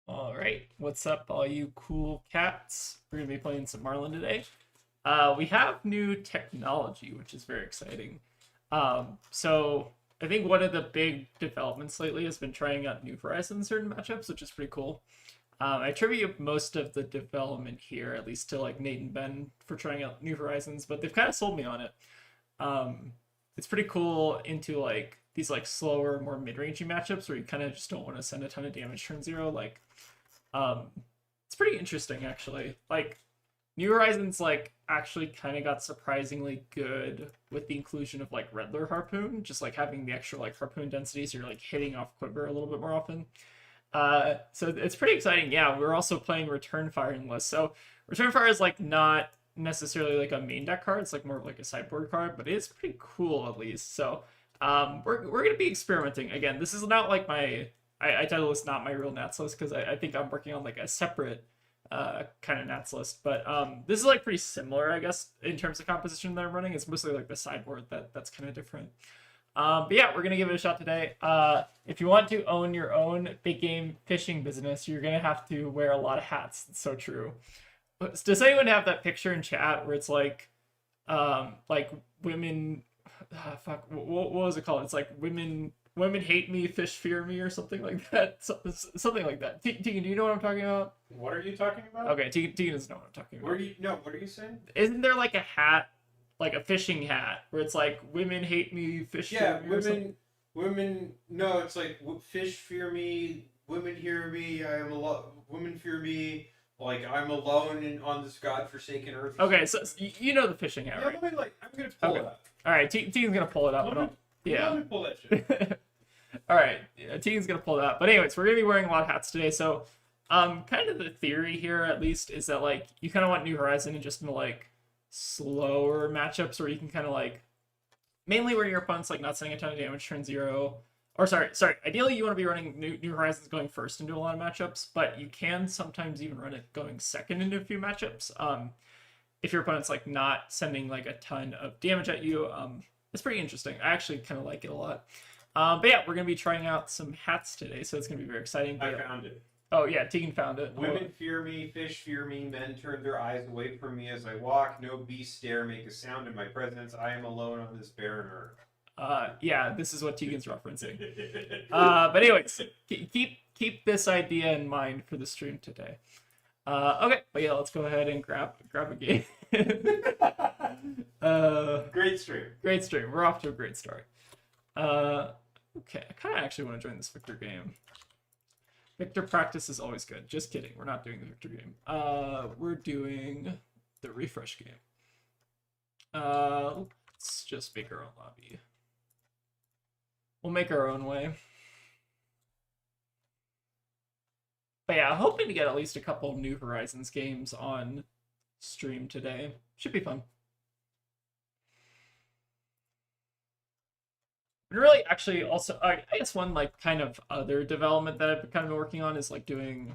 Alright, what's up, all you cool cats? We're going to be playing some Marlin today. We have new technology, which is very exciting. So I think one of the big developments lately has been trying out New Horizons certain matchups, which is pretty cool. I attribute most of the development here, at least to like Nate and Ben, for trying out New Horizons, but they've kind of sold me on it. It's pretty cool into like these like slower, more mid-rangey matchups where you kind of just don't want to send a ton of damage turn zero. Like, it's pretty interesting actually. Like, New Horizons like actually kind of got surprisingly good with the inclusion of like Redler Harpoon, just like having the extra like harpoon density, so you're like hitting off quiver a little bit more often. So it's pretty exciting. Yeah, we're also playing Return Fire in list. So Return Fire is like not necessarily like a main deck card. It's like more of like a sideboard card, but it is pretty cool at least. So we're gonna be experimenting. Again, this is not like my I titled this not my real Nats list because I think I'm working on like a separate kind of Nats list. But this is like pretty similar, I guess, in terms of composition that I'm running. It's mostly like the sideboard that's kind of different. But yeah, we're gonna give it a shot today. If you want to own your own big game fishing business, you're gonna have to wear a lot of hats. It's so true. Does anyone have that picture in chat where it's like women? Fuck, what was it called? It's like women hate me, fish fear me, or something like that. Something like that. Tegan, do you know what I'm talking about? What are you talking about? Okay, Tegan doesn't know what I'm talking about. What are you saying? Isn't there like a hat, like a fishing hat, where it's like women hate me, fish fear me? Women. No, it's like fish fear me, women hear me. I am alone. Women fear me. Like I'm alone on this godforsaken earth. Okay, so you know the fishing hat, right? I'm gonna pull it up. All right, Tegan's gonna pull it up. Let me pull that shit. All right, Tegan's gonna pull it up. But anyways, we're gonna be wearing a lot of hats today. So, kind of the theory here, at least, is that like you kind of want New Horizon and just into like slower matchups where you can kind of like mainly where your opponent's like not sending a ton of damage turn 0. Or sorry. Ideally, you want to be running New Horizons going first into a lot of matchups, but you can sometimes even run it going second into a few matchups. If your opponent's like not sending like a ton of damage at you, it's pretty interesting. I actually kind of like it a lot. But yeah, we're gonna be trying out some hats today, so it's gonna be very exciting. I found it. Oh yeah, Tegan found it. Women fear me, fish fear me, men turn their eyes away from me as I walk. No beast dare make a sound in my presence. I am alone on this barren earth. Yeah, this is what Tegan's referencing. But anyways, keep this idea in mind for the stream today. Okay, but yeah, let's go ahead and grab a game. Great stream. Great stream. We're off to a great start. Okay, I kind of actually want to join this Victor game. Victor practice is always good. Just kidding. We're not doing the Victor game. We're doing the refresh game. Let's just make our own lobby. We'll make our own way. But yeah, hoping to get at least a couple New Horizons games on stream today. Should be fun. And really, actually, also, I guess one like kind of other development that I've kind of been working on is like doing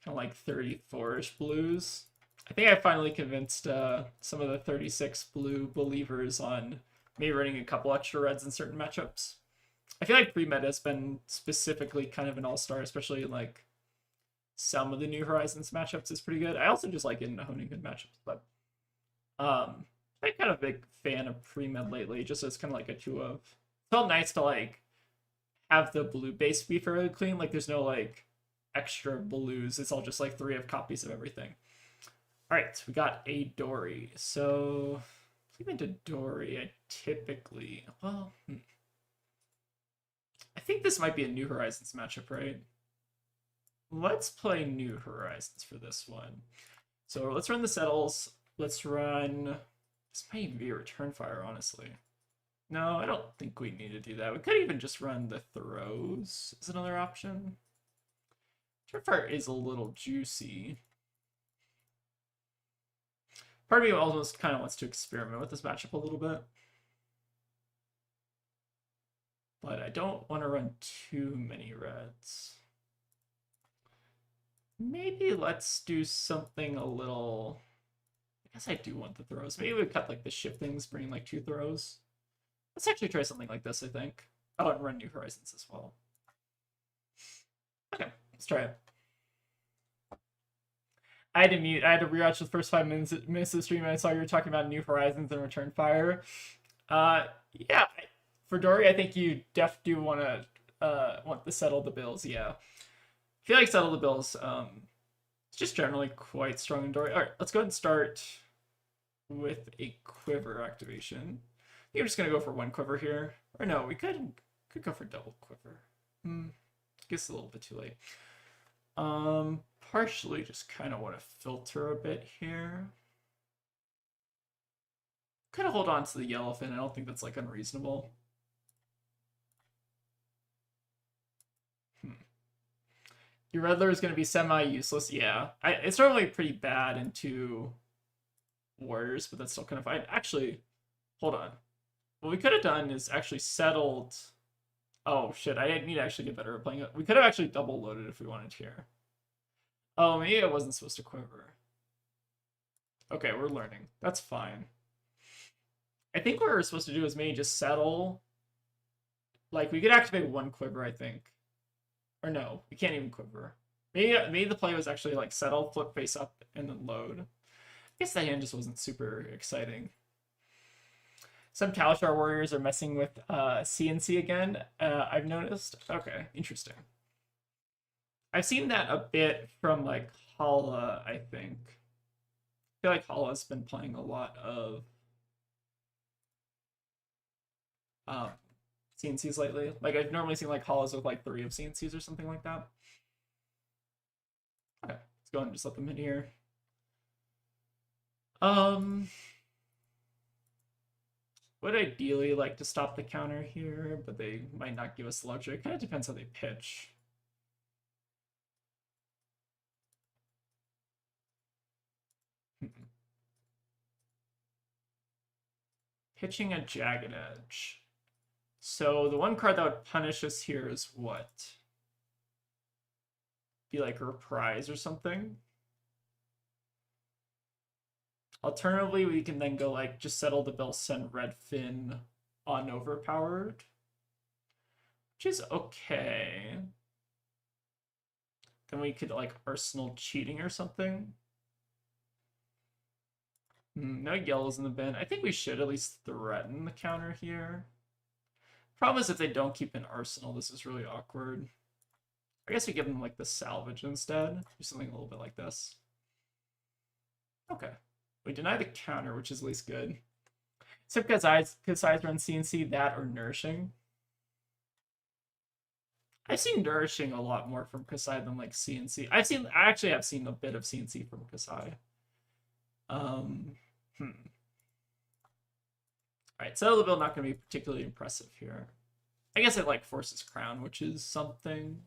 kind of like 34-ish blues. I think I finally convinced some of the 36 blue believers on maybe running a couple extra reds in certain matchups. I feel like pre-meta has been specifically kind of an all-star, especially in like some of the New Horizons matchups is pretty good. I also just like in honing good matchups, but I'm kind of a big fan of pre-med lately, just as kind of like a 2 of. It felt nice to like have the blue base be fairly clean. Like there's no like extra blues. It's all just like 3 of copies of everything. All right, so we got a Dory. So if we into Dory, I typically I think this might be a New Horizons matchup, right? Let's play New Horizons for this one. So let's run the settles. Let's run. This might even be a return fire, honestly. No, I don't think we need to do that. We could even just run the throws as another option. Return fire is a little juicy. Part of me almost kind of wants to experiment with this matchup a little bit. But I don't want to run too many reds. Maybe let's do something a little... I guess I do want the throws. Maybe we cut like the shiftings, bring like 2 throws. Let's actually try something like this, I think. Oh, and run New Horizons as well. Okay, let's try it. I had to mute. I had to rewatch the first 5 minutes of the stream, and I saw you were talking about New Horizons and Return Fire. Yeah, for Dory, I think you do want to settle the bills. Yeah, I feel like settle the bills. It's just generally quite strong in Dory. All right, let's go ahead and start with a quiver activation. I think I'm just gonna go for 1 quiver here. Or no, we could go for double quiver. I guess a little bit too late. Partially just kind of want to filter a bit here. Kind of hold on to the yellowfin. I don't think that's like unreasonable. Your Redler is going to be semi-useless. Yeah, it's normally pretty bad into Warriors, but that's still kind of fine. Actually, hold on. What we could have done is actually settled Oh shit, I need to actually get better at playing it. We could have actually double loaded if we wanted here. Oh, maybe I wasn't supposed to quiver. Okay, we're learning. That's fine. I think what we're supposed to do is maybe just settle. Like, we could activate one quiver, I think. Or no, we can't even quiver. Maybe the play was actually like settle, flip face up, and then load. I guess that hand just wasn't super exciting. Some Talishar warriors are messing with CNC again, I've noticed. Okay, interesting. I've seen that a bit from like Hala, I think. I feel like Hala's been playing a lot of CNCs lately. Like I've normally seen like Halas with like 3 of CNCs or something like that. Okay, let's go ahead and just let them in here. Would ideally like to stop the counter here, but they might not give us the luxury. It kind of depends how they pitch. Pitching a Jagged Edge. So the one card that would punish us here is what? Be like a Reprise or something. Alternatively, we can then go like just settle the bill, send Red Fin on overpowered, which is okay. Then we could like Arsenal cheating or something. No yellows in the bin. I think we should at least threaten the counter here. Problem is if they don't keep an Arsenal, this is really awkward. I guess we give them like the salvage instead. Do something a little bit like this. Okay. We deny the counter, which is at least good. Except because Kasai's run CNC, that or Nourishing. I've seen Nourishing a lot more from Kasai than like CNC. I actually have seen a bit of CNC from Kasai. Alright, settle the bill, not going to be particularly impressive here. I guess it like forces Crown, which is something.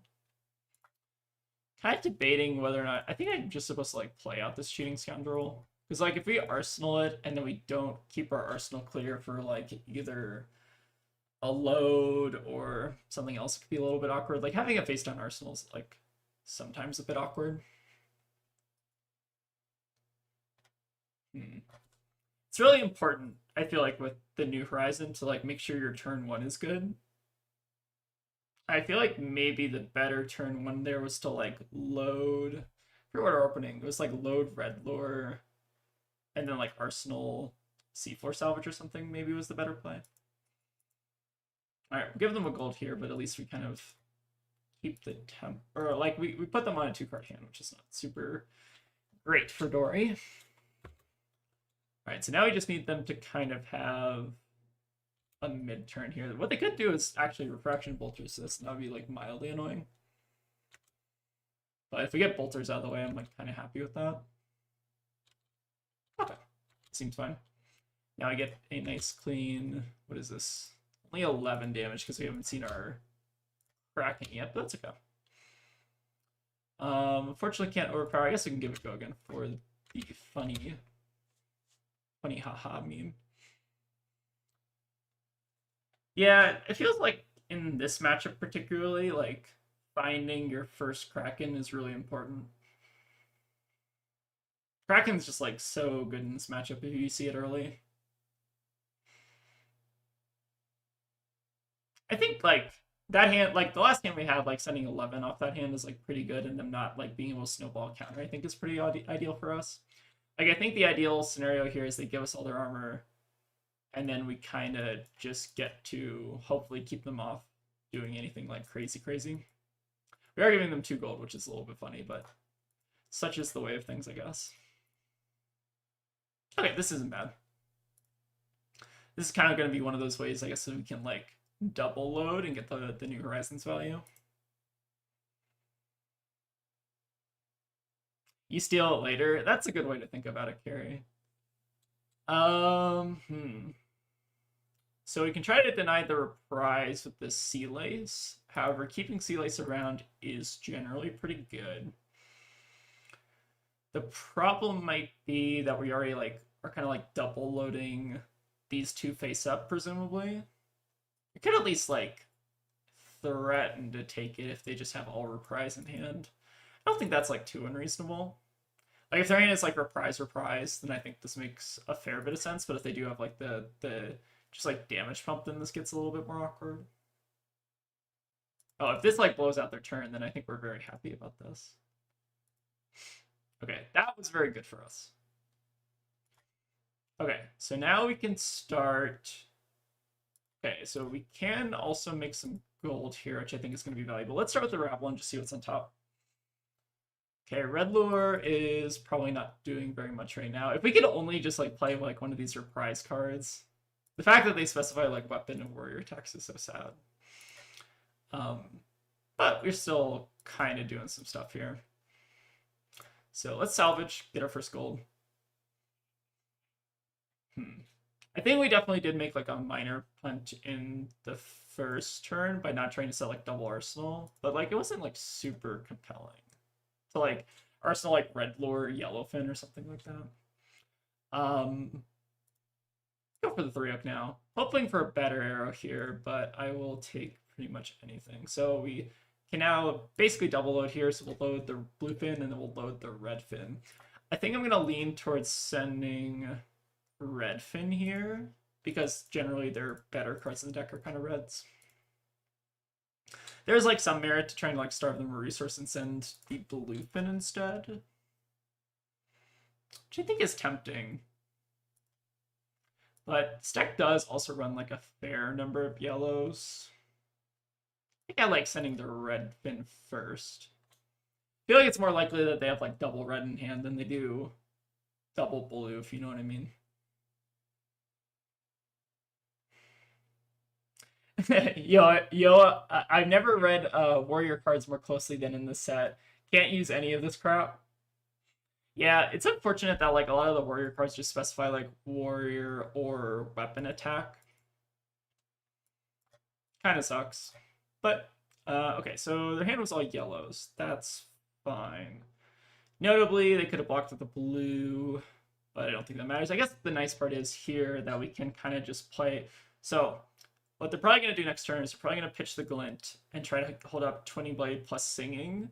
Kind of debating whether or not. I think I'm just supposed to like play out this Cheating Scoundrel. Because like if we Arsenal it and then we don't keep our Arsenal clear for like either a load or something else, it could be a little bit awkward. Like having a face down Arsenal is like sometimes a bit awkward. It's really important, I feel like, with the New Horizon to like make sure your turn 1 is good. I feel like maybe the better turn 1 there was to like load. For what our opening, it was like load Red Lure and then like Arsenal C4 salvage or something maybe was the better play. Alright, we'll give them a gold here, but at least we kind of keep the temp, or like we put them on a 2-card hand, which is not super great for Dory. Alright, so now we just need them to kind of have a mid-turn here. What they could do is actually Refraction Bolters this, and that would be like mildly annoying. But if we get Bolters out of the way, I'm like kind of happy with that. Okay, seems fine. Now I get a nice clean, what is this? Only 11 damage because we haven't seen our Kraken yet, but that's okay. Unfortunately can't overpower. I guess we can give it a go again for the funny haha meme. Yeah, it feels like in this matchup particularly, like finding your first Kraken is really important. Kraken's just like so good in this matchup if you see it early. I think like that hand, like the last hand we had, like sending 11 off that hand is like pretty good, and them not like being able to snowball counter, I think is pretty ideal for us. Like I think the ideal scenario here is they give us all their armor, and then we kind of just get to hopefully keep them off doing anything like crazy. We are giving them 2 gold, which is a little bit funny, but such is the way of things, I guess. Okay, this isn't bad. This is kind of going to be one of those ways, I guess, so we can like double load and get the New Horizons value. You steal it later. That's a good way to think about it, Carrie. So we can try to deny the Reprise with the Sea Lace. However, keeping Sea Lace around is generally pretty good. The problem might be that we already like are kind of like double loading these 2 face up, presumably. We could at least like threaten to take it if they just have all reprise in hand. I don't think that's like too unreasonable. Like if their hand is like reprise, then I think this makes a fair bit of sense. But if they do have like the just like damage pump, then this gets a little bit more awkward. Oh, if this like blows out their turn, then I think we're very happy about this. Okay, that was very good for us. Okay, so now we can start. Okay, so we can also make some gold here, which I think is going to be valuable. Let's start with the Rabble and just see what's on top. Okay, Red Lure is probably not doing very much right now. If we could only just like play like one of these reprise cards. The fact that they specify like weapon and warrior attacks is so sad. But we're still kind of doing some stuff here. So let's salvage, get our first gold. I think we definitely did make like a minor punt in the first turn by not trying to set like double arsenal, but like it wasn't like super compelling. So like arsenal like red lure, yellowfin or something like that. Go for the 3-oak now. Hoping for a better arrow here, but I will take pretty much anything. So we can now basically double load here. So we'll load the blue fin and then we'll load the red fin. I think I'm gonna lean towards sending red fin here because generally their better cards in the deck are kind of reds. There's like some merit to trying to like starve them a resource and send the blue fin instead, which I think is tempting. But this deck does also run like a fair number of yellows. I think I like sending the red fin first. I feel like it's more likely that they have like double red in hand than they do double blue, if you know what I mean. I've never read warrior cards more closely than in this set. Can't use any of this crap. Yeah, it's unfortunate that like a lot of the warrior cards just specify like warrior or weapon attack. Kind of sucks. But okay, so their hand was all yellows. That's fine. Notably, they could have blocked with the blue, but I don't think that matters. I guess the nice part is here that we can kind of just play. So what they're probably going to do next turn is they're probably going to pitch the glint and try to hold up 20 blade plus singing.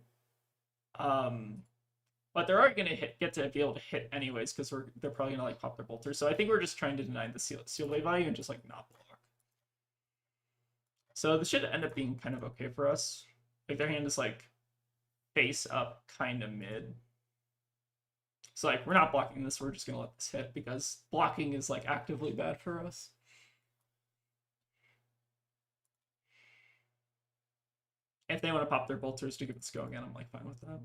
But they're already going to get to be able to hit anyways because they're probably going to like pop their bolters. So I think we're just trying to deny the seal blade value and just like not block. So this should end up being kind of okay for us. Like their hand is like face up kind of mid. So like we're not blocking this, we're just going to let this hit because blocking is like actively bad for us. If they want to pop their bolters to give it a go again, I'm like fine with that.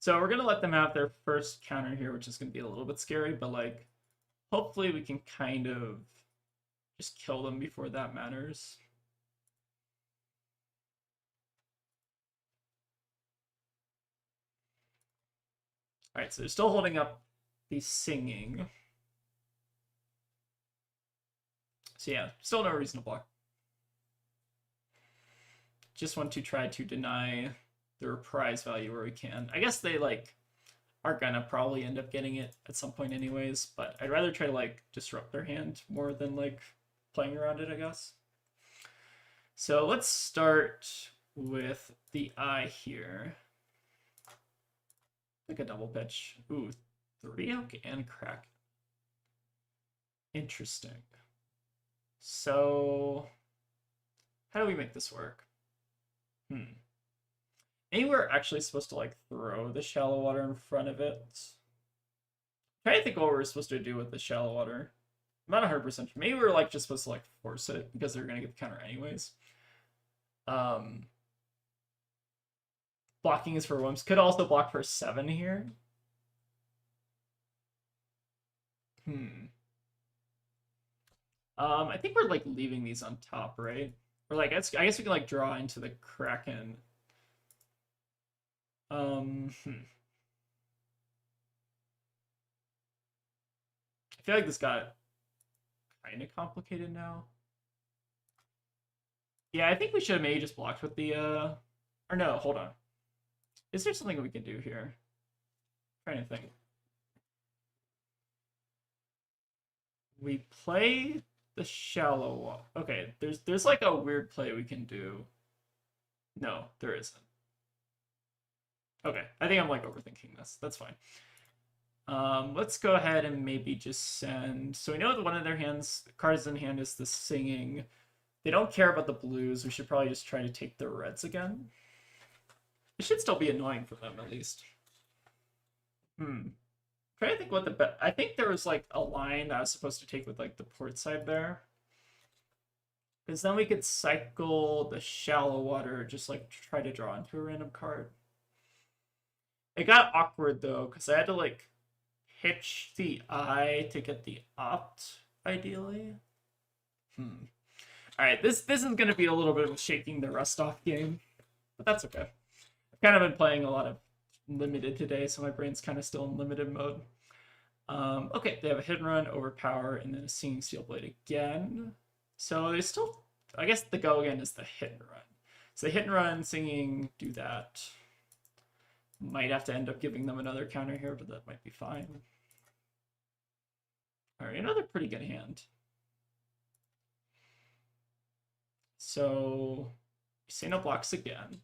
So we're going to let them have their first counter here, which is going to be a little bit scary, but like hopefully we can kind of just kill them before that matters. All right, so they're still holding up the singing. So yeah, still no reason to block. Just want to try to deny the reprise value where we can. I guess they like are gonna probably end up getting it at some point anyways, but I'd rather try to like disrupt their hand more than like playing around it, I guess. So let's start with the eye here. Like a double pitch. Ooh, 3-oak and Kraken. Interesting. So how do we make this work? Maybe we're actually supposed to like throw the shallow water in front of it. I'm trying to think what we're supposed to do with the shallow water. I'm not 100% sure. Maybe we're like just supposed to like force it because they're gonna get the counter anyways. Blocking is for Wims. Could also block for 7 here. I think we're like leaving these on top, right? Or like I guess we can like draw into the Kraken. I feel like this got kind of complicated now. Yeah, I think we should have maybe just blocked with the or no, hold on. Is there something we can do here? I'm trying to think. We play the shallow water. Okay, there's like a weird play we can do. No, there isn't. Okay, I think I'm like overthinking this. That's fine. Let's go ahead and maybe just send. So we know that one of their cards in hand is the singing. They don't care about the blues. We should probably just try to take the reds again. It should still be annoying for them at least. Trying to think what the I think there was like a line that I was supposed to take with like the port side there. Because then we could cycle the shallow water, just like try to draw into a random card. It got awkward though, because I had to like pitch the eye to get the opt, ideally. Alright, this is going to be a little bit of a shaking the rust off game, but that's okay. I've kind of been playing a lot of limited today, so my brain's kind of still in limited mode. Okay, they have a hit and run, overpower, and then a singing steel blade again. So they still, I guess the go again is the hit and run. So the hit and run, singing, do that. Might have to end up giving them another counter here, but that might be fine. Alright, another pretty good hand. So, say no blocks again.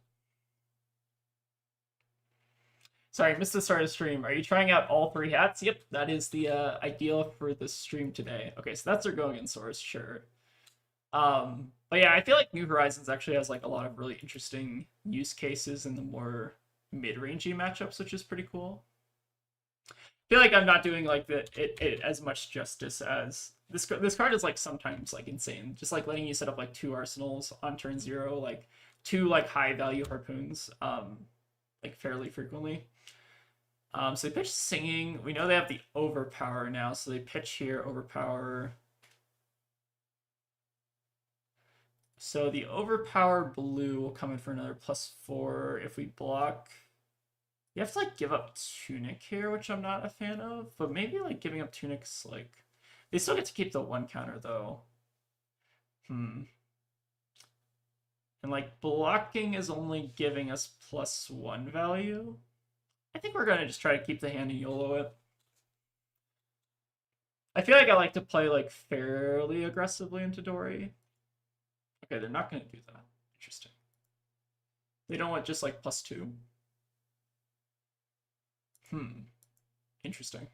Sorry, missed the start of the stream. Are you trying out all 3 hats? Yep, that is the ideal for the stream today. Okay, so that's their going in source, sure. But yeah, I feel like New Horizons actually has like a lot of really interesting use cases in the more mid-rangey matchups, which is pretty cool. I feel like I'm not doing like it as much justice as this card is like sometimes like insane. Just like letting you set up like 2 arsenals on turn 0, like 2 like high value harpoons, like fairly frequently. So they pitch singing. We know they have the overpower now, so they pitch here, overpower. So the overpower blue will come in for another +4 if we block. You have to like give up Tunic here, which I'm not a fan of, but maybe like giving up Tunic's like they still get to keep the 1 counter though. And like blocking is only giving us +1 value. I think we're gonna just try to keep the hand and YOLO it. I feel like I like to play like fairly aggressively into Dory. Okay, they're not gonna do that. Interesting. They don't want just like +2. Interesting. I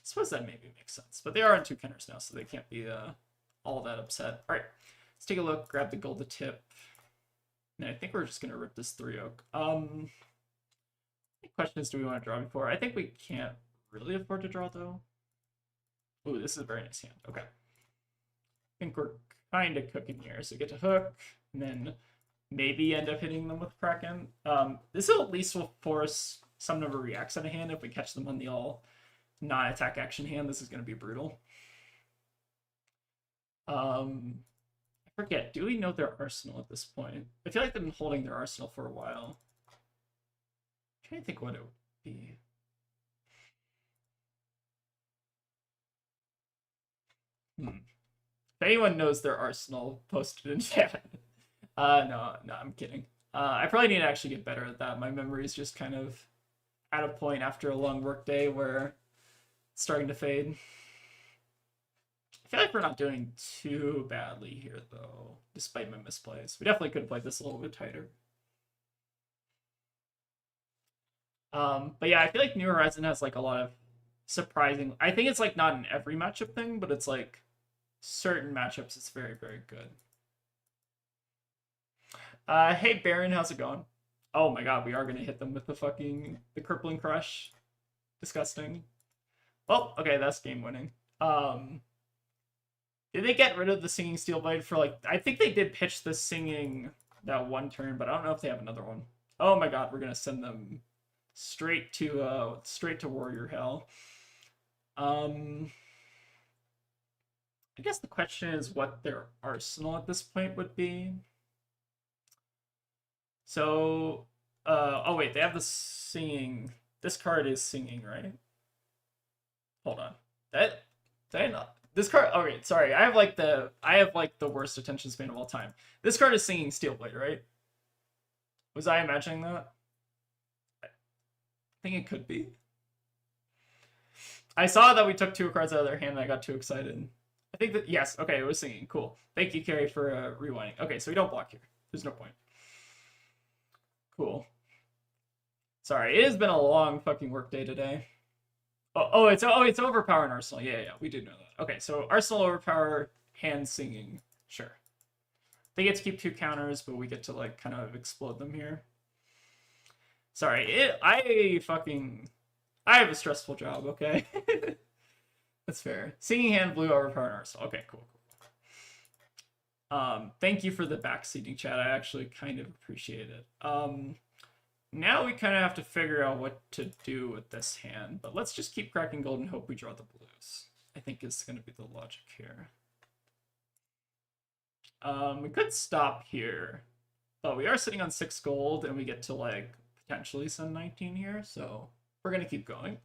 suppose that maybe makes sense. But they are on 2 counters now, so they can't be all that upset. Alright, let's take a look, grab the gold to tip. And I think we're just gonna rip this 3 oak. The question is, do we want to draw before? I think we can't really afford to draw though. Ooh, this is a very nice hand. Okay. I think we're kind of cooking here. So get to hook, and then maybe end up hitting them with Kraken. This at least will force some number of reacts on a hand if we catch them on the all non-attack action hand. This is going to be brutal. I forget, do we know their arsenal at this point? I feel like they've been holding their arsenal for a while. I'm trying to think what it would be. If anyone knows their arsenal, post it in chat. No, I'm kidding. I probably need to actually get better at that. My memory is just kind of at a point after a long work day where it's starting to fade. I feel like we're not doing too badly here, though, despite my misplays. We definitely could have played this a little bit tighter. But yeah, I feel like New Horizon has like a lot of surprising. I think it's like not an every matchup thing, but it's like certain matchups it's very, very good. Hey Baron, how's it going? Oh my god, we are gonna hit them with the crippling crush. Disgusting. Well, okay, that's game winning. Did they get rid of the singing steel blade for like I think they did pitch the singing that 1 turn, but I don't know if they have another one. Oh my god, we're gonna send them straight to warrior hell. I guess the question is what their arsenal at this point would be. So, oh wait, they have the singing. This card is singing, right? Hold on. That not this card. Oh wait, sorry. I have like the worst attention span of all time. This card is singing Steelblade, right? Was I imagining that? I think it could be. I saw that we took 2 cards out of their hand and I got too excited. I think that, yes, okay, it was singing. Cool. Thank you, Carrie, for rewinding. Okay, so we don't block here. There's no point. Cool. Sorry, it has been a long fucking work day today. It's overpower in Arsenal. Yeah, we did know that. Okay, so Arsenal overpower, hand singing. Sure. They get to keep 2 counters, but we get to like kind of explode them here. Sorry, I have a stressful job, okay? That's fair. Singing hand, blue, overpower, and Arsenal. Okay, cool. Thank you for the backseating chat. I actually kind of appreciate it. Now we kind of have to figure out what to do with this hand, but let's just keep cracking gold and hope we draw the blues. I think is going to be the logic here. We could stop here, but we are sitting on 6 gold and we get to like potentially send 19 here, so we're going to keep going.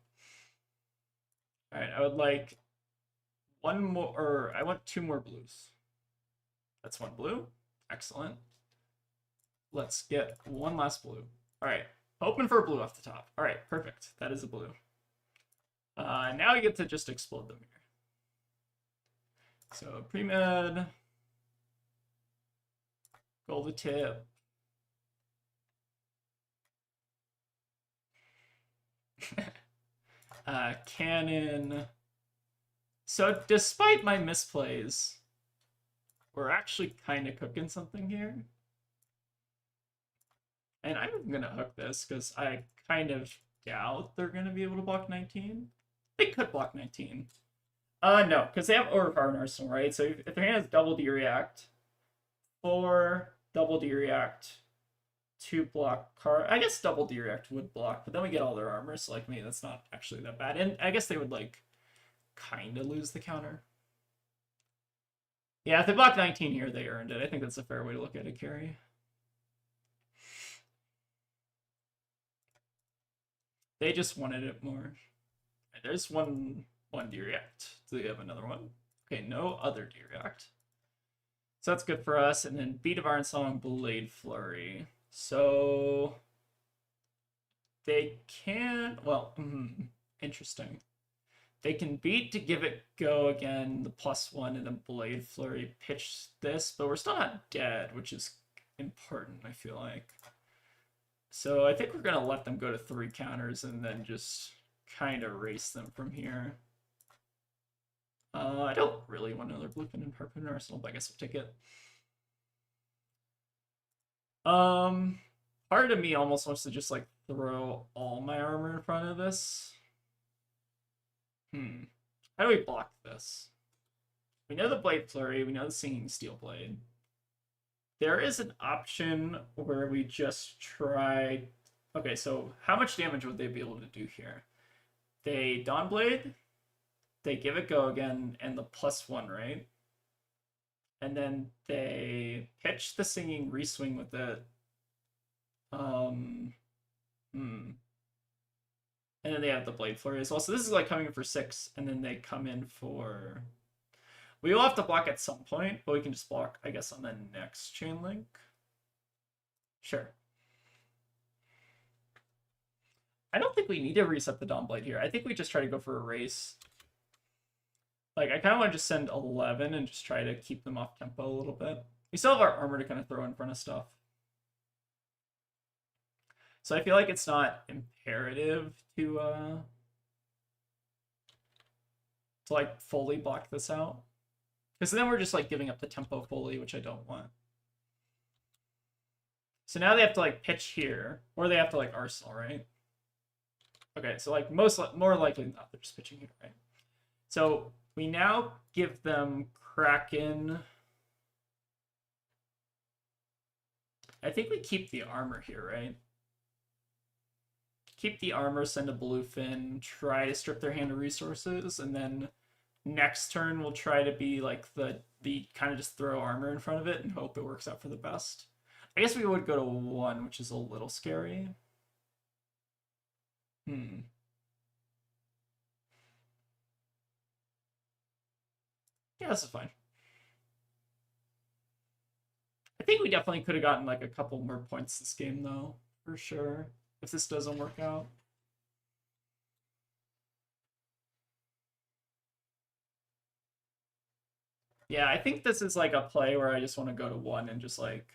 All right, I would like one more, or I want 2 more blues. That's 1 blue. Excellent. Let's get 1 last blue. All right, hoping for a blue off the top. All right, perfect. That is a blue. Now we get to just explode them here. So pre-med, gold tip. Cannon. So despite my misplays, we're actually kind of cooking something here. And I'm going to hook this because I kind of doubt they're going to be able to block 19. They could block 19. No, because they have overpower in Arsenal, right? So if their hand has double D-react, 4 double D-react, 2 block card. I guess double D-react would block, but then we get all their armor, so like me, that's not actually that bad. And I guess they would like kind of lose the counter. Yeah, if they block 19 here, they earned it. I think that's a fair way to look at it, Carrie. They just wanted it more. There's one D-react. Do they have another one? Okay, no other D-react. So that's good for us. And then Beat of Iron Song, Blade Flurry. So they can, well, interesting. They can beat to give it go again, the +1, and then Blade Flurry pitch this, but we're still not dead, which is important, I feel like. So I think we're going to let them go to 3 counters and then just kind of race them from here. I don't really want another Bluefin and Harpoon Arsenal, but I guess we'll take it. Part of me almost wants to just like throw all my armor in front of this. How do we block this? We know the Blade Flurry, we know the Singing Steel Blade. There is an option where we just try... Okay, so how much damage would they be able to do here? They Dawn Blade, they give it go again, and the +1, right? And then they pitch the Singing, reswing with it. And then they have the Blade Flurry as well. So this is like coming in for 6, and then they come in for... We will have to block at some point, but we can just block, I guess, on the next chain link. Sure. I don't think we need to reset the Dawn Blade here. I think we just try to go for a race. Like, I kind of want to just send 11 and just try to keep them off tempo a little bit. We still have our armor to kind of throw in front of stuff. So I feel like it's not imperative to like fully block this out. Because then we're just like giving up the tempo fully, which I don't want. So now they have to like pitch here, or they have to like Arsenal, right? Okay, so like more likely than not, they're just pitching here, right? So we now give them Kraken. I think we keep the armor here, right? Keep the armor, send a Bluefin, try to strip their hand of resources, and then next turn we'll try to be like the kind of just throw armor in front of it and hope it works out for the best. I guess we would go to 1, which is a little scary. Yeah, this is fine. I think we definitely could have gotten like a couple more points this game though, for sure, if this doesn't work out. Yeah, I think this is like a play where I just want to go to 1 and just like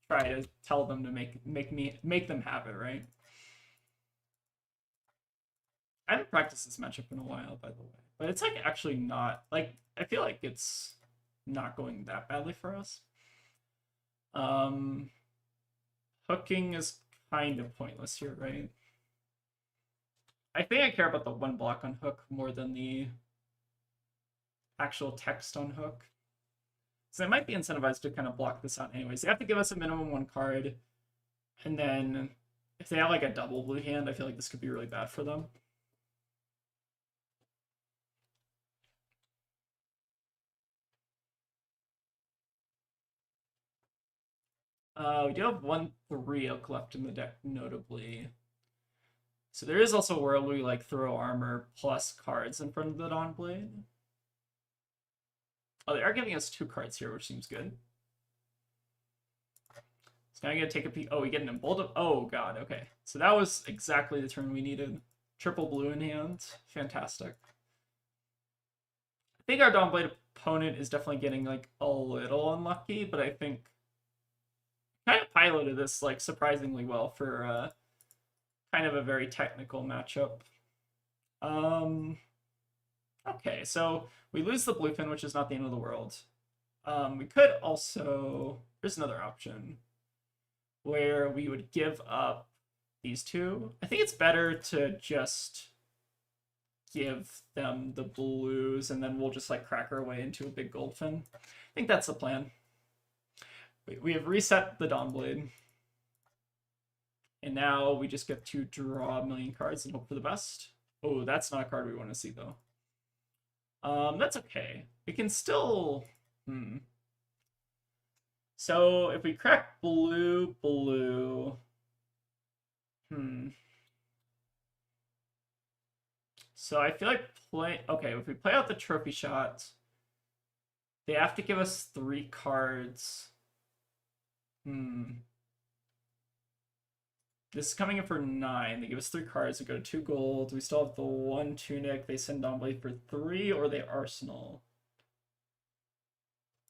try to tell them to make them have it, right? I haven't practiced this matchup in a while, by the way, but it's like actually not like I feel like it's not going that badly for us. Um, hooking is kind of pointless here, right? I think I care about the 1 block on hook more than the actual text on hook. So they might be incentivized to kind of block this out anyways. They have to give us a minimum 1 card, and then if they have like a double blue hand, I feel like this could be really bad for them. We do have 1 3 oak left in the deck, notably. So there is also a world where we like throw armor plus cards in front of the Dawnblade. Oh, they are giving us 2 cards here, which seems good. So now I'm gonna take a peek. Oh, we get an emboldened. Oh god, okay. So that was exactly the turn we needed. Triple blue in hand. Fantastic. I think our Dawnblade opponent is definitely getting like a little unlucky, but I think kind of piloted this like surprisingly well for kind of a very technical matchup. Okay, so we lose the bluefin, which is not the end of the world. We could also, there's another option where we would give up these 2. I think it's better to just give them the blues and then we'll just like crack our way into a big goldfin. I think that's the plan. We have reset the Dawnblade. And now we just get to draw a million cards and hope for the best. Oh, that's not a card we want to see, though. That's okay. We can still... So, if we crack blue... So, I feel like Okay, if we play out the trophy shot, they have to give us 3 cards. This is coming in for 9. They give us 3 cards. We go to 2 gold. We still have the 1 tunic. They send Dawnblade for 3, or they arsenal.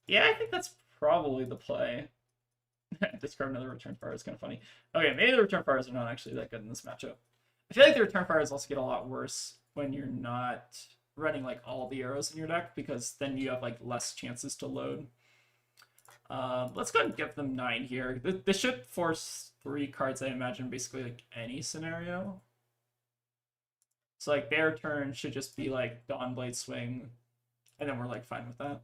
Yeah, I think that's probably the play. Discard another return fire is kind of funny. Okay, maybe the return fires are not actually that good in this matchup. I feel like the return fires also get a lot worse when you're not running like all the arrows in your deck, because then you have like less chances to load. Let's go ahead and give them 9 here. This should force 3 cards, I imagine, basically like any scenario. So like their turn should just be like Dawnblade swing, and then we're like fine with that.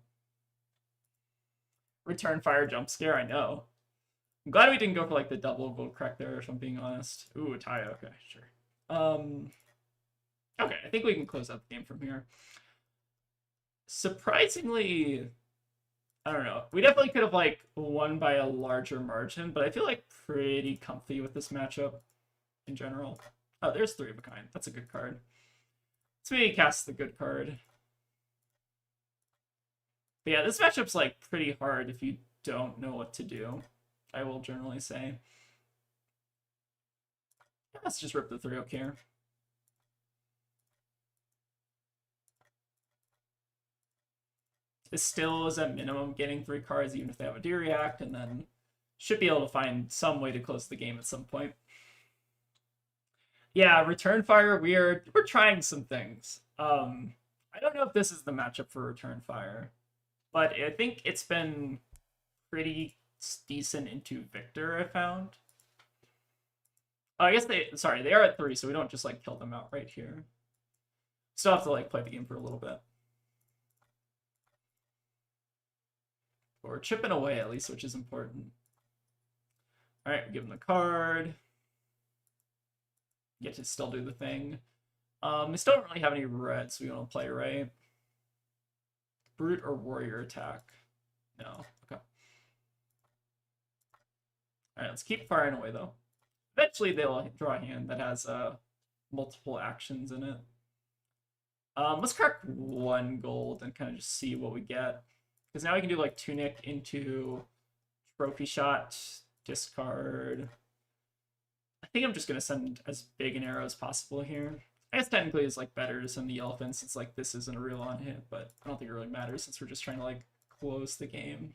Return fire jump scare, I know. I'm glad we didn't go for like the double gold crack there, if I'm being honest. Ooh, a tie, okay, sure. Okay, I think we can close out the game from here. Surprisingly, I don't know. We definitely could have like won by a larger margin, but I feel like pretty comfy with this matchup in general. Oh, there's 3 of a kind. That's a good card. Let's maybe cast the good card. But yeah, this matchup's like pretty hard if you don't know what to do, I will generally say. Let's just rip the 3 up here. This still is at minimum getting 3 cards, even if they have a D-React, and then should be able to find some way to close the game at some point. Yeah, return fire, we're trying some things. I don't know if this is the matchup for return fire, but I think it's been pretty decent into Victor, I found. Oh, I guess they are at 3, so we don't just like kill them out right here. Still have to like play the game for a little bit. But we're chipping away at least, which is important. All right, we give them the card. Get to still do the thing. We still don't really have any reds we want to play, right? Brute or warrior attack? No. Okay. All right, let's keep firing away though. Eventually they'll draw a hand that has multiple actions in it. Let's crack 1 gold and kind of just see what we get. Because now we can do like tunic into trophy shot, discard. I think I'm just gonna send as big an arrow as possible here. I guess technically it's like better to send the elephant since like this isn't a real on hit, but I don't think it really matters since we're just trying to like close the game.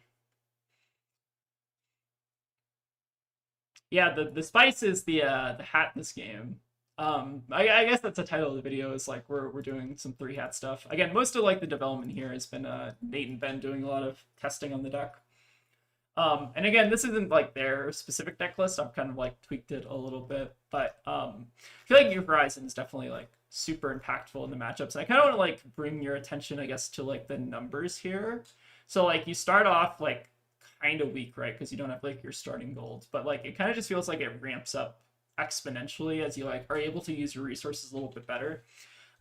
Yeah, the spice is the hat in this game. I guess that's the title of the video. Is like we're doing some 3-hat stuff. Again, most of like the development here has been Nate and Ben doing a lot of testing on the deck. And again, this isn't like their specific deck list. I've kind of like tweaked it a little bit, but I feel like New Horizon is definitely like super impactful in the matchups. And I kind of want to like bring your attention, I guess, to like the numbers here. So like you start off like kind of weak, right? Because you don't have like your starting gold, but like it kind of just feels like it ramps up exponentially as you like are able to use your resources a little bit better.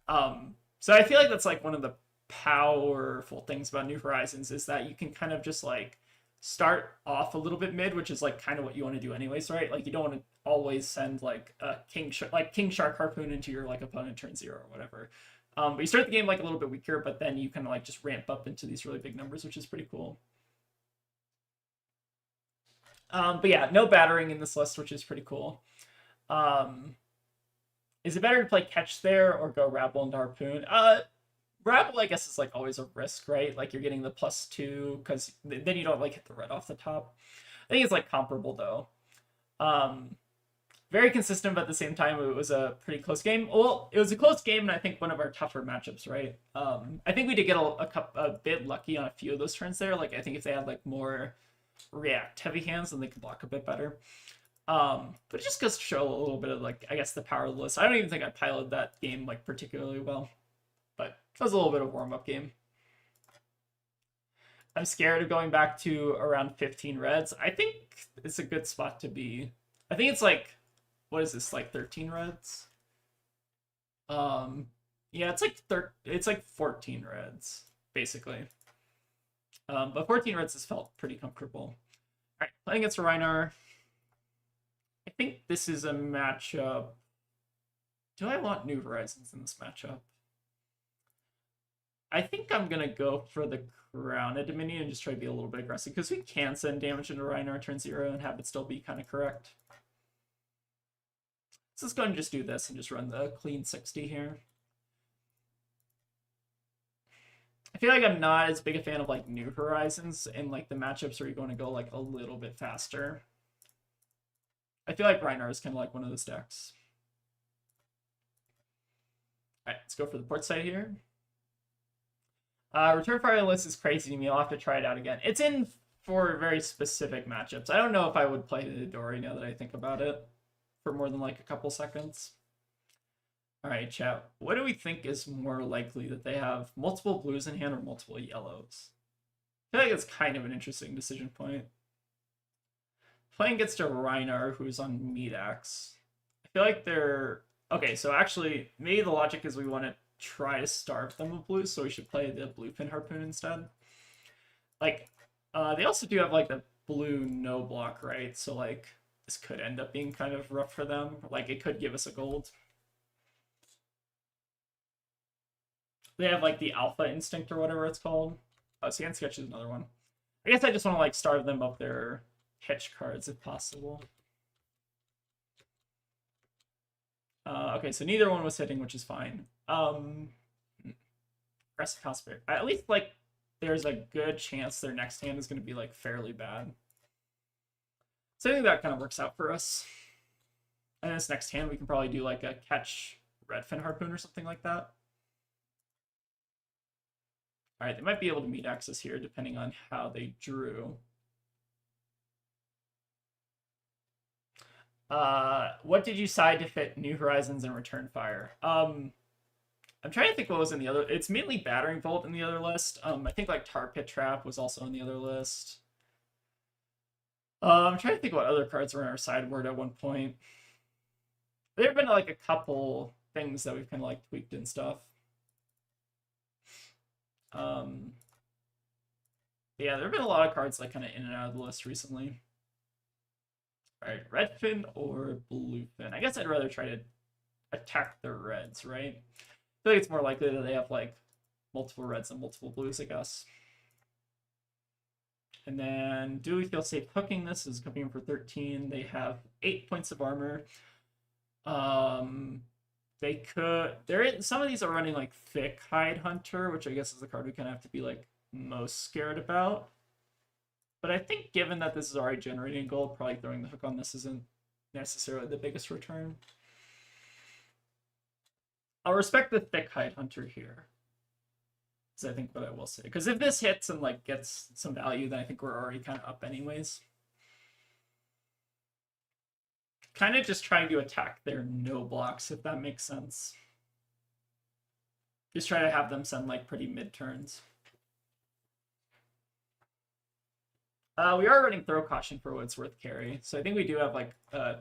So I feel like that's like one of the powerful things about New Horizons is that you can kind of just like start off a little bit mid, which is like kind of what you want to do anyways, right? Like you don't want to always send like a king shark harpoon into your like opponent turn 0 or whatever. But you start the game like a little bit weaker, but then you kind of like just ramp up into these really big numbers, which is pretty cool. But yeah, no battering in this list, which is pretty cool. Is it better to play catch there or go rabble and harpoon? Rabble, I guess, is like always a risk, right? Like you're getting the +2 because then you don't like hit the red off the top. I think it's like comparable though. Very consistent, but at the same time, it was a pretty close game. Well, it was a close game, and I think one of our tougher matchups, right? I think we did get a bit lucky on a few of those turns there. Like I think if they had like more react heavy hands, then they could block a bit better. But it just goes to show a little bit of like I guess the power of the list. I don't even think I piloted that game like particularly well, but it was a little bit of a warm-up game. I'm scared of going back to around 15 reds. I think it's a good spot to be. I think it's like, what is this, like 13 reds? Yeah, it's like 14 reds, basically. But 14 reds has felt pretty comfortable. All right, playing against Reinar. I think this is a matchup. Do I want New Horizons in this matchup? I think I'm going to go for the Crown at Dominion and just try to be a little bit aggressive because we can send damage into Reinar turn 0 and have it still be kind of correct. So let's go ahead and just do this and just run the clean 60 here. I feel like I'm not as big a fan of like New Horizons in like the matchups where you're going to go like a little bit faster. I feel like Reinar is kind of like one of those decks. All right, let's go for the port side here. Return Fire list is crazy to me. I'll have to try it out again. It's in for very specific matchups. I don't know if I would play the Dory now that I think about it for more than like a couple seconds. All right, chat. What do we think is more likely that they have multiple blues in hand or multiple yellows? I feel like it's kind of an interesting decision point. Playing gets to Reinar, who's on Medax. I feel like they're... Okay, so actually, maybe the logic is we want to try to starve them of blues, so we should play the Bluefin Harpoon instead. Like, they also do have, like, the blue no block, right? So, like, this could end up being kind of rough for them. Like, it could give us a gold. They have, like, the Alpha Instinct or whatever it's called. Oh, Sand Sketch is another one. I guess I just want to, like, starve them of their hitch cards if possible. Okay, so neither one was hitting, which is fine. Aggressive Conspiracy. At least, like, there's a good chance their next hand is going to be, like, fairly bad. So I think that kind of works out for us. And this next hand, we can probably do, like, a catch Redfin Harpoon or something like that. All right, they might be able to meet access here, depending on how they drew. What did you side to fit New Horizons and Return Fire? I'm trying to think what was in the other. It's mainly Battering Bolt in the other list. I think like Tar Pit Trap was also on the other list. I'm trying to think what other cards were in our sideboard at one point. There have been like a couple things that we've kind of like tweaked and stuff. Yeah, there have been a lot of cards like kind of in and out of the list recently. All right, Redfin or Bluefin? I guess I'd rather try to attack the reds, right? I feel like it's more likely that they have like multiple reds and multiple blues, I guess. And then, do we feel safe hooking this? This is coming in for 13. They have 8 points of armor. They could. Some of these are running like Thick Hide Hunter, which I guess is the card we kind of have to be like most scared about. But I think given that this is already generating gold, probably throwing the hook on this isn't necessarily the biggest return. I'll respect the Thick Hide Hunter here. Is I think what I will say. Because if this hits and like gets some value, then I think we're already kind of up anyways. Kind of just trying to attack their no blocks, if that makes sense. Just try to have them send like pretty mid turns. We are running Throw Caution for what it's worth carry, so I think we do have like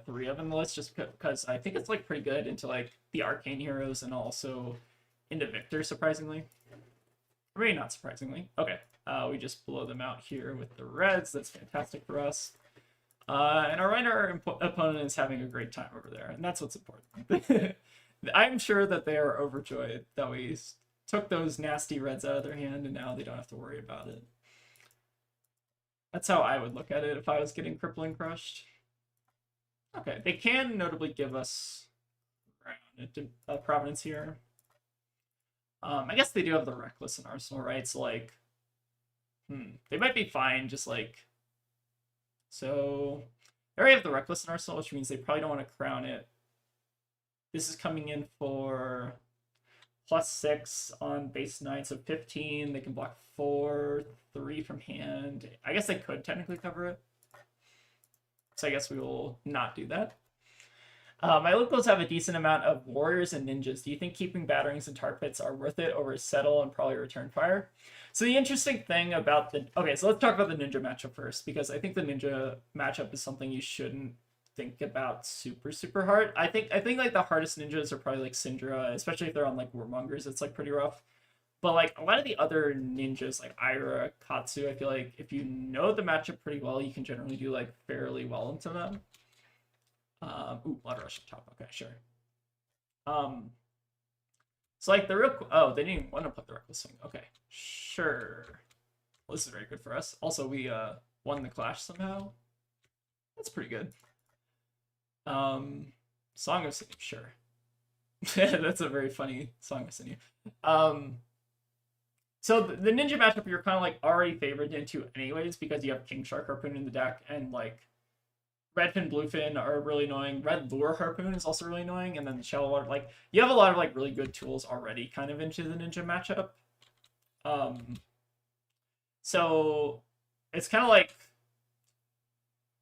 3 of them on the list, just because I think it's like pretty good into like the Arcane Heroes and also into Victor, surprisingly. Or maybe not surprisingly. Okay, we just blow them out here with the reds. That's fantastic for us. And our opponent is having a great time over there, and that's what's important. I'm sure that they are overjoyed that we took those nasty reds out of their hand, and now they don't have to worry about it. That's how I would look at it if I was getting Crippling Crushed. Okay, they can notably give us Providence here. I guess they do have the Reckless in Arsenal, right? So, like, they might be fine, just like... So, they already have the Reckless in Arsenal, which means they probably don't want to crown it. This is coming in for +6 on base 9, so 15. They can block 4, 3 from hand. I guess they could technically cover it. So I guess we will not do that. My locals have a decent amount of warriors and ninjas. Do you think keeping batterings and tar pits are worth it over settle and probably return fire? So the interesting thing about the... Okay, so let's talk about the ninja matchup first, because I think the ninja matchup is something you shouldn't think about super hard. I think like the hardest ninjas are probably like Syndra, especially if they're on like Warmongers. It's like pretty rough. But like a lot of the other ninjas like Ira, Katsu, I feel like if you know the matchup pretty well, you can generally do like fairly well into them. Ooh, Blood Rush up top. Okay, sure. So like the real... Oh, they didn't even want to put the Reckless Swing. Okay, sure. Well, this is very good for us. Also, we won the Clash somehow. That's pretty good. Song of Sinew, sure. That's a very funny Song of Sinew. So the ninja matchup you're kind of like already favored into anyways, because you have King Shark Harpoon in the deck, and like Redfin, Bluefin are really annoying. Red Lure Harpoon is also really annoying, and then the Shallow Water, like you have a lot of like really good tools already kind of into the ninja matchup. So it's kind of like,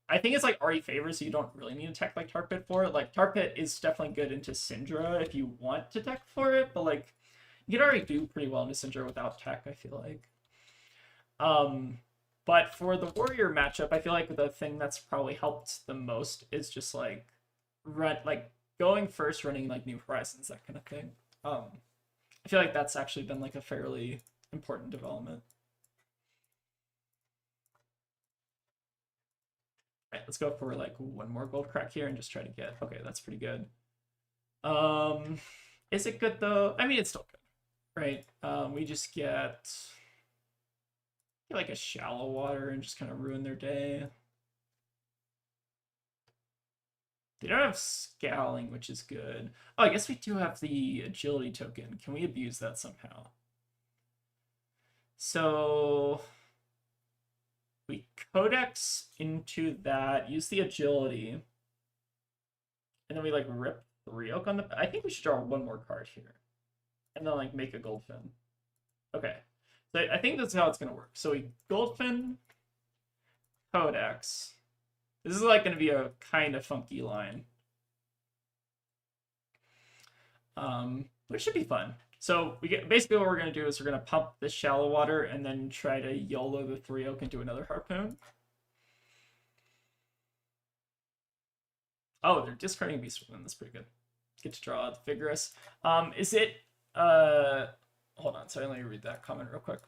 I think it's like already favored, so you don't really need to tech like Tar Pit for it. Like Tar Pit is definitely good into Syndra if you want to tech for it, but like you can already do pretty well into Syndra without tech, I feel like. But for the warrior matchup, I feel like the thing that's probably helped the most is just like going first, running like New Horizons, that kind of thing. I feel like that's actually been like a fairly important development. All right, let's go for like one more gold crack here and just try to get... Okay, that's pretty good. Is it good though? I mean, it's still good, right? We just get like a Shallow Water and just kind of ruin their day. They don't have Scowling, which is good. Oh, I guess we do have the Agility token. Can we abuse that somehow? So we Codex into that, use the Agility, and then we like rip 3 Oak on the... I think we should draw one more card here. And then like make a Goldfin. Okay. So I think that's how it's going to work. So we Goldfin, Codex. This is like going to be a kind of funky line. Which should be fun. So we get basically what we're going to do is we're going to pump the Shallow Water and then try to YOLO the 3 Oak into another Harpoon. Oh, they're discarding Beast Woman. That's pretty good. Get to draw the Vigorous. Is it... Hold on, sorry, let me read that comment real quick.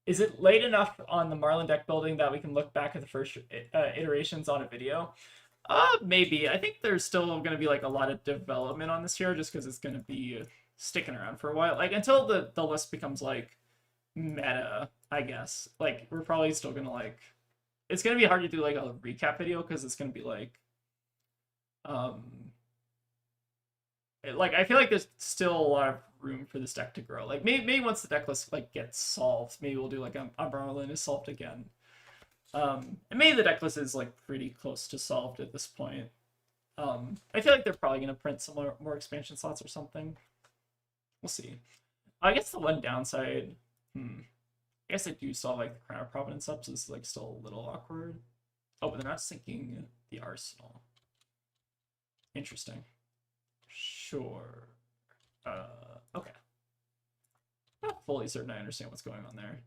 Is it late enough on the Marlin deck building that we can look back at the first iterations on a video? Maybe. I think there's still going to be like a lot of development on this here, just because it's going to be sticking around for a while. Like until the list becomes like meta, I guess. Like we're probably still going to like it's gonna be hard to do like a recap video because it's gonna be like um like I feel like there's still a lot of room for this deck to grow. Like maybe once the deck list like gets solved, maybe we'll do like a Marlynn is solved again. And maybe the deck list is like pretty close to solved at this point. I feel like they're probably gonna print some more expansion slots or something. We'll see. I guess the one downside, I guess I do still have like the Crown of Providence up, so this is like still a little awkward. Oh, but they're not syncing the Arsenal. Interesting. Sure. Okay. Not fully certain I understand what's going on there.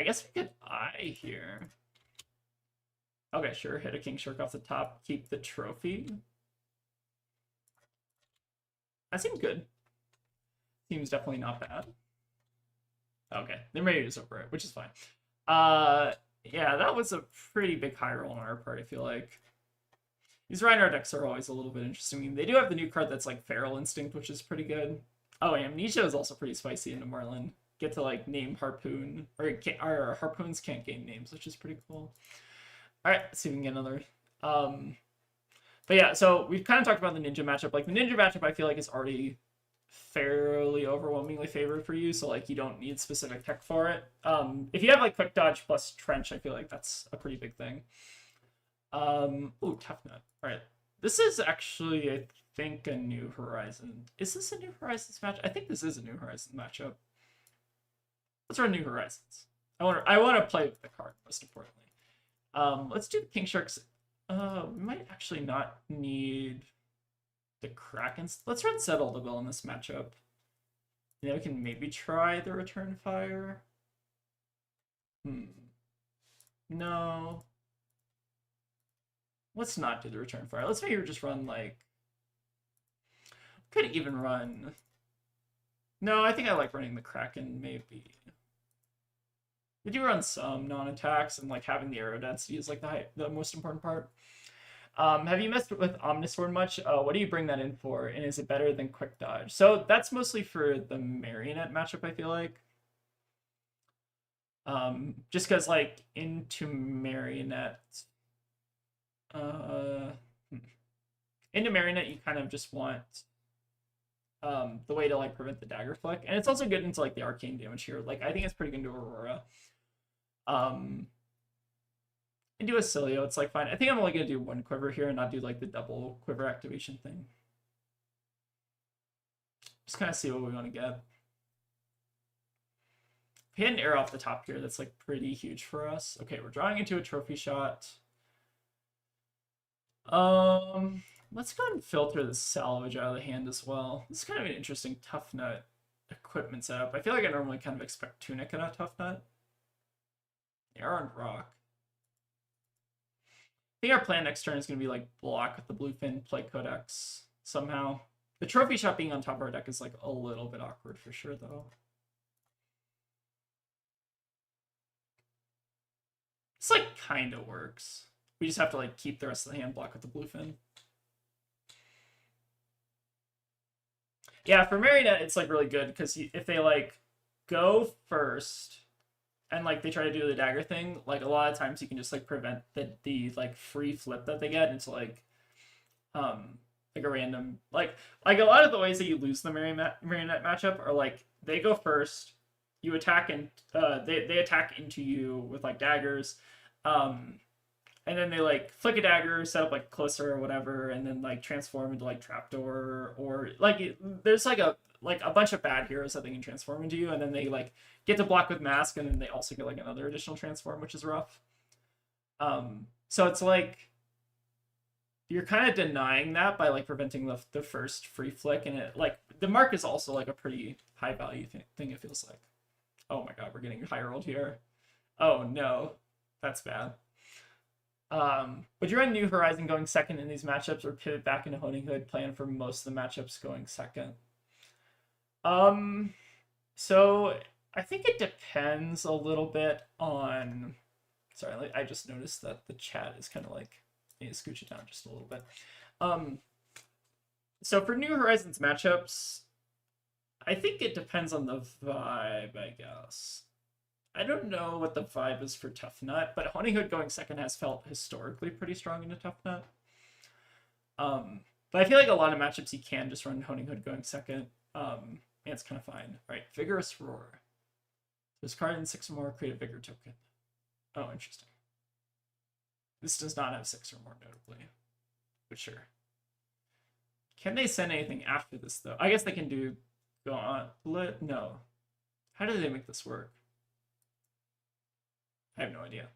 I guess we could eye here. Okay, sure. Hit a King Shark off the top. Keep the trophy. That seems good. Seems definitely not bad. Okay, they're ready to over it, which is fine. Yeah, that was a pretty big high roll on our part, I feel like. These Reinhardt decks are always a little bit interesting. I mean, they do have the new card that's like Feral Instinct, which is pretty good. Oh, Amnesia is also pretty spicy into Marlynn. Get to like name Harpoon, or our Harpoons can't gain names, which is pretty cool. All right, let's see if we can get another. But yeah, so we've kind of talked about the Ninja matchup. Like the Ninja matchup, I feel like is already fairly overwhelmingly favored for you, so like you don't need specific tech for it. If you have like Quick Dodge plus Trench, I feel like that's a pretty big thing. Ooh, Tough Nut. All right, this is actually I think a New Horizon. Is this a New Horizons match? I think this is a New Horizons matchup. Let's run New Horizons. I want to play with the card most importantly. Let's do the King Sharks. We might actually not need the Krakens. Let's run Settle the Will in this matchup. Yeah, we can maybe try the Return Fire. No. Let's not do the Return Fire. Let's maybe just run like. Could even run. No, I think I like running the Kraken maybe. We do run some non-attacks, and like having the arrow density is like the most important part. Have you messed with Omnisword much? What do you bring that in for? And is it better than Quick Dodge? So that's mostly for the Marionette matchup, I feel like. Just because like into Marionette, into Marionette you kind of just want the way to like prevent the dagger flick, and it's also good into like the arcane damage here. Like I think it's pretty good into Aurora. Into Acilio, it's like fine. I think I'm only gonna do one quiver here and not do like the double quiver activation thing. Just kind of see what we want to get. If we had an arrow off the top here, that's like pretty huge for us. Okay, we're drawing into a trophy shot. Let's go ahead and filter the salvage out of the hand as well. This is kind of an interesting Tough Nut equipment setup. I feel like I normally kind of expect Tunic in a Tough Nut. They are on Rock. I think our plan next turn is going to be like block with the Bluefin, play Codex somehow. The trophy shot being on top of our deck is like a little bit awkward for sure though. It's like kind of works. We just have to like keep the rest of the hand block with the Bluefin. Yeah, for Marionette, it's like really good because if they like go first and like they try to do the dagger thing, like a lot of times you can just like prevent the like free flip that they get into like a random like a lot of the ways that you lose the Marionette matchup are like they go first, you attack and they attack into you with like daggers, and then they like flick a dagger, set up like closer or whatever, and then like transform into like trapdoor or like there's like a bunch of bad heroes that they can transform into you, and then they like get to block with mask, and then they also get like another additional transform, which is rough. So it's like you're kind of denying that by like preventing the first free flick, and it like the mark is also like a pretty high value thing. It feels like. Oh my god, we're getting high rolled here. Oh no, that's bad. Would you run New Horizon going second in these matchups, or pivot back into Honing Hood, plan for most of the matchups going second? So I think it depends a little bit on. Sorry, I just noticed that the chat is kind of like. I need to scooch it down just a little bit. So for New Horizons matchups, I think it depends on the vibe, I guess. I don't know what the vibe is for Tough Nut, but Honing Hood going second has felt historically pretty strong into Tough Nut. But I feel like a lot of matchups you can just run Honing Hood going second. And it's kind of fine. All right, Vigorous Roar. This card in 6 or more, create a Vigor token. Oh, interesting. This does not have 6 or more, notably. But sure. Can they send anything after this, though? I guess they can do Gauntlet? No. How do they make this work? I have no idea.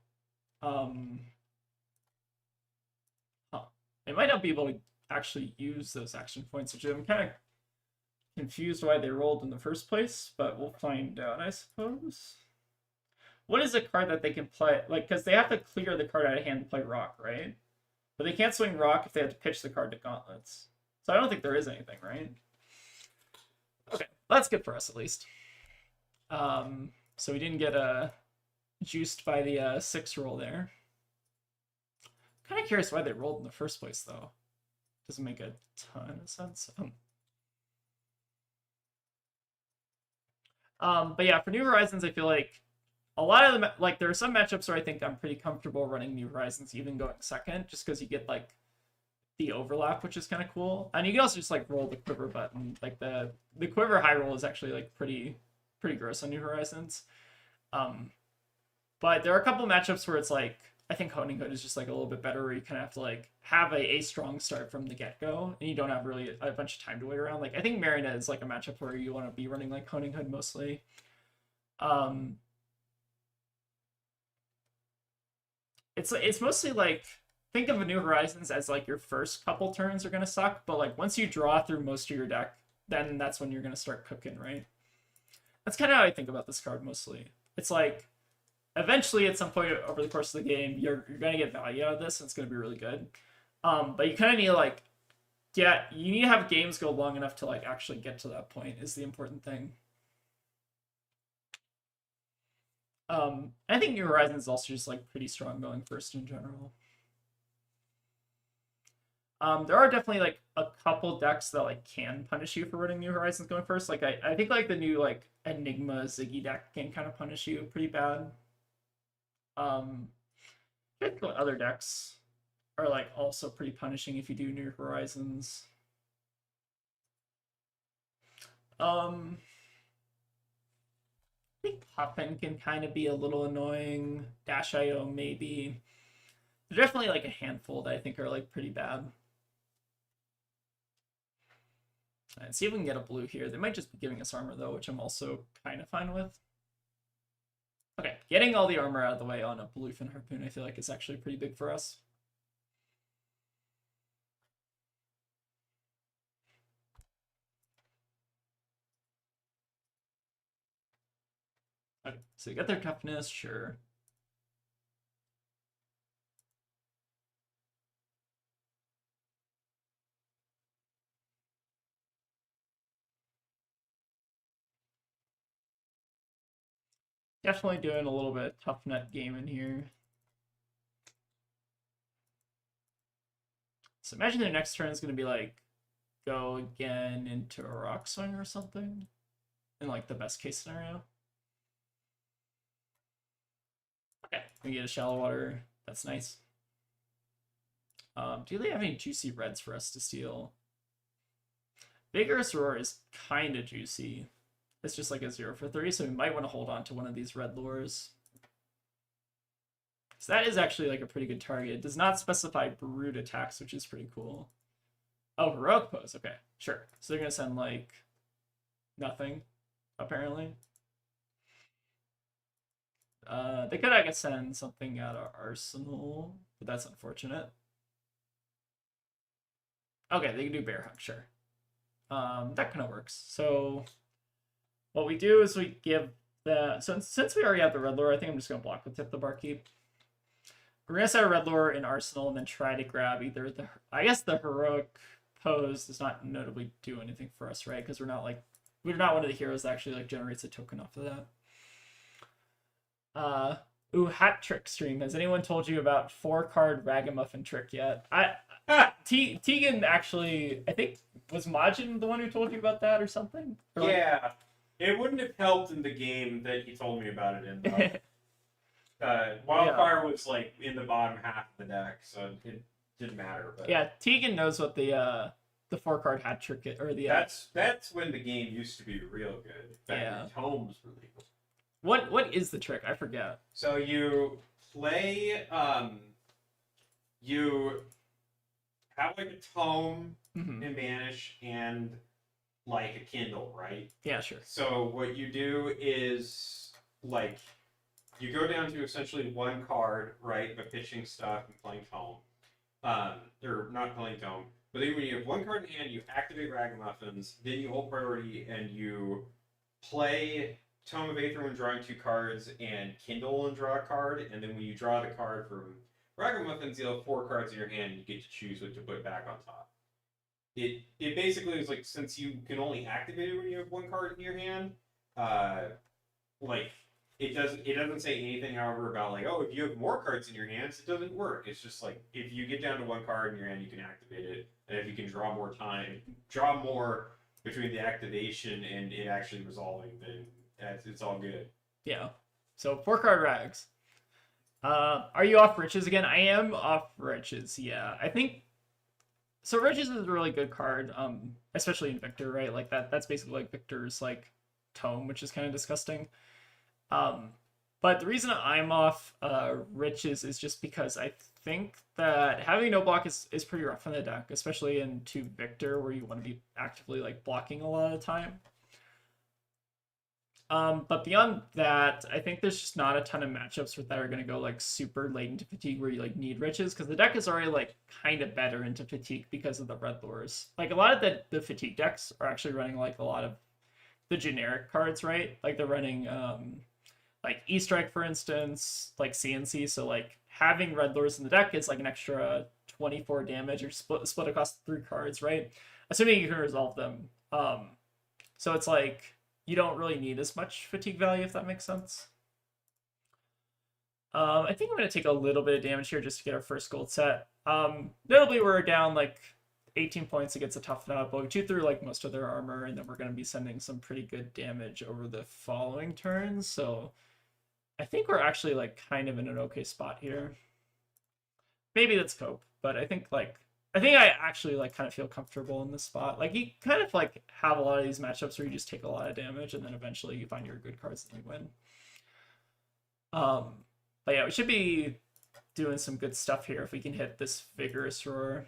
They might not be able to actually use those action points, which I'm kind of confused why they rolled in the first place, but we'll find out, I suppose. What is a card that they can play? Like, because they have to clear the card out of hand to play Rock, right? But they can't swing Rock if they have to pitch the card to Gauntlets. So I don't think there is anything, right? Okay, that's good for us at least. So we didn't get juiced by the 6 roll there. Kind of curious why they rolled in the first place, though. Doesn't make a ton of sense. But yeah, for New Horizons, I feel like a lot of them, like, there are some matchups where I think I'm pretty comfortable running New Horizons, even going second, just because you get, like, the overlap, which is kind of cool. And you can also just, like, roll the quiver button. Like, the quiver high roll is actually, like, pretty gross on New Horizons. But there are a couple matchups where it's, like, I think Honing Hood is just, like, a little bit better, where you kind of have to, like, have a strong start from the get-go, and you don't have really a bunch of time to wait around. Like, I think Marionette is, like, a matchup where you want to be running, like, Honing Hood mostly. It's mostly, like, think of a New Horizons as, like, your first couple turns are going to suck, but, like, once you draw through most of your deck, then that's when you're going to start cooking, right? That's kind of how I think about this card mostly. It's like, eventually, at some point over the course of the game, you're going to get value out of this, and it's going to be really good. But you kind of need to, like, you need to have games go long enough to, like, actually get to that point is the important thing. I think New Horizons is also just, like, pretty strong going first in general. There are definitely, like, a couple decks that, like, can punish you for running New Horizons going first. Like, I think, like, the new, like, Enigma Ziggy deck can kind of punish you pretty bad. I think other decks are, like, also pretty punishing if you do New Horizons. I think Puffin can kind of be a little annoying. Dash.io maybe. There's definitely, like, a handful that I think are, like, pretty bad. Let's see if we can get a blue here. They might just be giving us armor, though, which I'm also kind of fine with. Okay, getting all the armor out of the way on a Bluefin Harpoon, I feel like is actually pretty big for us. Okay, so you got their toughness, sure. Definitely doing a little bit of tough nut game in here. So imagine their next turn is going to be like, go again into a rock swing or something. In like the best case scenario. Okay, we get a shallow water. That's nice. Do they have any juicy reds for us to steal? Vigorous Roar is kind of juicy. It's just like a 0 for 3, so we might want to hold on to one of these red lures. So that is actually like a pretty good target. It does not specify brute attacks, which is pretty cool. Oh, heroic pose. Okay, sure. So they're gonna send like nothing, apparently. They could, I guess, send something out of arsenal, but that's unfortunate. Okay, they can do bear hug, sure. That kind of works. So what we do is we give the since we already have the red lure, I think I'm just gonna block with Tip the Barkeep. We're gonna set a red lure in arsenal and then try to grab either the the heroic pose does not notably do anything for us, right? Because we're not one of the heroes that actually like generates a token off of that. Hat-Trick stream. Has anyone told you about 4-card Ragamuffin trick yet? Tegan actually, I think, was Majin the one who told you about that or something? Or yeah. It wouldn't have helped in the game that he told me about it in, though. Wildfire was like in the bottom half of the deck, so it didn't matter. But Yeah, Tegan knows what the 4-card hat trick is, or the that's when the game used to be real good. Back when Tomes were legal. What is the trick? I forget. So you play you have like a tome in Banish and like a Kindle, right? Yeah, sure. So what you do is like you go down to essentially one card, right? But pitching stuff and playing tome. Or not playing tome. But then when you have one card in hand, you activate Ragamuffins, then you hold priority and you play Tome of Aether when drawing 2 cards and Kindle and draw a card, and then when you draw the card from Ragamuffins, you'll have 4 cards in your hand and you get to choose what to put back on top. It basically is like, since you can only activate it when you have 1 card in your hand, like it doesn't say anything, however, about like, oh, if you have more cards in your hands, it doesn't work. It's just like if you get down to 1 card in your hand, you can activate it, and if you can draw more between the activation and it actually resolving, then it's all good. Yeah. So 4-card rags. Are you off Riches again? I am off Riches. Yeah, I think. So Riches is a really good card, especially in Victor, right? Like that's basically like Victor's like tome, which is kind of disgusting. But the reason I'm off Riches is just because I think that having no block is pretty rough in the deck, especially into Victor, where you want to be actively like blocking a lot of the time. But beyond that, I think there's just not a ton of matchups that are going to go like super late into Fatigue where you like need Riches, because the deck is already like kind of better into Fatigue because of the red lures. Like a lot of the Fatigue decks are actually running like a lot of the generic cards, right? Like they're running like E-Strike, for instance, like CNC. So like having red lures in the deck is like an extra 24 damage or split across 3 cards, right? Assuming you can resolve them. So it's like you don't really need as much fatigue value, if that makes sense. I think I'm going to take a little bit of damage here just to get our first gold set. Notably, we're down like 18 points against a toughen up, but we chew through like most of their armor, and then we're going to be sending some pretty good damage over the following turns. So I think we're actually like kind of in an okay spot here. Maybe that's cope, but I think I actually like kind of feel comfortable in this spot. Like you kind of like have a lot of these matchups where you just take a lot of damage and then eventually you find your good cards and you win. But yeah, we should be doing some good stuff here if we can hit this Vigorous Roar.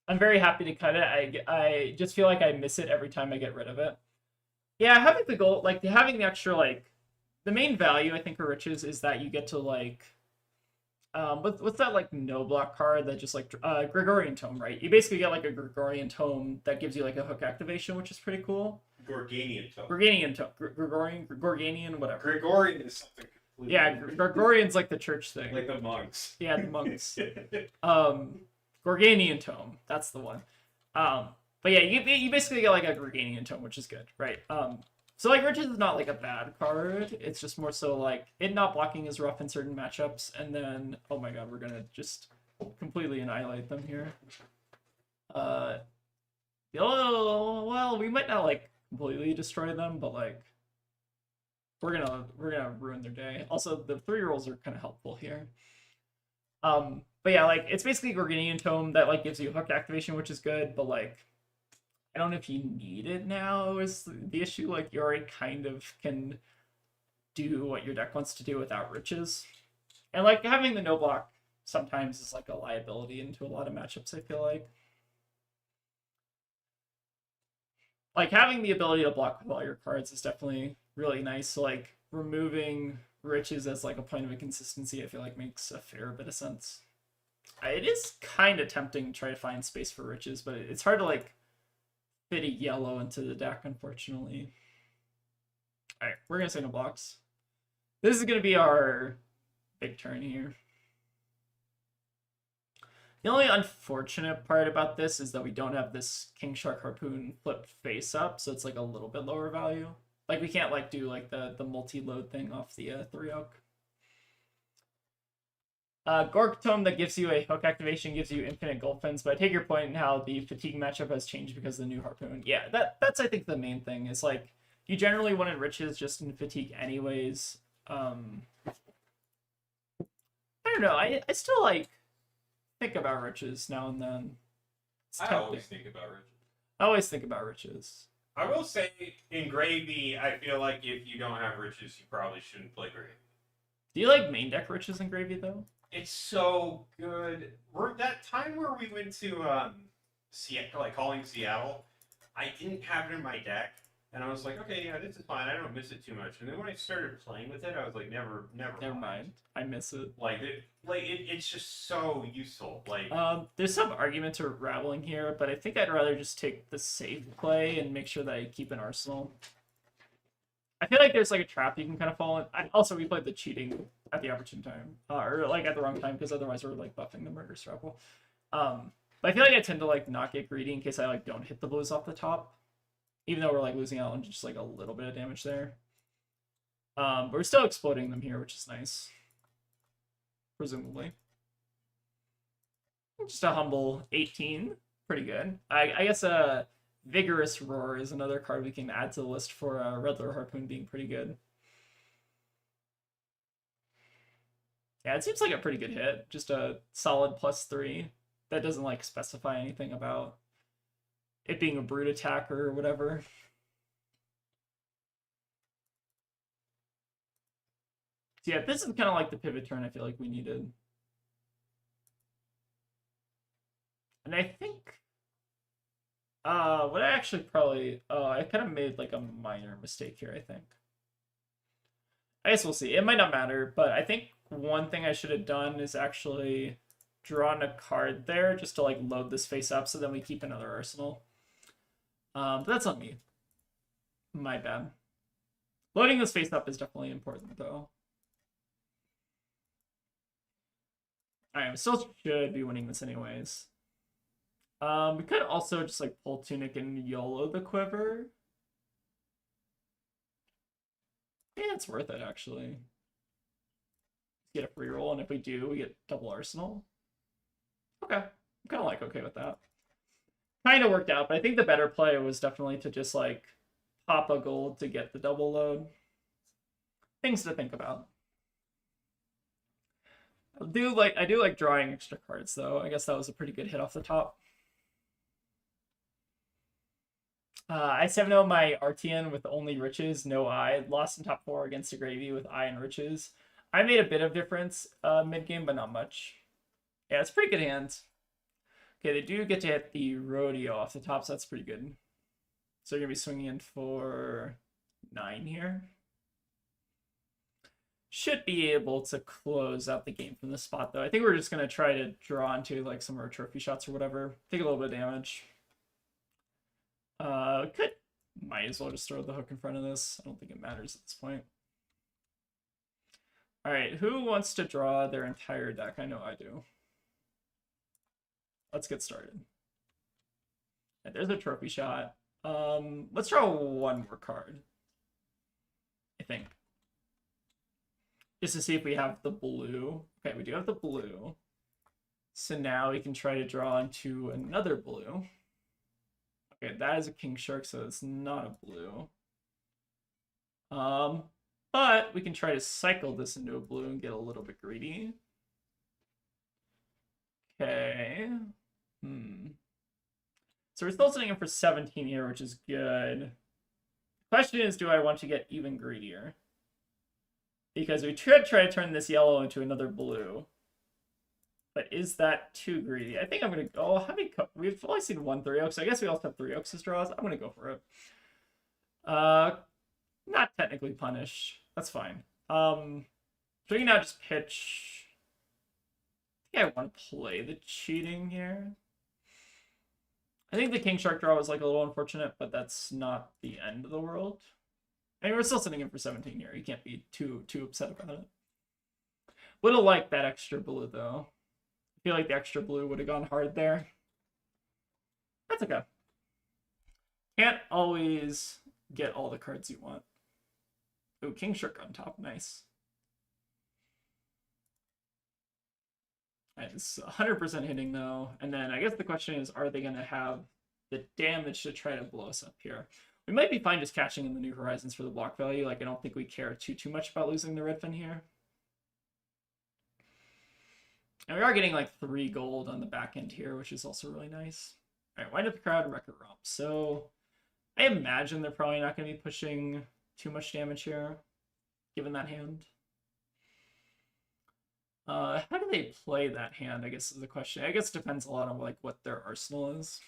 I'm very happy to cut it. I just feel like I miss it every time I get rid of it. Yeah, having the gold, like having the extra like the main value, I think, for Riches is that you get to like what's that like no block card that just like Gregorian Tome, right? You basically get like a Gregorian Tome that gives you like a hook activation, which is pretty cool. Gorganian Tome. Gorganian, whatever. Gregorian is something completely different. Gregorian's like the church thing. Like the monks. Yeah, the monks. Gorganian Tome, that's the one. But yeah, you basically get like a Gorganian Tome, which is good, right? So like Riches is not like a bad card. It's just more so like it not blocking is rough in certain matchups, and then oh my god, we're gonna just completely annihilate them here. Oh well, we might not like completely destroy them, but like we're gonna ruin their day. Also, the 3 rolls are kind of helpful here. But yeah, like it's basically Gorganian Tome that like gives you hook activation, which is good, but like I don't know if you need it now is the issue. Like you already kind of can do what your deck wants to do without Riches. And like having the no block sometimes is like a liability into a lot of matchups, I feel like. Like having the ability to block with all your cards is definitely really nice. So like removing Riches as like a point of inconsistency, I feel like makes a fair bit of sense. It is kind of tempting to try to find space for Riches, but it's hard to like fit a yellow into the deck, unfortunately. Alright, we're gonna say no blocks. This is gonna be our big turn here. The only unfortunate part about this is that we don't have this King Shark Harpoon flipped face up, so it's like a little bit lower value. Like we can't like do like the multi-load thing off the 3 oak. Gork Tome that gives you a hook activation gives you infinite gold fins, but I take your point in how the fatigue matchup has changed because of the new harpoon. Yeah, that's I think the main thing is like you generally want enriches just in fatigue anyways. I don't know. I still like think about riches now and then. It's I tempting. always think about riches. I always think about riches. I will say, in Gravy, I feel like if you don't have riches, you probably shouldn't play Gravy. Do you like main deck riches in Gravy though? It's so good. That time where we went to Seattle, like calling Seattle, I didn't have it in my deck, and I was like, okay, yeah, this is fine. I don't miss it too much. And then when I started playing with it, I was like, never Mind. I miss it. It's just so useful. Like, there's some argument to rattling here, but I think I'd rather just take the safe play and make sure that I keep an arsenal. I feel like there's like a trap you can kind of fall in. Also, we played the cheating at the opportune time, or like at the wrong time, because otherwise we're like buffing the murder strapple. But I feel like I tend to like not get greedy in case I like don't hit the blues off the top, even though we're like losing out on just like a little bit of damage there. But we're still exploding them here, which is nice, presumably. Just a humble 18, pretty good. I guess Vigorous Roar is another card we can add to the list for Redler Harpoon being pretty good. Yeah, it seems like a pretty good hit. Just a solid +3 that doesn't like specify anything about it being a brute attack or whatever. So yeah, this is kind of like the pivot turn I feel like we needed. And I think what I actually probably I kind of made like a minor mistake here, I think. I guess we'll see. It might not matter, but I think one thing I should have done is actually drawn a card there just to like load this face up so then we keep another arsenal. But that's on me. My bad. Loading this face up is definitely important though. Alright, we still should be winning this anyways. We could also just like pull Tunic and YOLO the quiver. Yeah, it's worth it actually. Get a free roll, and if we do, we get double arsenal. Okay, I'm kind of like okay with that. Kind of worked out, but I think the better play was definitely to just like pop a gold to get the double load. Things to think about. I do like drawing extra cards though. I guess that was a pretty good hit off the top. I 7-0 my RTN with only riches, no I. Lost in top 4 against the Gravy with I and riches. I made a bit of difference mid-game, but not much. Yeah, it's pretty good hands. Okay, they do get to hit the rodeo off the top, so that's pretty good. So you're going to be swinging in for 9 here. Should be able to close out the game from this spot, though. I think we're just going to try to draw into like some of our trophy shots or whatever. Take a little bit of damage. Might as well just throw the hook in front of this. I don't think it matters at this point. Alright, who wants to draw their entire deck? I know I do. Let's get started. Right, there's a trophy shot. Let's draw one more card, I think. Just to see if we have the blue. Okay, we do have the blue. So now we can try to draw into another blue. Okay, that is a king shark, so it's not a blue. But we can try to cycle this into a blue and get a little bit greedy. Okay. So we're still sitting in for 17 here, which is good. The question is, do I want to get even greedier? Because we should try to turn this yellow into another blue. But is that too greedy? I think I'm going to go... How many... We've only seen one 3-0, so I guess we also have 3-0 as draws. I'm going to go for it. Not technically punish. That's fine. So we can now just pitch... I think I want to play the cheating here. I think the king shark draw was like a little unfortunate, but that's not the end of the world. I mean, we're still sitting in for 17 here. You can't be too upset about it. Would have liked that extra blue, though. I feel like the extra blue would have gone hard there. That's okay. Can't always get all the cards you want. Ooh, king shark on top. Nice. Alright, it's 100% hitting though. And then I guess the question is, are they going to have the damage to try to blow us up here? We might be fine just catching in the New Horizons for the block value. Like, I don't think we care too much about losing the Redfin here. And we are getting like 3 gold on the back end here, which is also really nice. Alright, wind up the crowd, Wrecker Romp. So I imagine they're probably not going to be pushing too much damage here, given that hand. How do they play that hand, I guess is the question. I guess it depends a lot on like what their arsenal is.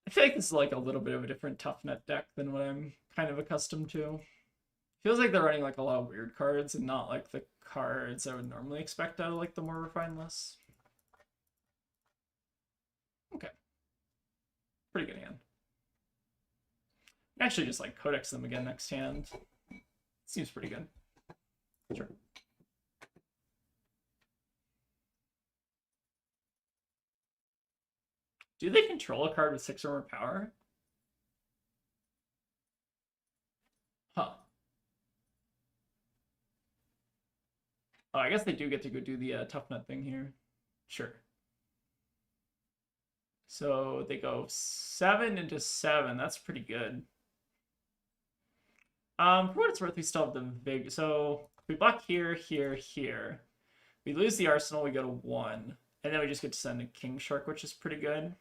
I feel like this is like a little bit of a different tough net deck than what I'm kind of accustomed to. Feels like they're running like a lot of weird cards and not like the cards I would normally expect out of like the more refined lists. Okay. Pretty good hand. Actually just like Codex them again next hand. Seems pretty good. Sure. Do they control a card with 6 or more power? Huh. Oh, I guess they do get to go do the tough nut thing here. Sure. So they go 7 into 7. That's pretty good. For what it's worth, we still have the big. So we block here, here, here. We lose the arsenal, we go to 1. And then we just get to send a King Shark, which is pretty good.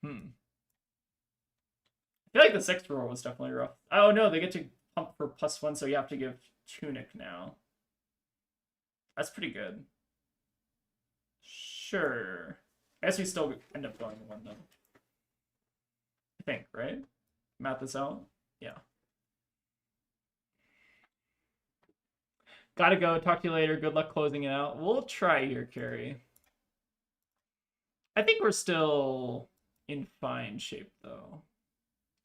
I feel like the 6th roll was definitely rough. Oh no, they get to pump for +1, so you have to give Tunic now. That's pretty good. Sure. I guess we still end up going 1 though. I think, right? Math this out? Yeah. Gotta go. Talk to you later. Good luck closing it out. We'll try here, Carrie. I think we're still in fine shape, though.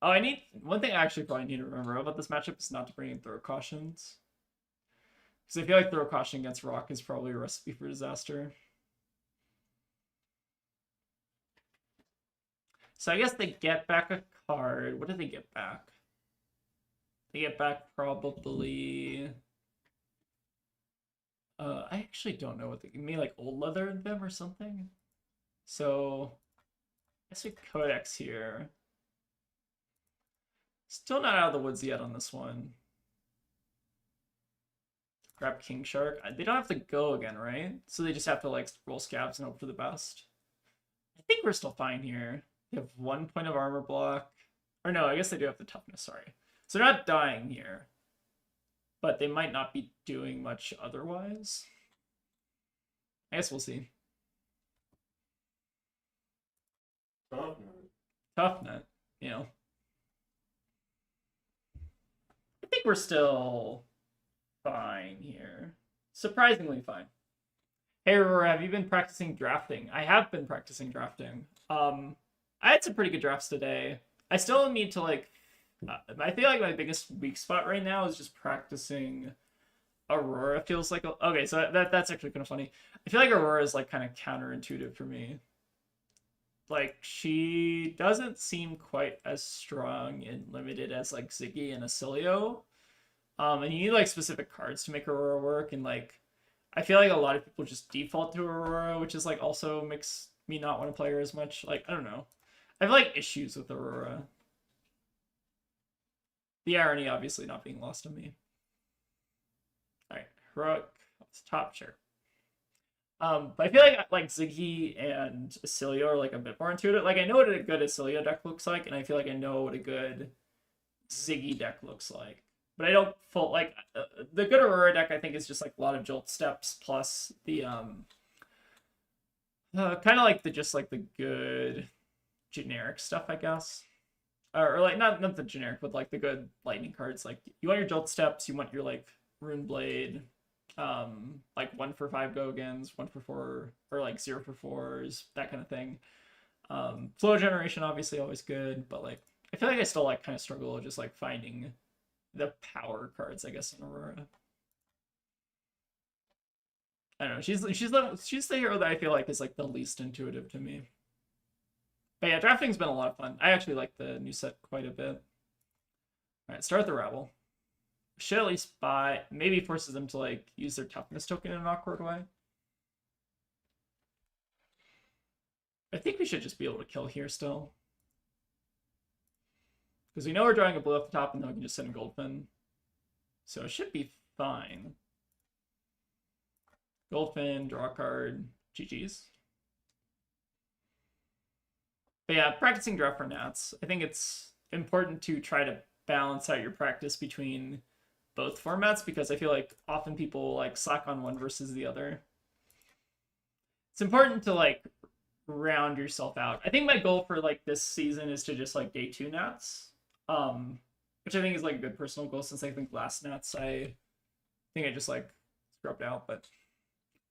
Oh, one thing I actually probably need to remember about this matchup is not to bring in throw cautions. Because I feel like throw caution against rock is probably a recipe for disaster. So I guess they get back a card. What do they get back? They get back probably... I actually don't know what they maybe like old leather in them or something. So I guess we Codex here. Still not out of the woods yet on this one. Grab King Shark. They don't have to go again, right? So they just have to like roll scabs and hope for the best. I think we're still fine here. They have 1 point of armor block. Or no, I guess they do have the toughness, sorry. So they're not dying here. But they might not be doing much otherwise. I guess we'll see. Tough nut, you know. I think we're still fine here. Surprisingly fine. Hey, Aurora, have you been practicing drafting? I have been practicing drafting. I had some pretty good drafts today. I still need to, like... I feel like my biggest weak spot right now is just practicing Aurora. Feels like... Okay, so that's actually kind of funny. I feel like Aurora is, like, kind of counterintuitive for me. Like, she doesn't seem quite as strong and limited as, like, Ziggy and Acilio. And you need, like, specific cards to make Aurora work, and, like, I feel like a lot of people just default to Aurora, which is, like, also makes me not want to play her as much. Like, I don't know. I have, like, issues with Aurora. The irony, obviously, not being lost on me. Alright, Heroic, top, sure. But I feel like Ziggy and Acilio are like a bit more intuitive. Like I know what a good Acilio deck looks like, and I feel like I know what a good Ziggy deck looks like. But I don't full like the good Aurora deck. I think is just like a lot of jolt steps plus the kind of like the good generic stuff, I guess. Or like not the generic, but like the good lightning cards. Like you want your jolt steps, you want your like Rune Blade. Like 1 for 5 Gogans, 1 for 4, or like 0 for 4s, that kind of thing. Flow generation obviously always good, but like I feel like I still like kind of struggle just like finding the power cards, I guess, in Aurora. I don't know. She's the hero that I feel like is like the least intuitive to me. But yeah, drafting's been a lot of fun. I actually like the new set quite a bit. All right, start the rabble. Should at least buy, maybe forces them to like use their toughness token in an awkward way. I think we should just be able to kill here still. Because we know we're drawing a blue off the top and then we can just send a Goldfin. So it should be fine. Goldfin, draw a card, GG's. But yeah, practicing draw for Nats. I think it's important to try to balance out your practice between both formats because I feel like often people like slack on one versus the other. It's important to like round yourself out. I think my goal for like this season is to just like day 2 Nats. Which I think is like a good personal goal since I think last Nats I think I just like scrubbed out, but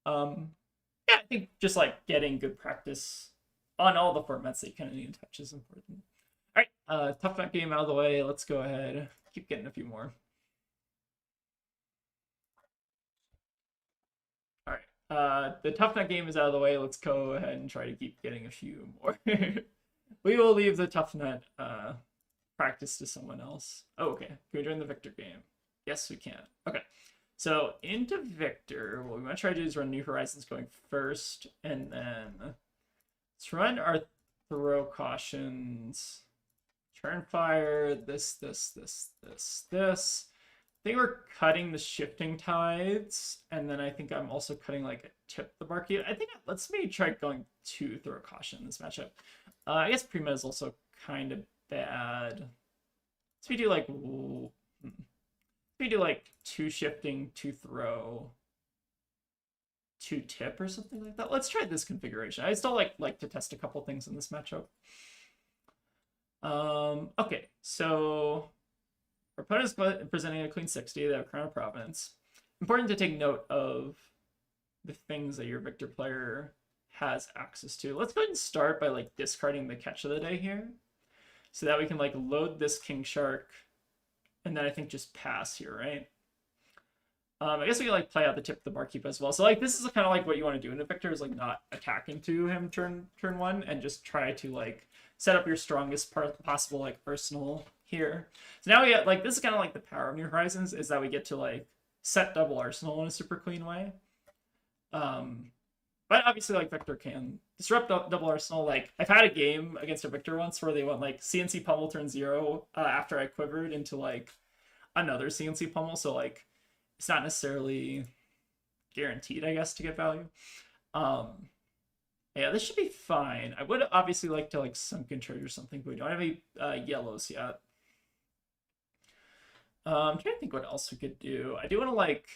yeah, I think just like getting good practice on all the formats that you kind of need to touch is important. All right, tough nut game out of the way. Let's go ahead. Keep getting a few more. All right, the tough nut game is out of the way. Let's go ahead and try to keep getting a few more. We will leave the tough nut practice to someone else. Oh, okay. Can we join the Victor game? Yes, we can. Okay. So into Victor, what we want to try to do is run New Horizons going first, and then let's run our throw cautions. Turn fire, this. I think we're cutting the shifting tides, and then I think I'm also cutting like a tip the barkeep. I think let's maybe try going 2 throw caution in this matchup. I guess Prima is also kind of bad. So we do like 2 shifting, 2 throw, 2 tip or something like that. Let's try this configuration. I still like to test a couple things in this matchup. Okay, so our opponent is presenting a clean 60. They have Crown of Providence. Important to take note of the things that your Victor player has access to. Let's go ahead and start by like discarding the catch of the day here, so that we can like load this King Shark, and then I think just pass here, right? I guess we can like play out the tip of the barkeep as well. So like this is kind of like what you want to do in a Victor is like not attack into him turn 1 and just try to like set up your strongest possible like arsenal here. So now we get like this is kind of like the power of New Horizons is that we get to like set double arsenal in a super clean way. But obviously like Victor can disrupt double arsenal. Like I've had a game against a Victor once where they went like CNC pummel turn 0 after I quivered into like another CNC pummel. So like it's not necessarily guaranteed, I guess, to get value. Yeah, this should be fine. I would obviously like to like sunken trade or something, but we don't have any yellows yet. I'm trying to think what else we could do. I do want to like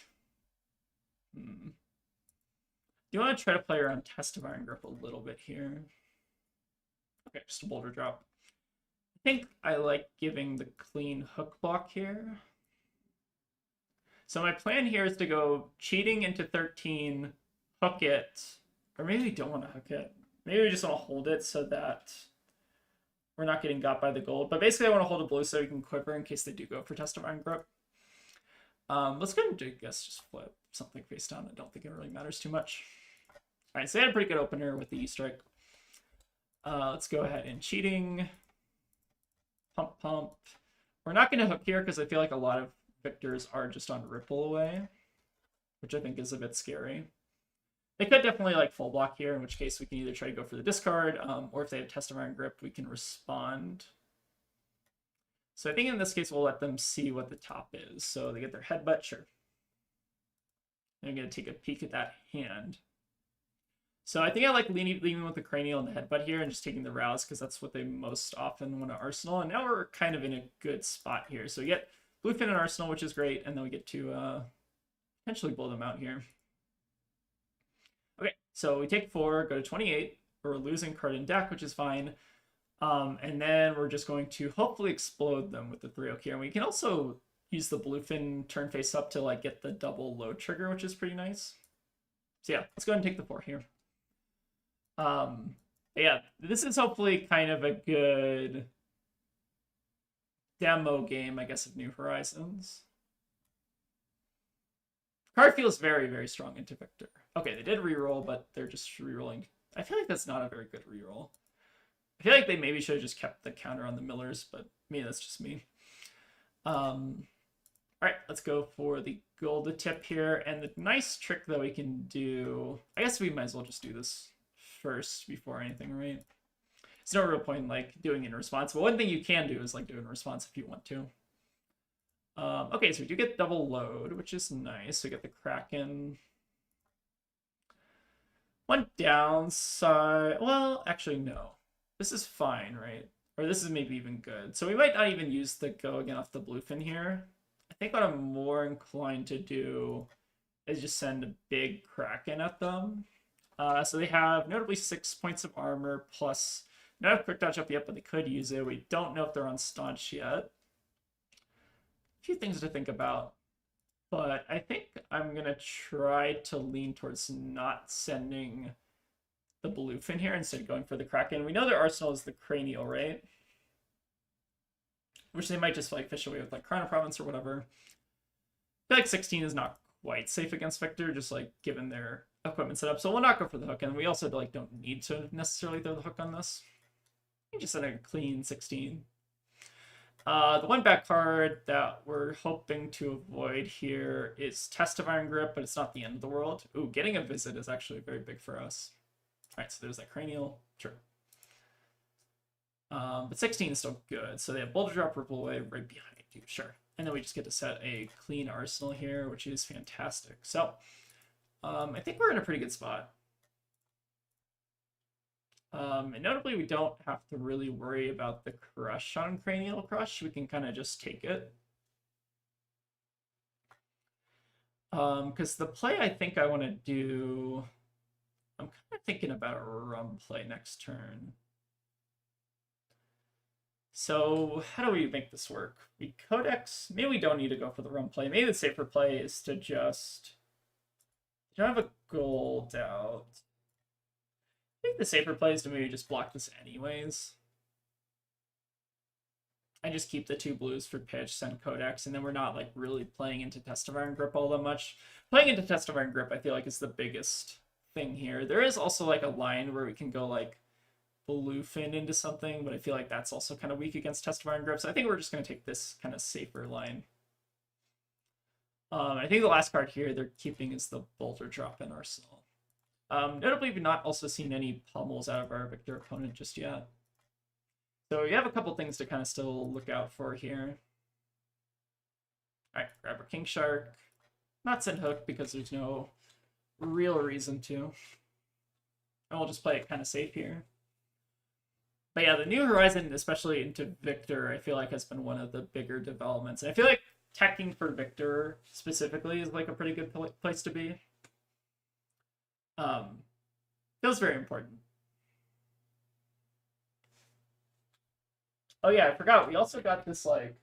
do you want to try to play around Test of Iron Grip a little bit here? Okay, just a boulder drop. I think I like giving the clean hook block here. So my plan here is to go cheating into 13, hook it, or maybe we don't want to hook it. Maybe we just want to hold it so that we're not getting got by the gold. But basically I want to hold a blue so we can quiver in case they do go for Test of Iron Grip. Let's go ahead and just flip something face down. I don't think it really matters too much. All right, so they had a pretty good opener with the E-Strike. Let's go ahead and cheating. Pump. We're not going to hook here because I feel like a lot of Victors are just on ripple away, which I think is a bit scary. They could definitely like full block here, in which case we can either try to go for the discard, or if they have Test of Iron Grip, we can respond. So I think in this case, we'll let them see what the top is. So they get their headbutt, sure. And I'm going to take a peek at that hand. So I think I like leaving with the cranial and the headbutt here and just taking the rouse because that's what they most often want to arsenal. And now we're kind of in a good spot here. So we get Bluefin and Arsenal, which is great, and then we get to potentially blow them out here. Okay, so we take 4, go to 28. We're losing card in deck, which is fine. And then we're just going to hopefully explode them with the 3-oak here. And we can also use the Bluefin turn face up to like get the double load trigger, which is pretty nice. So yeah, let's go ahead and take the 4 here. Yeah, this is hopefully kind of a good demo game, I guess, of New Horizons. Card feels very, very strong into Victor. Okay, they did reroll, but they're just rerolling. I feel like that's not a very good reroll. I feel like they maybe should have just kept the counter on the Millers, but that's just me. Alright, let's go for the gold tip here. And the nice trick that we can do... I guess we might as well just do this first before anything, right? There's no real point in, like, doing it in response. But one thing you can do is, like, do it in response if you want to. Okay, so we do get double load, which is nice. We get the Kraken. One downside... Well, actually, no. This is fine, right? Or this is maybe even good. So we might not even use the go again off the bluefin here. I think what I'm more inclined to do is just send a big Kraken at them. So they have notably 6 points of armor, plus not a quick dodge up yet, but they could use it. We don't know if they're on staunch yet. A few things to think about. But I think I'm going to try to lean towards not sending the bluefin here instead of going for the Kraken. We know their arsenal is the cranial, right? Which they might just like fish away with like Chrono Province or whatever. I feel like 16 is not quite safe against Victor, just like given their equipment setup. So we'll not go for the hook, and we also like don't need to necessarily throw the hook on this. You just send a clean 16. The one back card that we're hoping to avoid here is Test of Iron Grip, but it's not the end of the world. Ooh, getting a visit is actually very big for us. All right, so there's that cranial. Sure. But 16 is still good. So they have Boulder Drop, Ripple Away right behind you. Sure. And then we just get to set a clean arsenal here, which is fantastic. So I think we're in a pretty good spot. And notably, we don't have to really worry about the crush on Cranial Crush. We can kind of just take it. Because the play I think I want to do... I'm kind of thinking about a rum play next turn. So how do we make this work? We Codex. Maybe we don't need to go for the rum play. Maybe the safer play is to just... You don't have a gold out. I think the safer play is to maybe just block this anyways. And just keep the 2 blues for pitch, send Codex, and then we're not like really playing into Test of Iron Grip all that much. Playing into Test of Iron Grip I feel like is the biggest thing here. There is also like a line where we can go like bluefin into something, but I feel like that's also kind of weak against Test of Iron Grip, so I think we're just going to take this kind of safer line. I think the last card here they're keeping is the Boulder Drop in Arsenal. Notably, we've not also seen any pummels out of our Victor opponent just yet. So we have a couple things to kind of still look out for here. Alright, grab our King Shark. Not send Hook because there's no real reason to. And we'll just play it kind of safe here. But yeah, the New Horizon, especially into Victor, I feel like has been one of the bigger developments. And I feel like teching for Victor specifically is like a pretty good place to be. Feels very important. Oh yeah, I forgot. We also got this like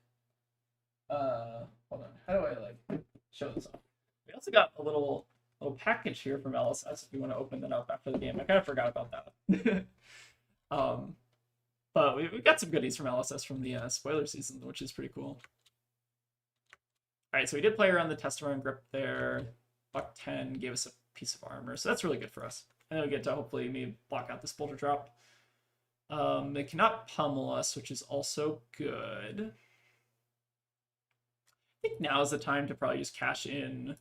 hold on. How do I like show this off? We also got a little package here from LSS if you want to open that up after the game. I kind of forgot about that. But we got some goodies from LSS from the spoiler season, which is pretty cool. Alright, so we did play around the Test of Iron Grip there. Buck 10 gave us a piece of armor, so that's really good for us. And then we get to hopefully maybe block out this Boulder Drop. They cannot pummel us, which is also good. I think now is the time to probably just cash in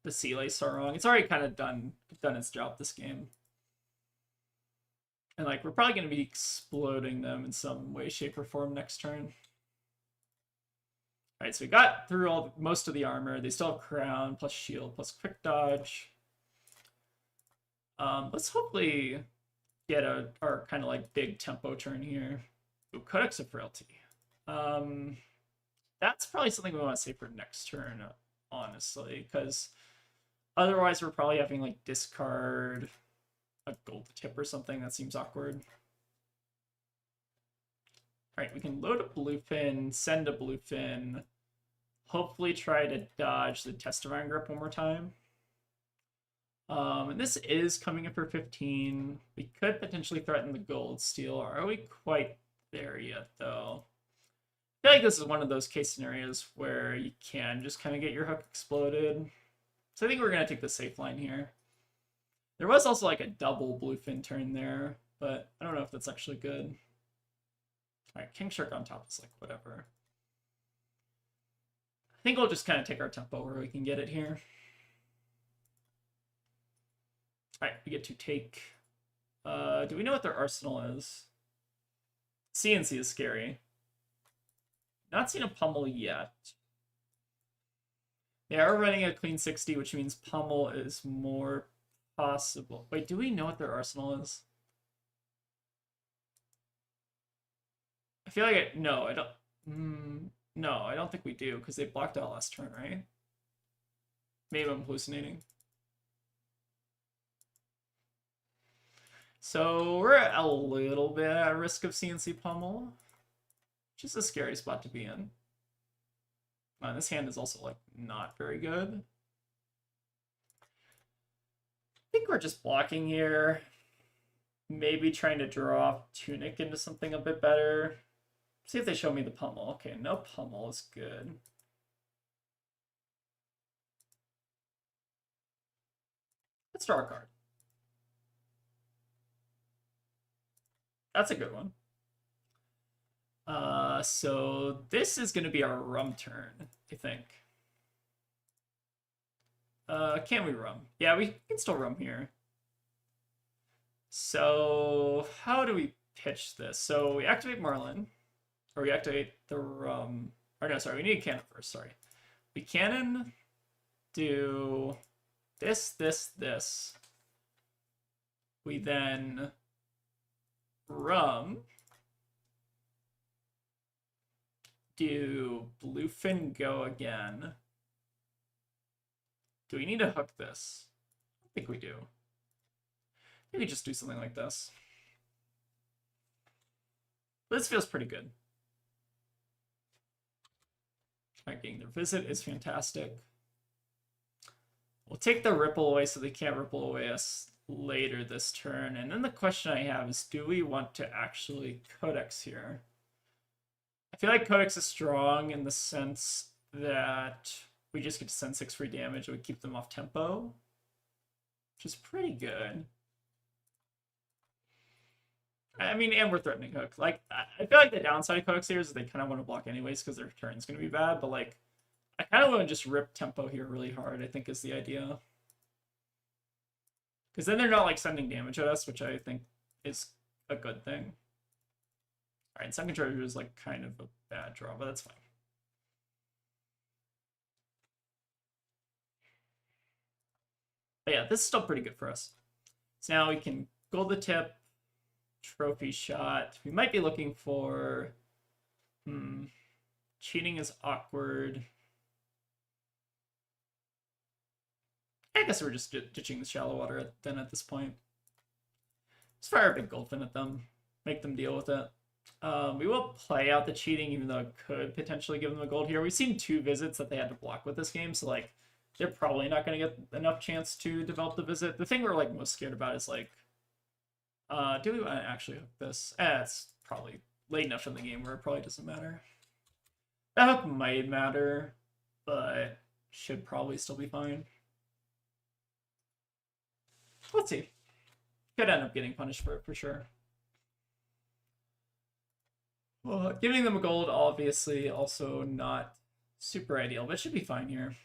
the Sealay Sarong. It's already kind of done its job this game. And like we're probably going to be exploding them in some way, shape, or form next turn. Alright, so we got through most of the armor. They still have Crown, plus Shield, plus Quick Dodge. Let's hopefully get our kind of like big tempo turn here. Ooh, Codex of Frailty. That's probably something we want to save for next turn, honestly, because otherwise we're probably having like discard a gold tip or something. That seems awkward. Alright, we can load a bluefin, send a bluefin, hopefully try to dodge the Test of Iron Grip one more time. And this is coming in for 15. We could potentially threaten the gold steal. Are we quite there yet, though? I feel like this is one of those case scenarios where you can just kind of get your hook exploded. So I think we're going to take the safe line here. There was also like a double bluefin turn there, but I don't know if that's actually good. Alright, King Shark on top is like whatever. think we'll just kind of take our tempo where we can get it here. All right, we get to take. Do we know what their arsenal is? CNC is scary. Not seen a pummel yet. They are running a clean 60, which means pummel is more possible. Wait, do we know what their arsenal is? I feel like no, I don't. No, I don't think we do because they blocked out last turn, right? Maybe I'm hallucinating. So we're a little bit at risk of CNC pummel, which is a scary spot to be in. This hand is also like not very good. I think we're just blocking here. Maybe trying to draw Tunic into something a bit better. See if they show me the pummel. Okay, no pummel is good. Let's draw a card. That's a good one. So this is going to be our rum turn, I think. Can we rum? Yeah, we can still rum here. So how do we pitch this? So we activate Marlin, or we activate the rum. Or no, sorry, we need a cannon first. Sorry, we cannon, do this, this, this. We then rum, do bluefin go again. Do we need to hook this? I think we do. Maybe just do something like this. This feels pretty good. Alright, getting their visit is fantastic. We'll take the ripple away so they can't ripple away us later this turn. And then the question I have is, do we want to actually Codex here? I feel like Codex is strong in the sense that we just get to send 6 free damage and we keep them off tempo, which is pretty good. I mean, and we're threatening hook. Like, I feel like the downside of Codex here is they kind of want to block anyways because their turn's going to be bad, but like, I kind of want to just rip tempo here really hard, I think is the idea. Because then they're not like sending damage at us, which I think is a good thing. Alright, Sunken Treasure is like kind of a bad draw, but that's fine. But yeah, this is still pretty good for us. So now we can gold the tip, trophy shot. We might be looking for... cheating is awkward. I guess we're just ditching the shallow water then at this point. Just fire a big goldfin at them. Make them deal with it. We will play out the cheating, even though it could potentially give them a gold here. We've seen 2 visits that they had to block with this game, so like they're probably not going to get enough chance to develop the visit. The thing we're like most scared about is like, do we want to actually hook this? It's probably late enough in the game where it probably doesn't matter. That hook might matter, but should probably still be fine. Let's see. Could end up getting punished for it for sure. Well, giving them a gold, obviously, also not super ideal, but it should be fine here.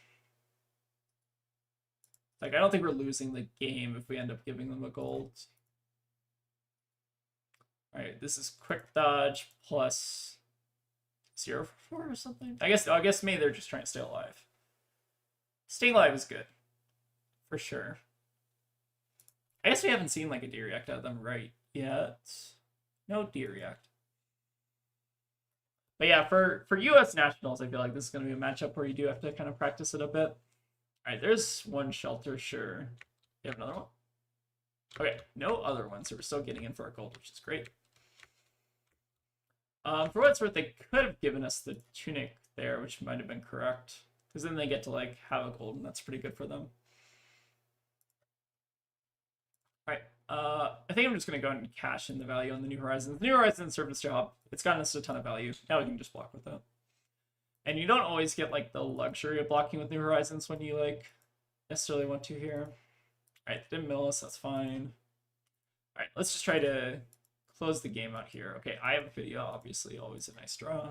Like, I don't think we're losing the game if we end up giving them a gold. Alright, this is quick dodge plus 0 for 4 or something. I guess maybe they're just trying to stay alive. Staying alive is good. For sure. I guess we haven't seen like a D-React out of them right yet. No D-React. But yeah, for US Nationals, I feel like this is going to be a matchup where you do have to kind of practice it a bit. Alright, there's one shelter, sure. You have another one? Okay, no other ones, so we're still getting in for our gold, which is great. For what it's worth, they could have given us the tunic there, which might have been correct. Because then they get to like have a gold, and that's pretty good for them. Alright, I think I'm just going to go and cash in the value on the New Horizons. The New Horizons served its job. It's gotten us a ton of value. Now we can just block with it. And you don't always get like the luxury of blocking with New Horizons when you like necessarily want to here. Alright, didn't mill us, that's fine. Alright, let's just try to close the game out here. Okay, I have a video, obviously, always a nice draw.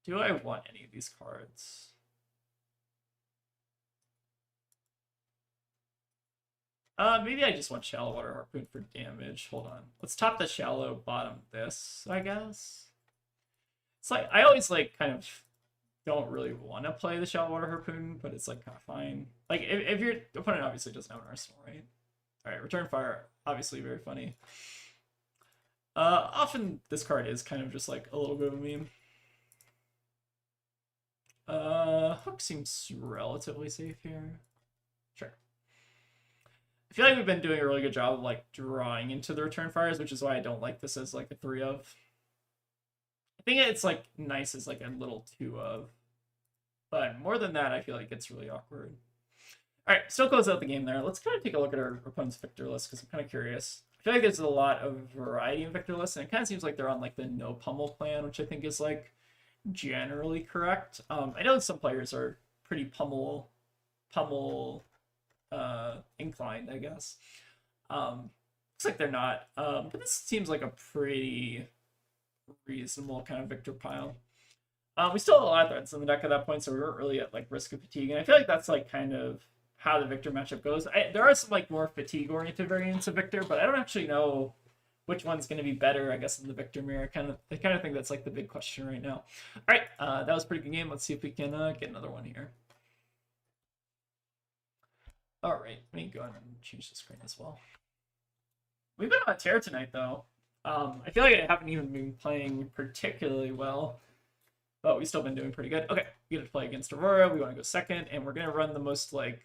Do I want any of these cards? Maybe I just want Shallow Water Harpoon for damage. Hold on. Let's top the Shallow, bottom this, I guess. It's like, I always, like, kind of don't really want to play the Shallow Water Harpoon, but it's, like, kind of fine. Like, if your opponent obviously doesn't have an arsenal, right? Alright, Return Fire, obviously very funny. Often this card is kind of just, like, a little bit of a meme. Hook seems relatively safe here. Sure. I feel like we've been doing a really good job of, like, drawing into the Return Fires, which is why I don't like this as, like, a 3 of. I think it's, like, nice as, like, a little 2 of. But more than that, I feel like it's really awkward. Alright, still close out the game there. Let's kind of take a look at our opponent's victor list, because I'm kind of curious. I feel like there's a lot of variety in victor lists, and it kind of seems like they're on, like, the no pummel plan, which I think is, like, generally correct. I know some players are pretty pummel inclined, I guess. Looks like they're not. But this seems like a pretty reasonable kind of victor pile. We still have a lot of threats in the deck at that point, so we weren't really at, like, risk of fatigue. And I feel like that's, like, kind of how the victor matchup goes. There are some, like, more fatigue-oriented variants of victor, but I don't actually know which one's going to be better, I guess, in the victor mirror. I kind of think that's, like, the big question right now. All right, that was a pretty good game. Let's see if we can get another one here. All right, let me go ahead and change the screen as well. We've been on a tear tonight, though. I feel like I haven't even been playing particularly well, but we've still been doing pretty good. Okay, we get to play against Aurora. We want to go second, and we're going to run the most, like,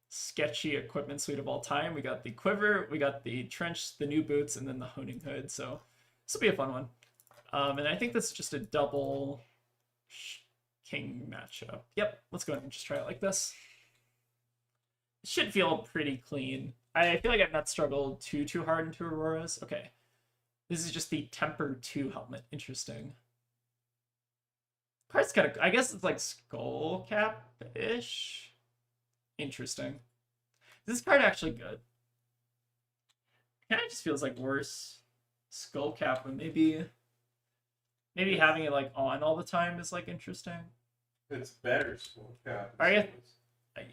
sketchy equipment suite of all time. We got the Quiver, we got the Trench, the new boots, and then the Honing Hood. So this will be a fun one. And I think this is just a double king matchup. Yep, let's go ahead and just try it like this. It should feel pretty clean. I feel like I've not struggled too hard into Auroras. Okay. This is just the Temper 2 helmet. Interesting. Card's kind of, I guess it's like Skull Cap-ish. Interesting. Is this card actually good? Kind of just feels like worse Skull Cap, but maybe having it, like, on all the time is, like, interesting. It's better Skull Cap. I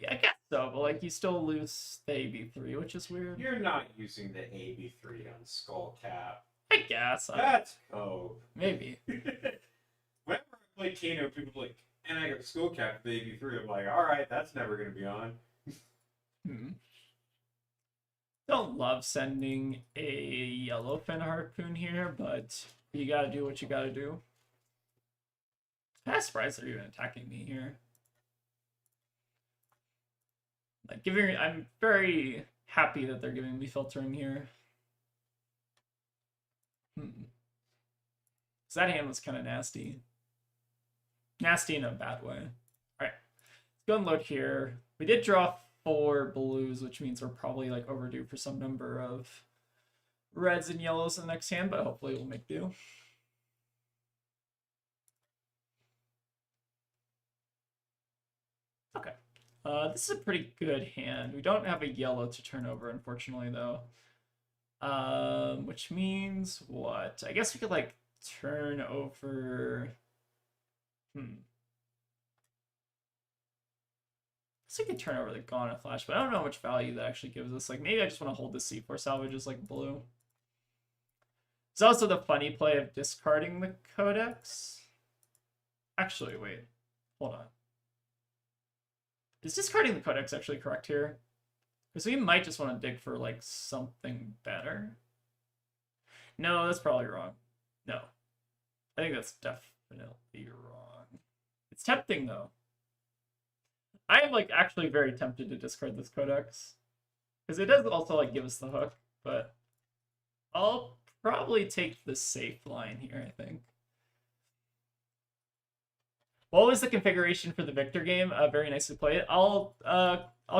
guess so, but, like, you still lose the AB3, which is weird. You're not using the AB3 on Skull Cap. I guess. That's cope. Maybe. Whenever I play Kano, people are like, and I got Skull Cap for the AB3. I'm like, alright, that's never going to be on. Don't love sending a Yellowfin Harpoon here, but you gotta do what you gotta do. I'm kind of surprised they're even attacking me here. Like, I'm very happy that they're giving me filtering here. Because that hand was kind of nasty. Nasty in a bad way. Alright. Let's go and load here. We did draw 4 blues, which means we're probably, like, overdue for some number of reds and yellows in the next hand, but hopefully we'll make do. Okay. This is a pretty good hand. We don't have a yellow to turn over, unfortunately, though. Which means what? I guess we could, like, turn over... So we could turn over the Gauntlet Flash, but I don't know how much value that actually gives us. Like, maybe I just want to hold the C4 salvage as, like, blue. It's also the funny play of discarding the Codex. Actually, wait. Hold on. Is discarding the Codex actually correct here? Because we might just want to dig for, like, something better. No, that's probably wrong. No. I think that's definitely wrong. It's tempting, though. I am, like, actually very tempted to discard this Codex. Because it does also, like, give us the hook, but I'll probably take the safe line here, I think. What was the configuration for the Victor game? Very nicely played. I'll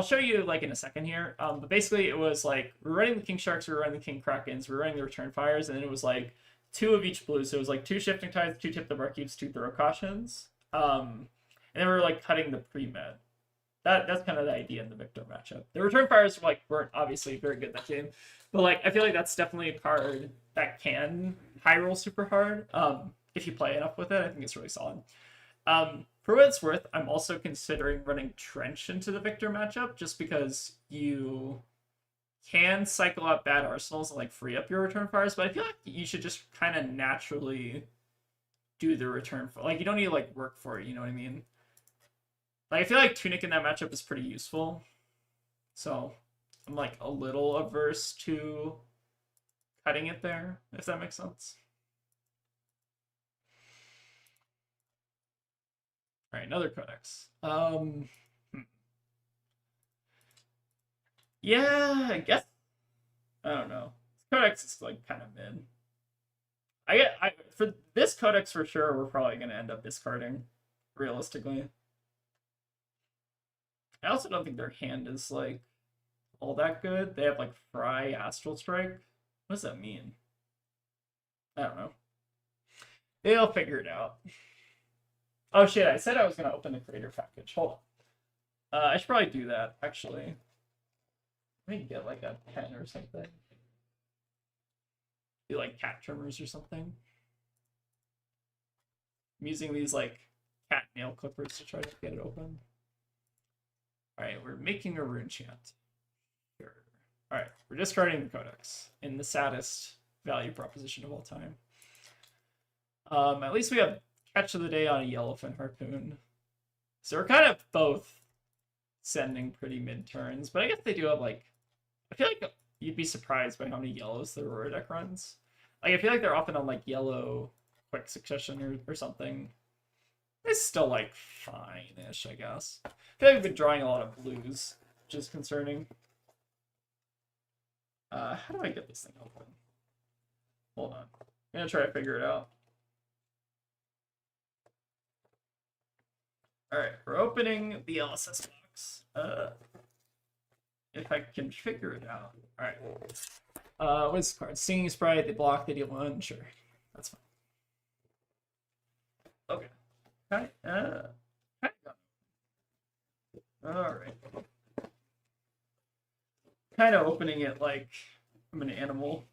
show you, like, in a second here. But basically, it was, like, we're running the King Sharks, we were running the King Krakens, we were running the Return Fires, and then it was, like, 2 of each blue. So it was, like, 2 Shifting Tides, 2 Tip the Barkeeps, 2 Throw Cautions. And then we were, like, cutting the pre-med. That's kind of the idea in the Victor matchup. The Return Fires weren't obviously very good that game, but, like, I feel like that's definitely a card that can high roll super hard. If you play enough with it, I think it's really solid. For what it's worth, I'm also considering running Trench into the Victor matchup just because you can cycle out bad arsenals and like free up your return fires, but I feel like you should just kind of naturally do the return for like you don't need to like work for it, you know what I mean? Like I feel like Tunic in that matchup is pretty useful. So I'm like a little averse to cutting it there, if that makes sense. All right, another codex. Yeah, I guess I don't know. Codex is like kind of mid. I for this codex for sure, we're probably gonna end up discarding, realistically. I also don't think their hand is like all that good. They have like Fry, Astral Strike. What does that mean? I don't know. They'll figure it out. Oh shit! I said I was gonna open the creator package. Hold on. I should probably do that actually. Let me get like a pen or something. Do like cat trimmers or something. I'm using these like cat nail clippers to try to get it open. Alright, we're making a rune chant. Here. Alright, we're discarding the codex in the saddest value proposition of all time. At least we have catch of the day on a yellowfin harpoon. So we're kind of both sending pretty mid turns, but I guess they do have like I feel like you'd be surprised by how many yellows the Aurora deck runs. Like I feel like they're often on like yellow quick succession or something. It's still like fine-ish, I guess. I feel like we've been drawing a lot of blues, which is concerning. How do I get this thing open? Hold on. I'm gonna try to figure it out. Alright, we're opening the LSS box. If I can figure it out. Alright. What is this card? Singing Sprite, they block, they deal 1. Sure. That's fine. Okay. Okay. Alright. Kind of opening it like I'm an animal.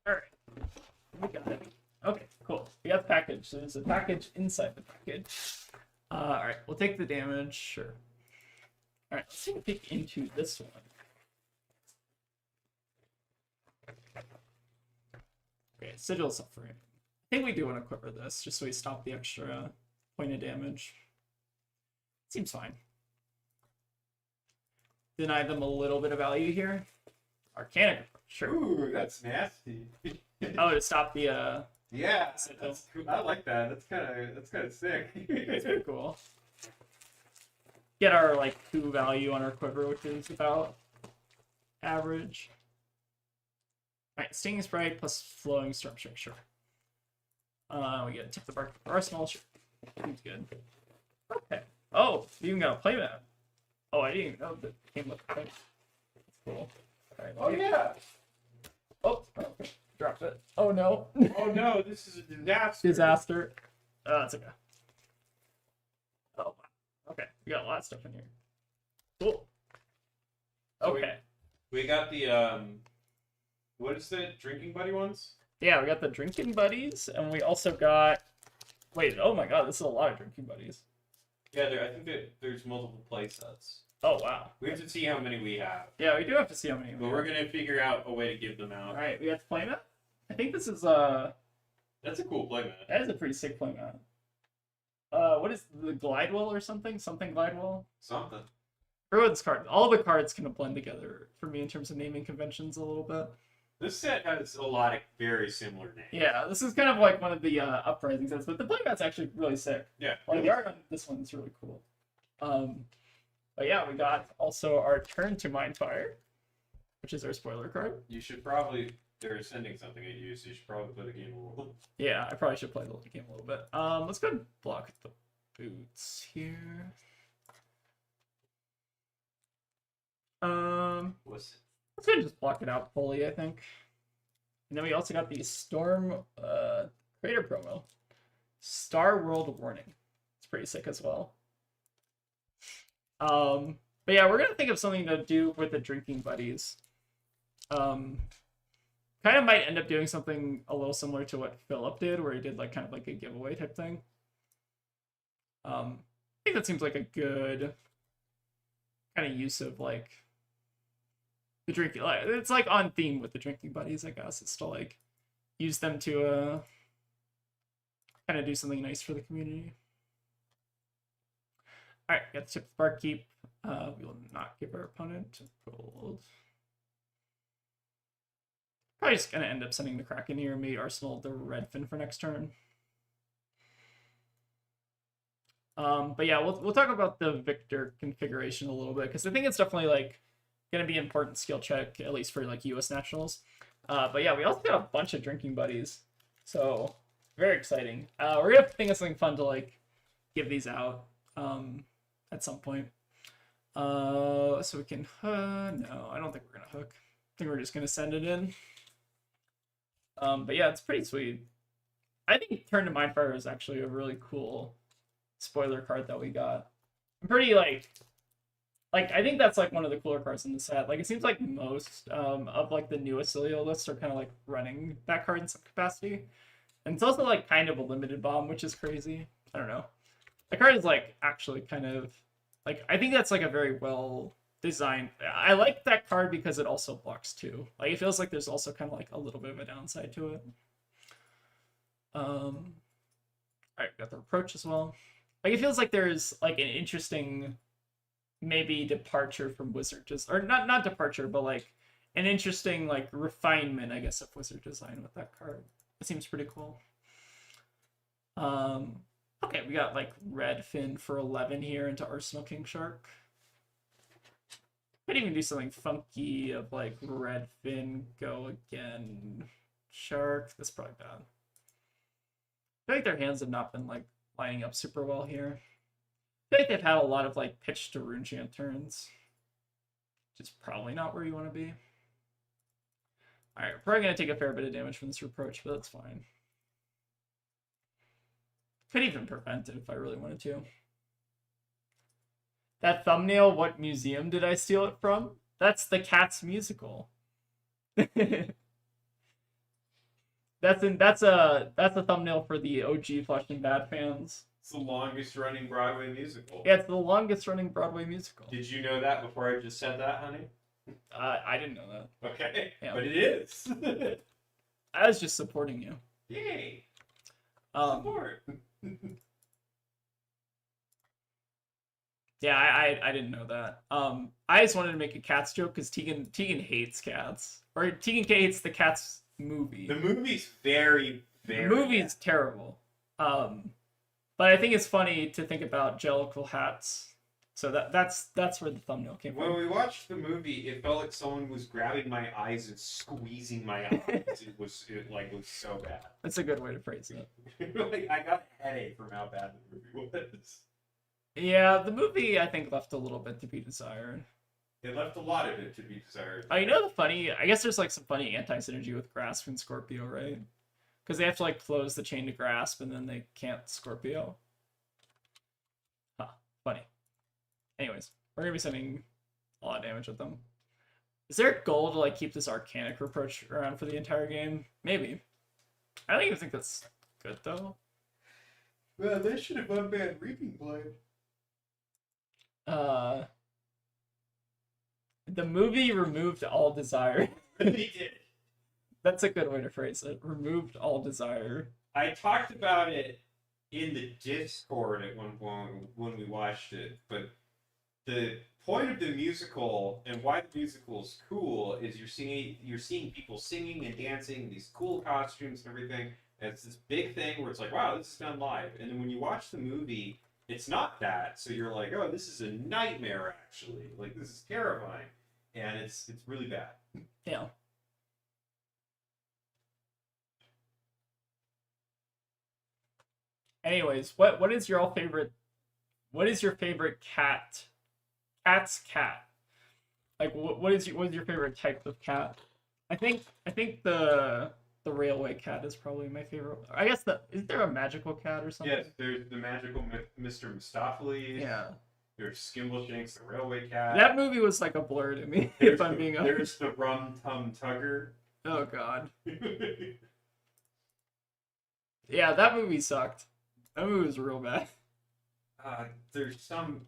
Alright. We got it. Okay, cool. We got the package. So there's a package inside the package. Alright, we'll take the damage. Sure. Alright, let's take a peek into this one. Okay, Sigil Suffering. I think we do want to quiver this, just so we stop the extra point of damage. Seems fine. Deny them a little bit of value here. Arcana, sure. Ooh, that's nasty. Oh, to stop the yeah, that's cool. I like that. That's kind of sick. It's pretty cool. Get our like coup value on our quiver, which is about average. Alright, Stinging Sprite plus Flowing Storm, sure. We get Tip the Bark Arsenal, sure. Seems good. Okay. Oh, you even got a playmat. Oh, I didn't even know that came with the thing. That's cool. Alright, Oh yeah. Oh, okay. Dropped it. Oh no. Oh no, this is a disaster. Disaster. Oh, that's okay. Oh, okay. We got a lot of stuff in here. Cool. Okay. We got the what is the drinking buddy ones? Yeah, we got the drinking buddies, and we also got. Wait, oh my god, this is a lot of drinking buddies. Yeah, I think that there's multiple play sets. Oh wow. We have to see how many we have. Yeah, we do have to see how many. But we're gonna figure out a way to give them out. All right, we got the playmat. I think this is That's a cool playmat. That is a pretty sick playmat. What is the Glidewell or something? Something Glidewell. Something. Ruins card. All the cards kind of blend together for me in terms of naming conventions a little bit. This set has a lot of very similar names. Yeah, this is kind of like one of the uprising sets, but the playmat's actually really sick. Yeah. Like the art on this one is really cool. But yeah, we got also our Turn to Mindfire, which is our spoiler card. You should probably. They're sending something at you, so you should probably play the game a little. Yeah, I probably should play the game a little bit. Let's go and block the boots here. What's Let's go and just block it out fully, I think. And then we also got the Storm Creator promo. Star World Warning. It's pretty sick as well. But yeah, we're gonna think of something to do with the drinking buddies. Because kind of might end up doing something a little similar to what Philip did, where he did like kind of like a giveaway type thing. I think that seems like a good kind of use of like the drinking. Like, it's like on theme with the drinking buddies, I guess. It's to like use them to kind of do something nice for the community. All right, got the tip of barkeep. We will not give our opponent gold. Probably just gonna end up sending the Kraken here, maybe Arsenal the Redfin for next turn. But yeah, we'll talk about the Victor configuration a little bit because I think it's definitely like gonna be an important skill check, at least for like U.S. nationals. But yeah, we also got a bunch of drinking buddies, so very exciting. We're gonna think of something fun to like give these out at some point. So we can no, I don't think we're gonna hook. I think we're just gonna send it in. But yeah, it's pretty sweet. I think Turn to Mindfire is actually a really cool spoiler card that we got. I'm pretty like I think that's like one of the cooler cards in the set. Like it seems like most of like the new Acilio lists are kind of like running that card in some capacity. And it's also like kind of a limited bomb, which is crazy. I don't know. The card is like actually kind of like I think that's like a very well designed. I like that card because it also blocks too. Like it feels like there's also kind of like a little bit of a downside to it. All right, got the Reproach as well. Like it feels like there's like an interesting maybe departure from Wizard or not departure, but like an interesting like refinement, I guess, of Wizard design with that card. It seems pretty cool. Okay, we got like Redfin for 11 here into Arsenal King Shark. Could even do something funky of like Redfin, go again, Shark. That's probably bad. I feel like their hands have not been like lining up super well here. I feel like they've had a lot of like pitch to Rune Chant turns, which is probably not where you want to be. All right, we're probably gonna take a fair bit of damage from this Reproach, but that's fine. Could even prevent it if I really wanted to. That thumbnail, what museum did I steal it from? That's the Cats musical. That's a thumbnail for the OG Flesh and Bad fans. It's the longest running Broadway musical. Yeah, it's the longest running Broadway musical. Did you know that before I just said that, honey? I didn't know that. Okay, yeah. But it is. I was just supporting you. Yay! Support. Yeah, I didn't know that. I just wanted to make a Cats joke because Tegan hates Cats, or Tegan hates the Cats movie. The movie's very the movie's bad. Terrible. But I think it's funny to think about Jellicle hats. So that's where the thumbnail came from. When we watched the movie, it felt like someone was grabbing my eyes and squeezing my eyes. it was so bad. That's a good way to phrase it. Like I got a headache from how bad the movie was. Yeah, the movie I think left a little bit to be desired. It left a lot of it to be desired. You know I guess there's like some funny anti-synergy with Grasp and Scorpio, right? Because they have to like close the chain to Grasp and then they can't Scorpio. Huh, funny. Anyways, we're gonna be sending a lot of damage with them. Is there a goal to like keep this Arcanic Reproach around for the entire game? Maybe. I don't even think that's good though. Well, they should have unbanned Reaping Blade. The movie removed all desire. They did. That's a good way to phrase it. Removed all desire. I talked about it in the Discord at one point when we watched it, but the point of the musical and why the musical is cool is you're seeing people singing and dancing, these cool costumes and everything. And it's this big thing where it's like, wow, this is done live. And then when you watch the movie, it's not that. So you're like, oh, this is a nightmare actually. Like this is terrifying. And it's really bad. Yeah. Anyways, what is your favorite cat? Cat's cat. Like what is your favorite type of cat? I think the railway cat is probably my favorite. I guess is there a magical cat or something? Yes, there's the magical Mr. Mistopheles. Yeah. There's Skimbleshanks, the railway cat. That movie was like a blur to me, if I'm being honest. There's the Rum Tum Tugger. Oh god. Yeah, that movie sucked. That movie was real bad. There's some.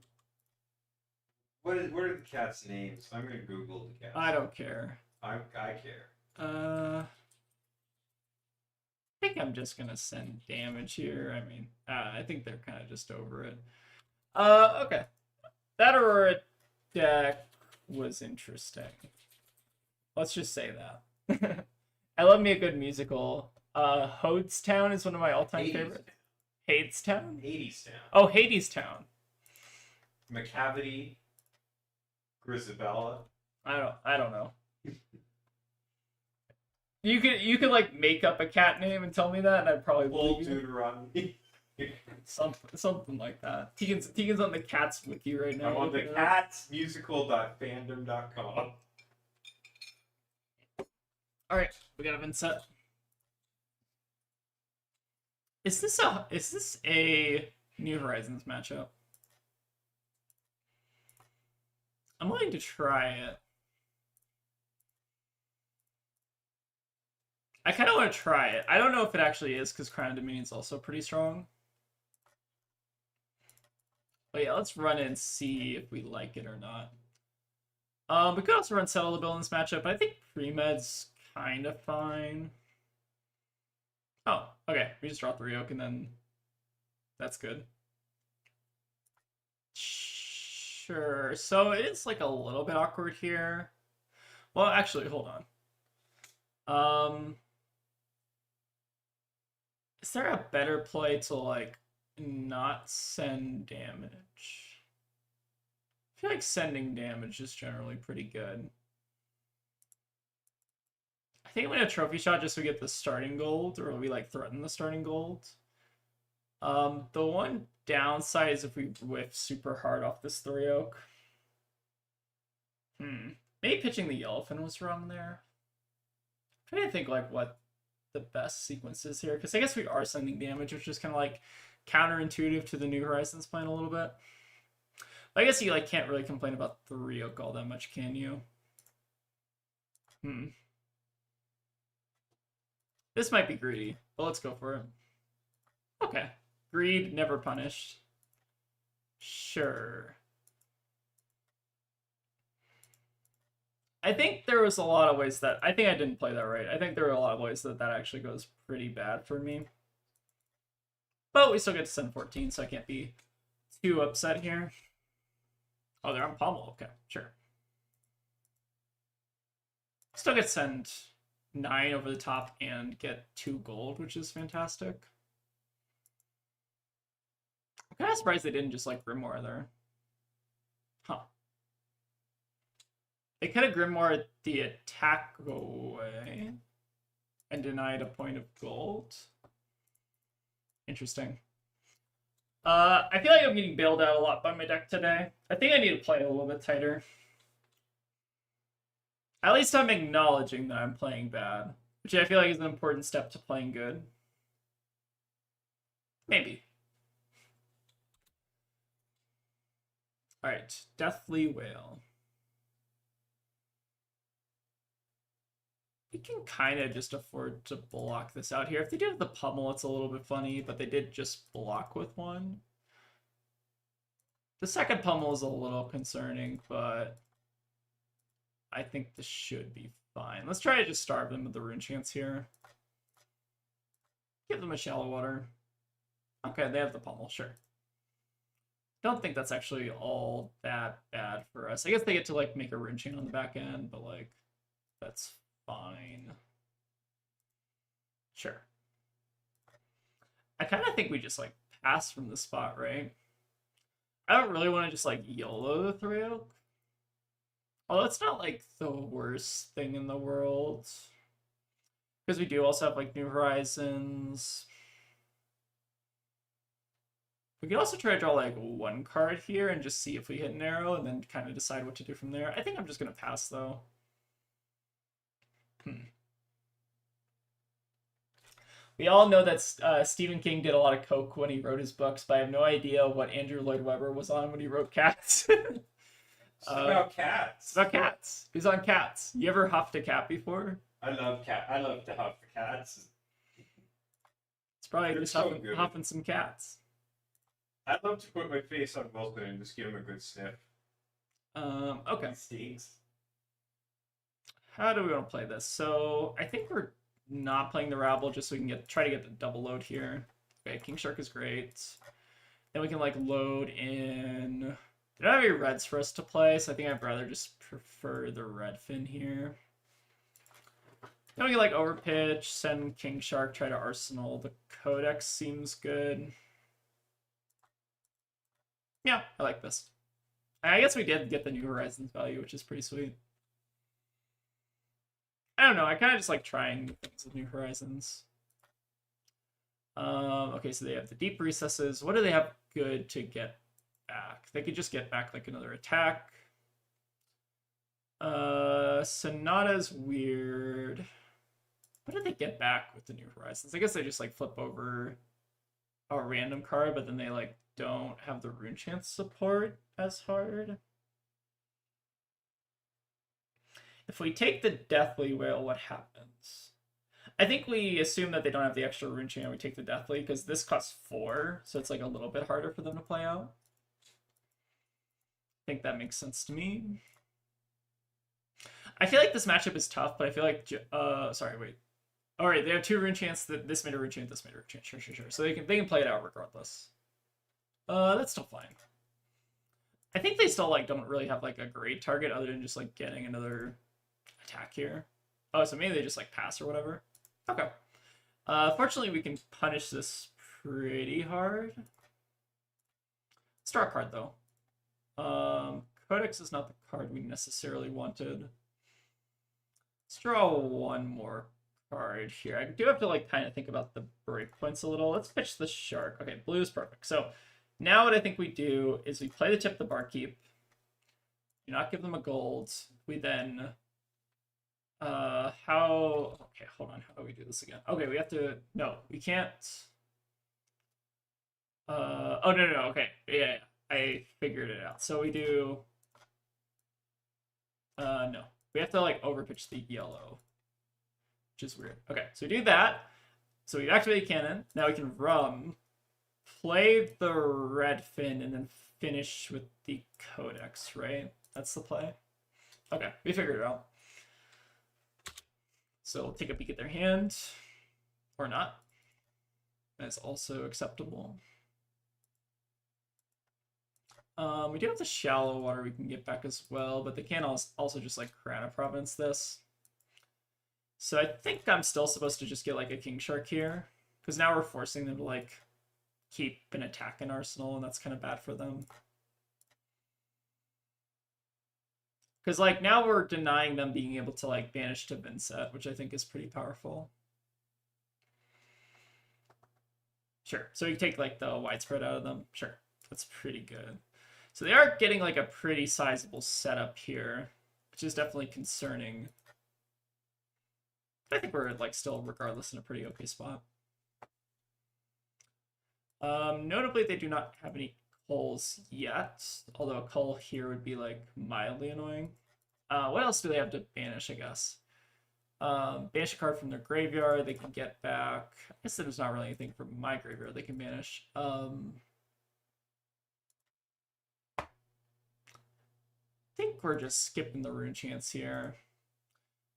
What are the cat's names? I'm gonna Google the cats. I don't care. I care. I think I'm just gonna send damage here. I mean, I think they're kind of just over it. Okay. That Aurora deck was interesting. Let's just say that. I love me a good musical. Hodestown is one of my all-time favorites. Hadestown? Hadestown. Oh, Hadestown. McCavity. Grisabella. I don't know. You could like make up a cat name and tell me that, and I'd probably Bull believe you. Deuteronomy. Something like that. Tegan's on the Cats wiki right now. I'm on the catsmusical.fandom.com. All right, we got a Vincent. Is this a New Horizons matchup? I'm willing to try it. I kind of want to try it. I don't know if it actually is because Crown Dominion is also pretty strong. But yeah, let's run it and see if we like it or not. We could also run Settle the Bill in this matchup, but I think Pre-Med's kind of fine. Oh, okay. We just draw 3 oak and then that's good. Sure. So it is like a little bit awkward here. Well, actually, hold on. Is there a better play to like not send damage? I feel like sending damage is generally pretty good. I think I'm gonna trophy shot just so we get the starting gold, or we like threaten the starting gold. The one downside is if we whiff super hard off this 3 oak. Maybe pitching the elephant was wrong there. I'm trying to think like what the best sequence is here, because I guess we are sending damage, which is kind of like counterintuitive to the New Horizons plan a little bit. But I guess you like can't really complain about 3 oak all that much, can you? This might be greedy, but let's go for it. Okay. Greed, never punished. Sure. I think there was a lot of ways that... I think I didn't play that right. I think there were a lot of ways that that actually goes pretty bad for me. But we still get to send 14, so I can't be too upset here. Oh, they're on pommel. Okay, sure. Still get to send 9 over the top and get 2 gold, which is fantastic. I'm kind of surprised they didn't just like Grimoire there. Huh. They could have Grimoire the attack away and denied a point of gold. Interesting. I feel like I'm getting bailed out a lot by my deck today. I think I need to play a little bit tighter. At least I'm acknowledging that I'm playing bad, which I feel like is an important step to playing good. Maybe. Alright, Deathly Whale. We can kind of just afford to block this out here. If they do have the pummel, it's a little bit funny, but they did just block with one. The second pummel is a little concerning, but I think this should be fine. Let's try to just starve them with the rune chance here. Give them a shallow water. Okay, they have the pummel, sure. Don't think that's actually all that bad for us. I guess they get to like make a rune chain on the back end, but like that's fine. Sure. I kind of think we just like pass from the spot, right? I don't really want to just like YOLO the 3 oak. Although it's not like the worst thing in the world. Because we do also have like New Horizons. We could also try to draw like 1 card here and just see if we hit an arrow and then kind of decide what to do from there. I think I'm just going to pass though. We all know that Stephen King did a lot of coke when he wrote his books, but I have no idea what Andrew Lloyd Webber was on when he wrote Cats. It's about cats. It's about cats. He's on Cats. You ever huffed a cat before? I love cat. I love to huff cats. It's probably They're just so good. huffing some cats. I love to put my face on Wilson and just give him a good sniff. Okay. He stinks. How do we want to play this? So I think we're not playing the rabble just so we can try to get the double load here. Okay, King Shark is great. Then we can like load in. They don't have any reds for us to play, so I think I'd rather just prefer the red fin here. Then we can like overpitch, send King Shark, try to Arsenal. The Codex seems good. Yeah, I like this. I guess we did get the New Horizons value, which is pretty sweet. I don't know. I kind of just like trying things with New Horizons. Okay, so they have the deep recesses. What do they have good to get back? They could just get back like another attack. Sonata's weird. What did they get back with the New Horizons? I guess they just like flip over a random card, but then they like don't have the rune chance support as hard. If we take the Deathly Whale, what happens? I think we assume that they don't have the extra rune chant. We take the Deathly because this costs 4, so it's like a little bit harder for them to play out. I think that makes sense to me. I feel like this matchup is tough, but I feel like sorry, wait. All right, they have 2 rune chants. That this made a rune chant, this made a rune chant. Sure. So they can play it out regardless. That's still fine. I think they still like don't really have like a great target other than just like getting another attack here. Oh, so maybe they just like pass or whatever. Okay. Fortunately, we can punish this pretty hard. Let's draw a card though. Codex is not the card we necessarily wanted. Let's draw one more card here. I do have to like kind of think about the breakpoints a little. Let's pitch the shark. Okay, blue is perfect. So now what I think we do is we play the tip the barkeep. Do not give them a gold. We then okay, hold on. How do we do this again? Okay, we have to no, we can't. Oh no, okay. Yeah, I figured it out. So we do no. We have to like overpitch the yellow, which is weird. Okay, so we do that. So we activate cannon. Now we can play the red fin, and then finish with the codex, right? That's the play. Okay, we figured it out. So we'll take a peek at their hand, or not. That's also acceptable. We do have the shallow water we can get back as well, but they can also just like Karana Province this. So I think I'm still supposed to just get like a King Shark here, because now we're forcing them to like keep an attack in Arsenal, and that's kind of bad for them. Because like now we're denying them being able to like banish to Vincent, which I think is pretty powerful. Sure. So you take like the widespread out of them. Sure. That's pretty good. So they are getting like a pretty sizable setup here, which is definitely concerning. I think we're like still regardless in a pretty okay spot. Notably, they do not have any culls yet, although a cull here would be like mildly annoying. What else do they have to banish, I guess? Banish a card from their graveyard, they can get back. I guess there's not really anything from my graveyard they can banish. I think we're just skipping the rune chance here.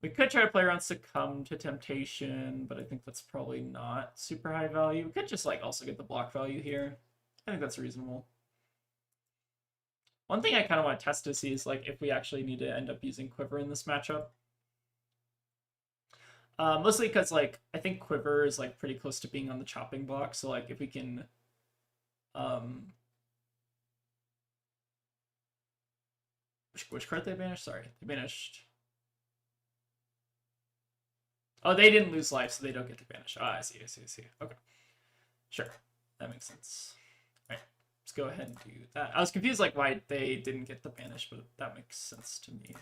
We could try to play around Succumb to Temptation, but I think that's probably not super high value. We could just like also get the block value here. I think that's reasonable. One thing I kind of want to test to see is like if we actually need to end up using Quiver in this matchup. Mostly because like I think Quiver is like pretty close to being on the chopping block, so like if we can which card they banished? Sorry, they banished. Oh, they didn't lose life, so they don't get to banish. Ah, I see. Okay. Sure. That makes sense. All right. Let's go ahead and do that. I was confused like why they didn't get the banish, but that makes sense to me.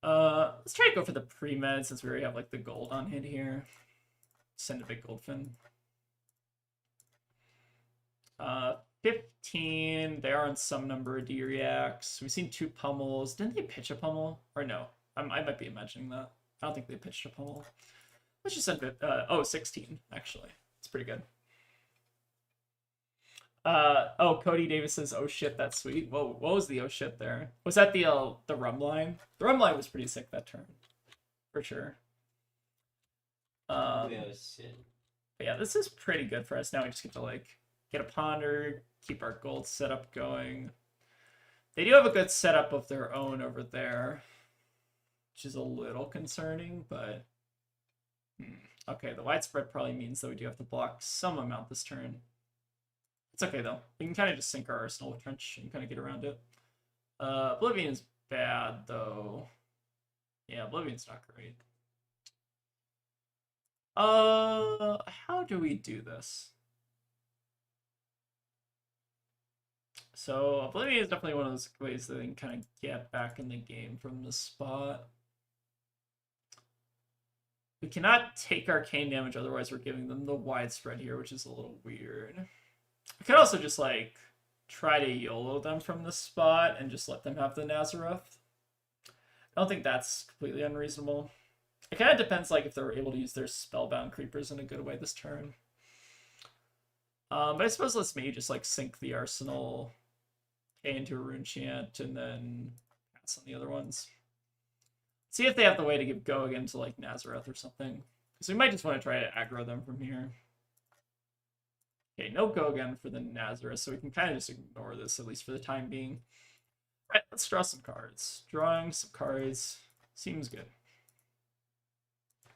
Let's try to go for the pre-med since we already have like the gold on hand here. Send a big goldfin. 15. They are on some number of D-reacts. We've seen 2 pummels. Didn't they pitch a pummel? Or no? I might be imagining that. I don't think they pitched a pummel. Let's just send it. 16 actually. It's pretty good. Oh, Cody Davis says, "Oh shit, that's sweet." Whoa, what was the oh shit there? Was that the rum line? The rum line was pretty sick that turn, for sure. Oh shit. But yeah, this is pretty good for us. Now we just get to like get a ponder, keep our gold setup going. They do have a good setup of their own over there, which is a little concerning, but okay, the widespread probably means that we do have to block some amount this turn. It's okay though. We can kind of just sink our arsenal with Trench and kind of get around it. Oblivion is bad though. Yeah, Oblivion's not great. How do we do this? So Oblivion is definitely one of those ways that they can kind of get back in the game from this spot. We cannot take arcane damage, otherwise we're giving them the widespread here, which is a little weird. We could also just like try to YOLO them from this spot and just let them have the Nazareth. I don't think that's completely unreasonable. It kind of depends like if they're able to use their spellbound creepers in a good way this turn. But I suppose let's maybe just like sink the arsenal into a rune chant and then pass on the other ones. See if they have the way to give go again to like Nazareth or something. Because we might just want to try to aggro them from here. Okay, no go again for the Nazareth, so we can kind of just ignore this, at least for the time being. Alright, let's draw some cards. Drawing some cards seems good.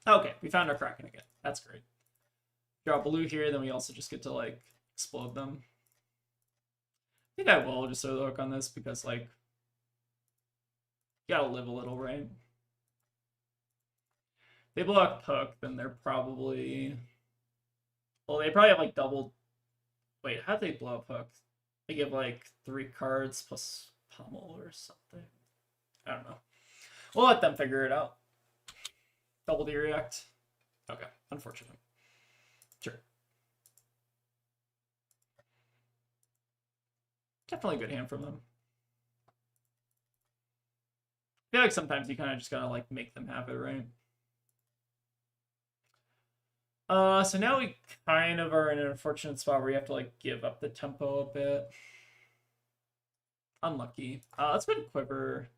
Okay, we found our Kraken again. That's great. Draw blue here, then we also just get to, like, explode them. I think I will just throw the hook on this, because, like, you gotta live a little, right? If they blow up hook, then they're probably... Well, they probably have, like, double... Wait, how'd they blow up hook? They give, like, 3 cards plus pummel or something. I don't know. We'll let them figure it out. Double D react. Okay, unfortunate. Sure. Definitely a good hand from them. I feel like sometimes you kind of just gotta like make them have it, right? So now we kind of are in an unfortunate spot where you have to like give up the tempo a bit. Unlucky. Let's go to Quiver.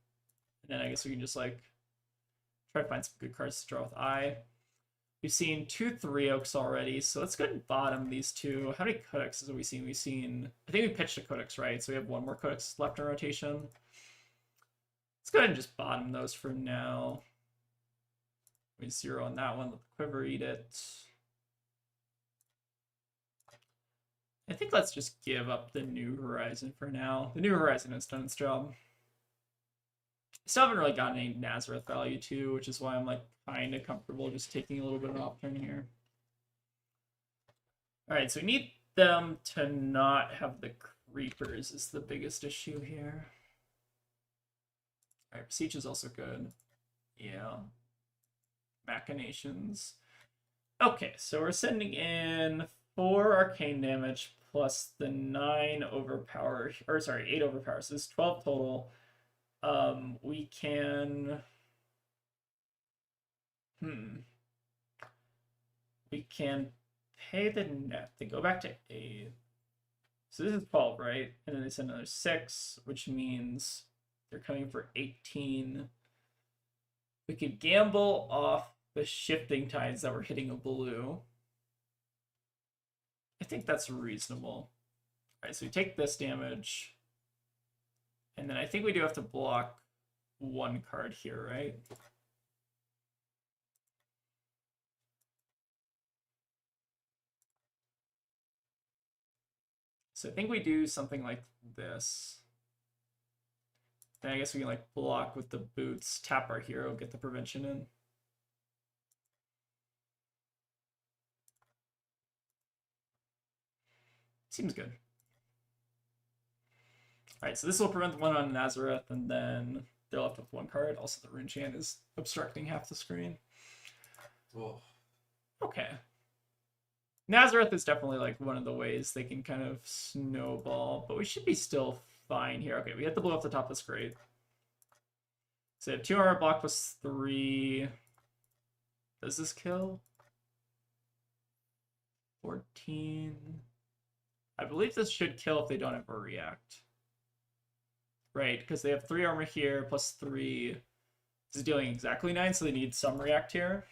And then I guess we can just like try to find some good cards to draw with Eye. We've seen 2 3 Oaks already, so let's go ahead and bottom these two. How many Codexes have we seen? We've seen... I think we pitched a Codex, right? So we have 1 more Codex left in rotation. Let's go ahead and just bottom those for now. We 0 on that one. Let the Quiver eat it. I think let's just give up the New Horizon for now. The New Horizon has done its job. Still haven't really gotten any Nazareth value too, which is why I'm like kind of comfortable just taking a little bit of an off turn here. Alright, so we need them to not have the creepers is the biggest issue here. Alright, Beseech is also good. Yeah. Machinations. Okay, so we're sending in 4 arcane damage plus the 9 overpower, or sorry, 8 overpower, so this is 12 total. We can... We can pay the net. They go back to 8. So this is 12, right? And then they send another 6, which means they're coming for 18. We could gamble off the shifting tides that were hitting a blue. I think that's reasonable. Alright, so we take this damage. And then I think we do have to block 1 card here, right? So I think we do something like this. Then I guess we can like block with the boots, tap our hero, get the prevention in. Seems good. Alright, so this will prevent the one on Nazareth, and then they're left with 1 card. Also, the Rune Chant is obstructing half the screen. Oh. Okay. Nazareth is definitely like one of the ways they can kind of snowball, but we should be still fine here. Okay, we have to blow up the top. That's great. So 2 armor block plus 3. Does this kill? 14. I believe this should kill if they don't have a react. Right, because they have 3 armor here plus 3. This is dealing exactly 9, so they need some react here.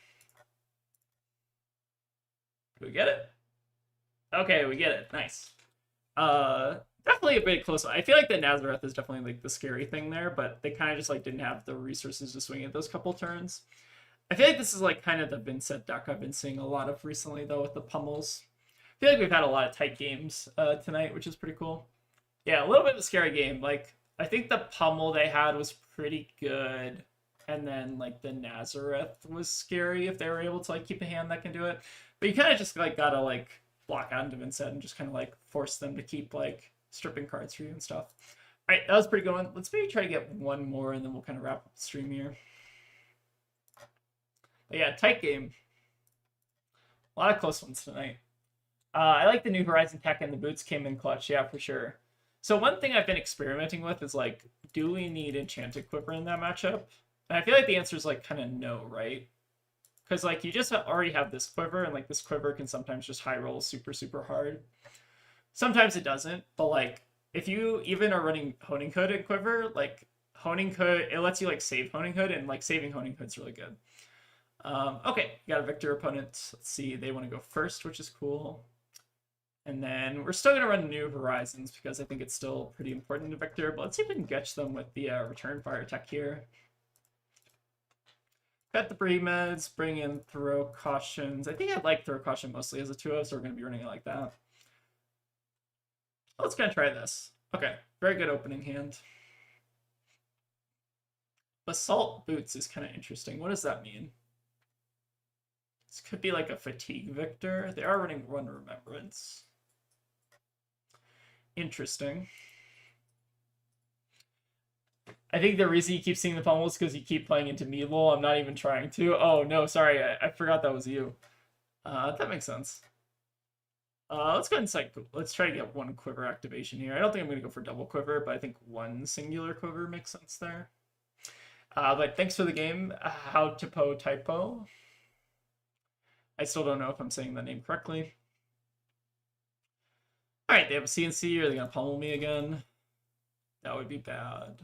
Do we get it? Okay, we get it. Nice. Definitely a bit close. I feel like the Nazareth is definitely like the scary thing there, but they kind of just like didn't have the resources to swing at those couple turns. I feel like this is like kind of the Vincent deck I've been seeing a lot of recently though with the pummels. I feel like we've had a lot of tight games tonight, which is pretty cool. Yeah, a little bit of a scary game. Like I think the pummel they had was pretty good, and then like the Nazareth was scary if they were able to like keep a hand that can do it. But you kind of just like gotta like block out into Vincent and just kind of like force them to keep like stripping cards for you and stuff. All right, that was a pretty good one. Let's maybe try to get one more and then we'll kind of wrap up the stream here. But yeah, tight game. A lot of close ones tonight. I like the new Horizon tech and the boots came in clutch. Yeah, for sure. So one thing I've been experimenting with is like, do we need Enchanted Quiver in that matchup? And I feel like the answer is like kind of no, right? Because like you just already have this quiver, and like this quiver can sometimes just high roll super, super hard. Sometimes it doesn't, but like if you even are running Honing Hood and Quiver, like Honing Hood, it lets you like save Honing Hood, and like saving Honing Hood's really good. Okay, got a Victor opponent. Let's see, they want to go first, which is cool. And then we're still going to run New Horizons because I think it's still pretty important to Victor, but let's see if we can catch them with the Return Fire tech here. Got the Bremeds, bring in Throw Cautions. I think I'd like Throw Caution mostly as a 2-0, so we're going to be running it like that. Let's kind of try this. Okay, very good opening hand. Basalt Boots is kind of interesting. What does that mean? This could be like a Fatigue Victor. They are running Run Remembrance. Interesting. I think the reason you keep seeing the pummels is because you keep playing into Meeble. I'm not even trying to. Oh, no, sorry. I forgot that was you. That makes sense. Let's go ahead and let's try to get one quiver activation here. I don't think I'm going to go for double quiver, but I think one singular quiver makes sense there. But thanks for the game. How to typo. I still don't know if I'm saying that name correctly. All right, they have a CNC. Are they going to pummel me again? That would be bad.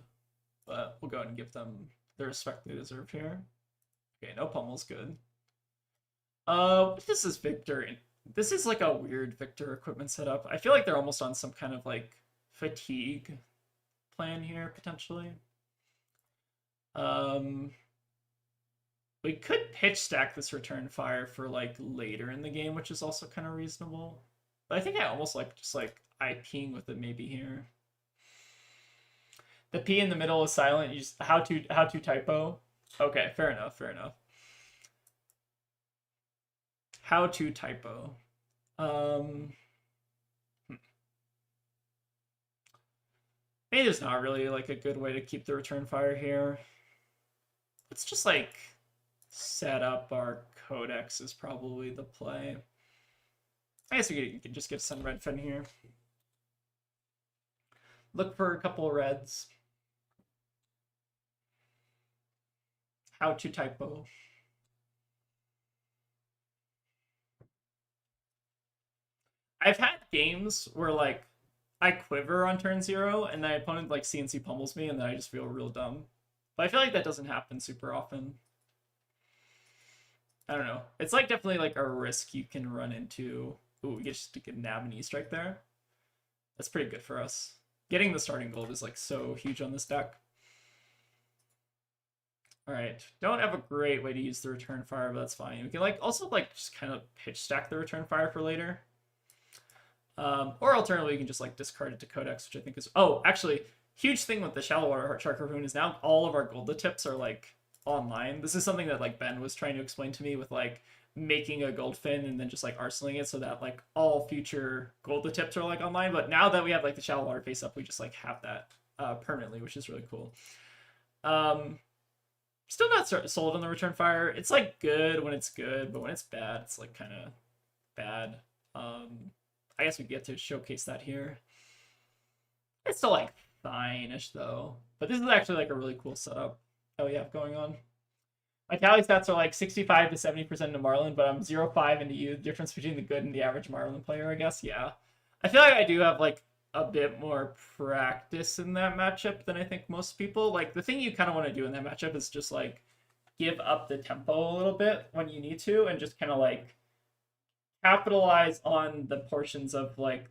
But we'll go ahead and give them the respect they deserve here. Okay, no pummel's good. This is Victor. This is like a weird Victor equipment setup. I feel like they're almost on some kind of like fatigue plan here, potentially. We could pitch stack this Return Fire for like later in the game, which is also kind of reasonable. But I think I almost like just like IPing with it maybe here. The P in the middle is silent. You just how to typo. Okay, fair enough, fair enough. How to typo. Maybe there's not really like a good way to keep the Return Fire here. Let's just like set up our Codex is probably the play. I guess we can just get some red fin here. Look for a couple of reds. How to typo. I've had games where like I quiver on turn 0 and my opponent like CNC pummels me and then I just feel real dumb. But I feel like that doesn't happen super often. I don't know. It's like definitely like a risk you can run into. Ooh, we get just to get an Avenue Strike there. That's pretty good for us. Getting the starting gold is like so huge on this deck. All right, don't have a great way to use the Return Fire, but that's fine. We can like also like just kind of pitch stack the Return Fire for later. Or alternatively, you can just like discard it to Codex, which I think is... Oh, actually, huge thing with the Shallow Water Shark Harpoon is now all of our Golda tips are like online. This is something that like Ben was trying to explain to me with like making a Goldfin and then just like arsenaling it so that like all future Golda tips are like online. But now that we have like the Shallow Water face up, we just like have that permanently, which is really cool. Still not sold on the Return Fire. It's like good when it's good, but when it's bad, it's like kind of bad. I guess we get to showcase that here. It's still like fine-ish though, but this is actually like a really cool setup. that we have going on. My tally stats are like 65 to 70% into Marlin, but I'm 0-5 into you. The difference between the good and the average Marlin player, I guess. Yeah. I feel like I do have like a bit more practice in that matchup than I think most people. Like the thing you kind of want to do in that matchup is just like give up the tempo a little bit when you need to and just kind of like capitalize on the portions of like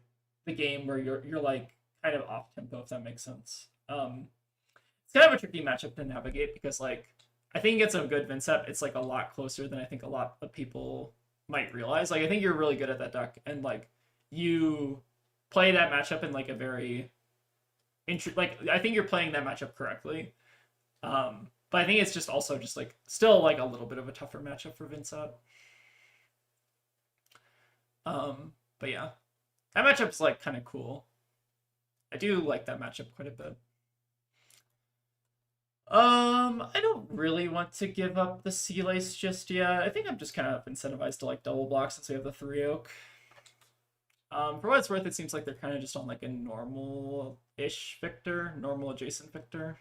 the game where you're like kind of off tempo, if that makes sense. It's kind of a tricky matchup to navigate because like I think it's a good Vincep. It's like a lot closer than I think a lot of people might realize. Like I think you're really good at that deck, and like you play that matchup in like a very like I think you're playing that matchup correctly. But I think it's just also just like still like a little bit of a tougher matchup for Vincent. But yeah, that matchup's like kind of cool. I do like that matchup quite a bit. I don't really want to give up the Sea Lace just yet. I think I'm just kind of incentivized to like double block since we have the 3 oak. For what it's worth, it seems like they're kind of just on like a normal-ish Victor, normal adjacent Victor.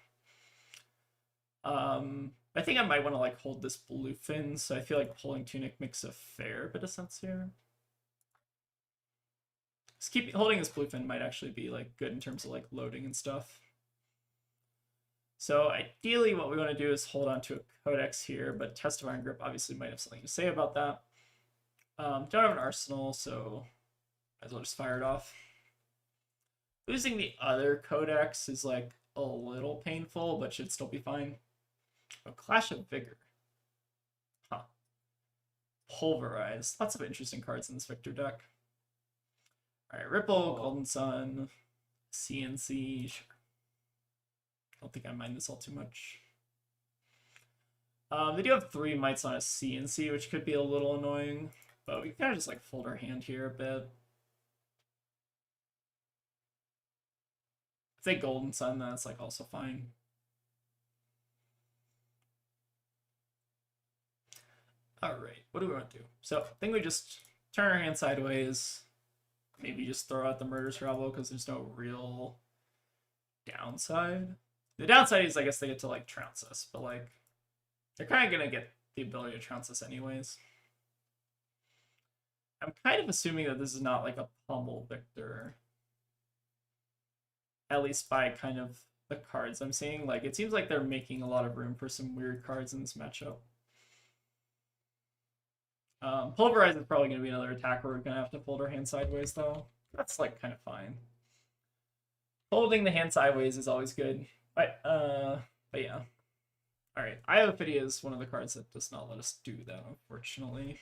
I think I might want to like hold this Bluefin, so I feel like pulling Tunic makes a fair bit of sense here. Just holding this Bluefin might actually be like good in terms of like loading and stuff. So ideally what we want to do is hold on to a Codex here, but Test of Iron Grip obviously might have something to say about that. Don't have an Arsenal, so might as well just fire it off. Losing the other Codex is like a little painful, but should still be fine. Oh, Clash of Vigor. Huh. Pulverize. Lots of interesting cards in this Victor deck. Alright, Ripple, Golden Sun, CNC, sure. I don't think I mind this all too much. They do have 3 mites on a CNC, which could be a little annoying, but we kind of just like fold our hand here a bit. If they Golden Sun, that's like also fine. Alright, what do we want to do? So I think we just turn our hand sideways. Maybe just throw out the Murder's Travel because there's no real downside. The downside is I guess they get to like trounce us, but like they're kind of gonna get the ability to trounce us anyways. I'm kind of assuming that this is not like a pummel Victor. At least by kind of the cards I'm seeing. Like it seems like they're making a lot of room for some weird cards in this matchup. Pulverize is probably going to be another attack where we're going to have to fold our hand sideways, though. That's, like, kind of fine. Folding the hand sideways is always good. But yeah. Alright, Iophidia is one of the cards that does not let us do that, unfortunately.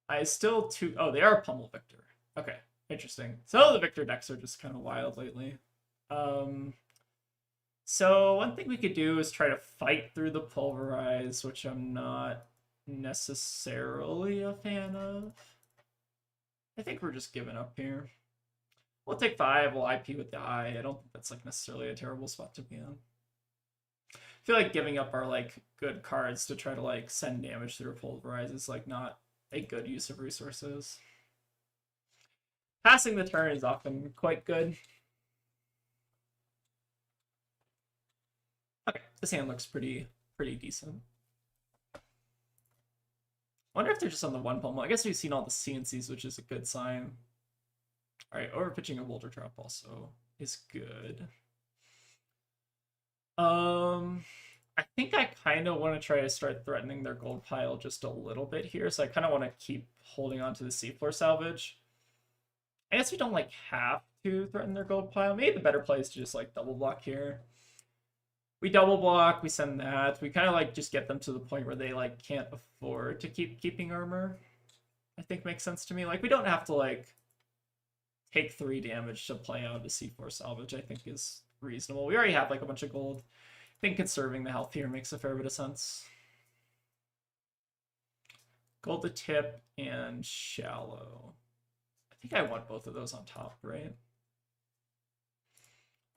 Oh, they are Pummel Victor. Okay, interesting. So the Victor decks are just kind of wild lately. So one thing we could do is try to fight through the Pulverize, which I'm not necessarily a fan of. I think we're just giving up here. We'll take 5, we'll IP with the eye. I don't think that's like necessarily a terrible spot to be in. I feel like giving up our like good cards to try to like send damage through a Pulverize is like not a good use of resources. Passing the turn is often quite good. Okay, this hand looks pretty decent. I wonder if they're just on the 1 pummel. I guess we've seen all the CNCs, which is a good sign. Alright, overpitching a Boulder Trap also is good. I think I kind of want to try to start threatening their gold pile just a little bit here, so I kind of want to keep holding on to the seafloor salvage. I guess we don't like have to threaten their gold pile. Maybe the better play is to just like double block here. We double block, we send that. We kind of like just get them to the point where they like can't afford to keep keeping armor. I think makes sense to me. Like we don't have to like take 3 damage to play out a C4 salvage, I think is reasonable. We already have like a bunch of gold. I think conserving the health here makes a fair bit of sense. Gold to tip and shallow. I think I want both of those on top, right?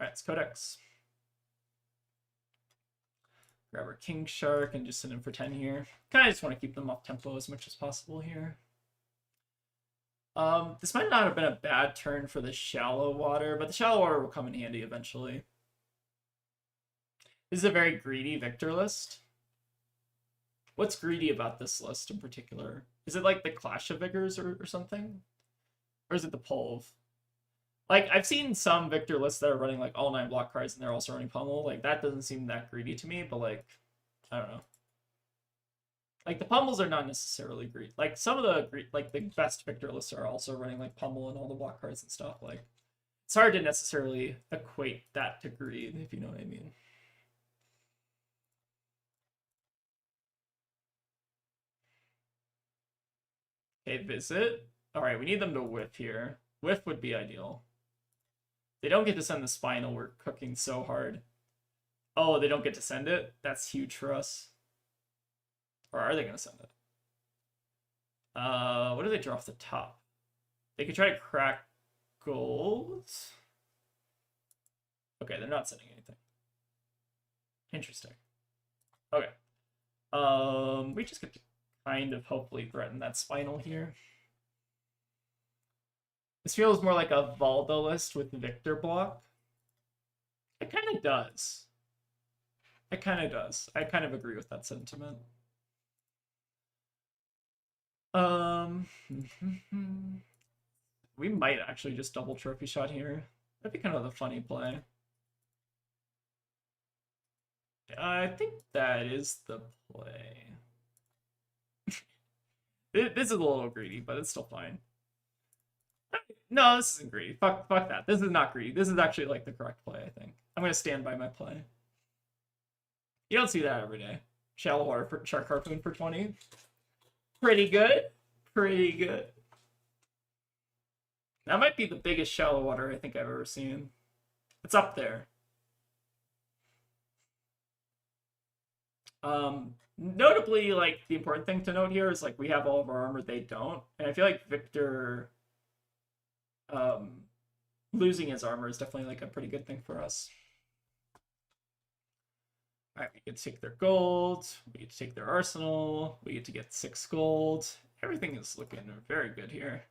Alright, it's Codex. Grab our King Shark and just send him for 10 here. Kind of just want to keep them off tempo as much as possible here. This might not have been a bad turn for the shallow water, but the shallow water will come in handy eventually. This is a very greedy victor list. What's greedy about this list in particular? Is it like the Clash of Vigors or something? Or is it the Polv? Like, I've seen some victor lists that are running like all 9 block cards and they're also running Pummel. Like, that doesn't seem that greedy to me, but like, I don't know. Like, the Pummels are not necessarily greedy. Like, some of the like the best victor lists are also running like Pummel and all the block cards and stuff. Like, it's hard to necessarily equate that to greed, if you know what I mean. Okay, visit. All right, we need them to whiff here. Whiff would be ideal. They don't get to send the Spinal. We're cooking so hard. Oh, they don't get to send it? That's huge for us. Or are they going to send it? What do they draw off the top? They could try to crack gold. Okay, they're not sending anything. Interesting. Okay. We just get to kind of hopefully threaten that Spinal here. This feels more like a Valda list with Victor block. It kind of does. It kind of does. I kind of agree with that sentiment. We might actually just double trophy shot here. That'd be kind of the funny play. I think that is the play. This is a little greedy, but it's still fine. No, this isn't greedy. Fuck that. This is not greedy. This is actually like the correct play, I think. I'm gonna stand by my play. You don't see that every day. Shallow water for Shark Harpoon for 20. Pretty good. Pretty good. That might be the biggest shallow water I think I've ever seen. It's up there. Notably, like, the important thing to note here is, like, we have all of our armor, they don't. And I feel like Victor losing his armor is definitely, like, a pretty good thing for us. Alright, we get to take their gold, we get to take their arsenal, we get to get 6 gold. Everything is looking very good here.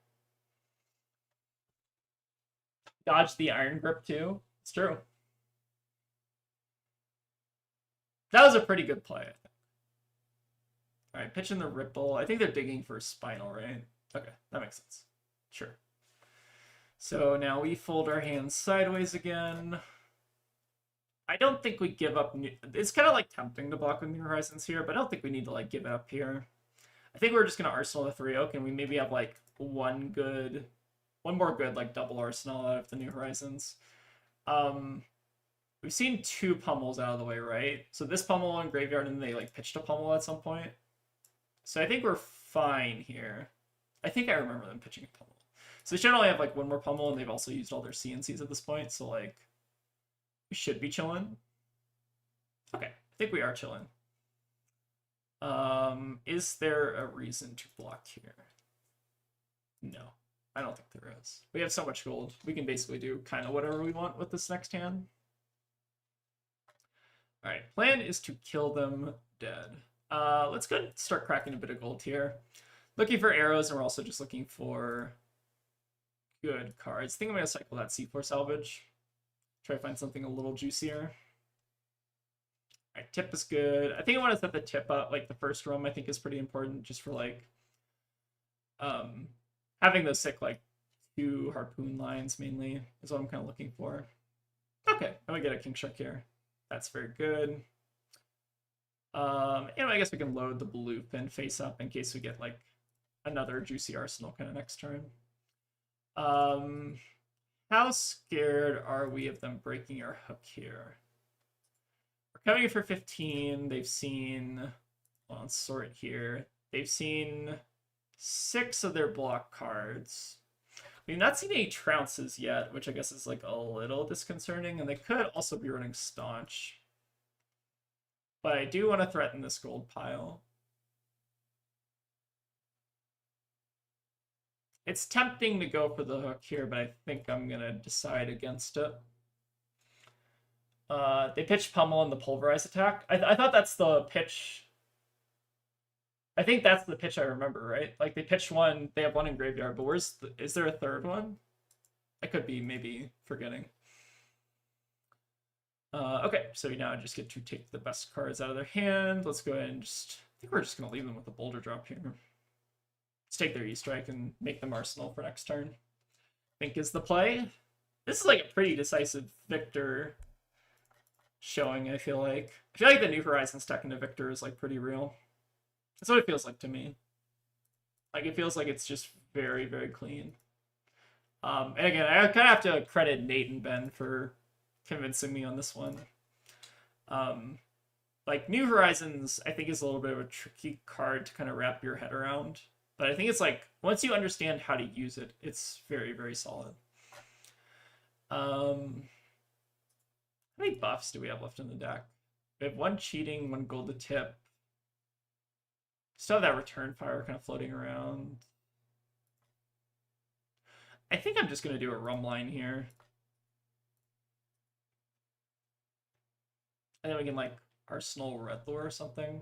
Dodge the Iron Grip, too. It's true. That was a pretty good play, I think. Alright, pitch in the Ripple. I think they're digging for a Spinal, right? Okay, that makes sense. Sure. So now we fold our hands sideways again. I don't think we give up. It's kind of like tempting to block with New Horizons here, but I don't think we need to like give it up here. I think we're just gonna Arsenal the 3 Oak, and we maybe have like one more good like double Arsenal out of the New Horizons. We've seen 2 Pummels out of the way, right? So this Pummel on Graveyard, and they like pitched a Pummel at some point. So I think we're fine here. I think I remember them pitching a Pummel. So they should only have like one more Pummel, and they've also used all their CNCs at this point, so like we should be chilling. Okay, I think we are chilling. Is there a reason to block here? No, I don't think there is. We have so much gold. We can basically do kind of whatever we want with this next hand. All right, plan is to kill them dead. Let's go and start cracking a bit of gold here. Looking for arrows, and we're also just looking for good cards. I think I'm going to cycle that C4 salvage. Try to find something a little juicier. All right, tip is good. I think I want to set the tip up, like the first roam I think is pretty important, just for like having those sick like 2 harpoon lines mainly is what I'm kind of looking for. Okay, and we get a King Shark here. That's very good. And I guess we can load the blue pin face up in case we get like another juicy arsenal kind of next turn. How scared are we of them breaking our hook here? We're coming in for 15. They've seen, well, let's sort here. They've seen 6 of their block cards. We've not seen any trounces yet, which I guess is like a little disconcerting, and they could also be running Staunch. But I do want to threaten this gold pile. It's tempting to go for the hook here, but I think I'm going to decide against it. They pitched Pummel in the Pulverize attack. I thought that's the pitch. I think that's the pitch I remember, right? Like they pitched one, they have one in graveyard, but is there a third one? I could be maybe forgetting. Okay, so we now just get to take the best cards out of their hand. Let's go ahead and I think we're just gonna leave them with a boulder drop here. Let's take their E-Strike and make them Arsenal for next turn. I think is the play. This is like a pretty decisive Victor showing, I feel like. I feel like the New Horizons tech into Victor is like pretty real. That's what it feels like to me. Like it feels like it's just very, very clean. And again, I kind of have to credit Nate and Ben for convincing me on this one. Like New Horizons, I think is a little bit of a tricky card to kind of wrap your head around. But I think it's like, once you understand how to use it, it's very, very solid. How many buffs do we have left in the deck? We have one cheating, one gold to tip. Still have that return fire kind of floating around. I think I'm just going to do a rum line here. And then we can like Arsenal Red Lure or something.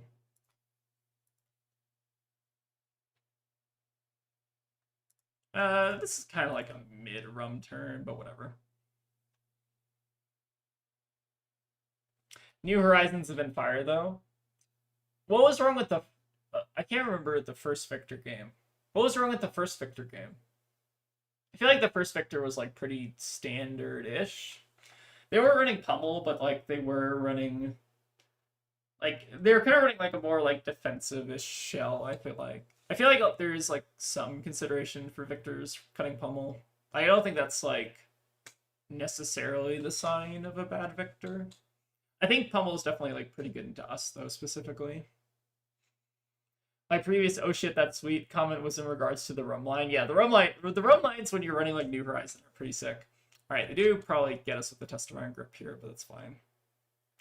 This is kind of like a mid-rum turn, but whatever. New Horizons have been fire, though. What was wrong with the... I can't remember the first Victor game. What was wrong with the first Victor game? I feel like the first Victor was, like, pretty standard-ish. They were running Pummel, but, like, they were running... Like, they were kind of running, like, a more, like, defensive-ish shell, I feel like. I feel like there's, like, some consideration for Victors cutting Pummel. I don't think that's, like, necessarily the sign of a bad Victor. I think Pummel is definitely, like, pretty good into us, though, specifically. My previous "oh shit, that's sweet" comment was in regards to the rum line. Yeah, the rum lines when you're running, like, New Horizon are pretty sick. Alright, they do probably get us with the Test of Iron Grip here, but that's fine.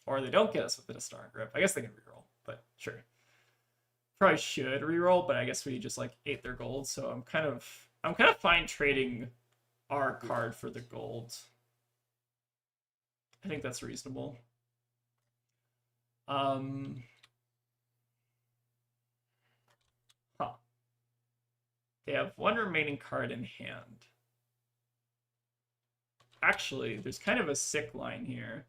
Or they don't get us with the Test of Iron Grip. I guess they can reroll, but sure. Probably should reroll, but I guess we just, like, ate their gold, so I'm kind of fine trading our card for the gold. I think that's reasonable. They have one remaining card in hand. Actually, there's kind of a sick line here.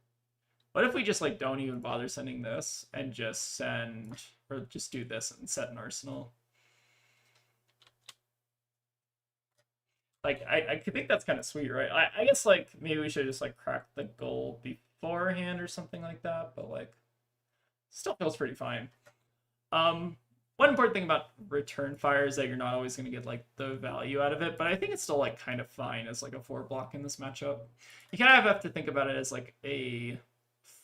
What if we just, like, don't even bother sending this and just send, or just do this and set an Arsenal? Like, I think that's kind of sweet, right? I guess, like, maybe we should just, like, crack the goal beforehand or something like that, but, like, still feels pretty fine. One important thing about return fire is that you're not always going to get, like, the value out of it, but I think it's still, like, kind of fine as, like, a 4-block in this matchup. You kind of have to think about it as, like, a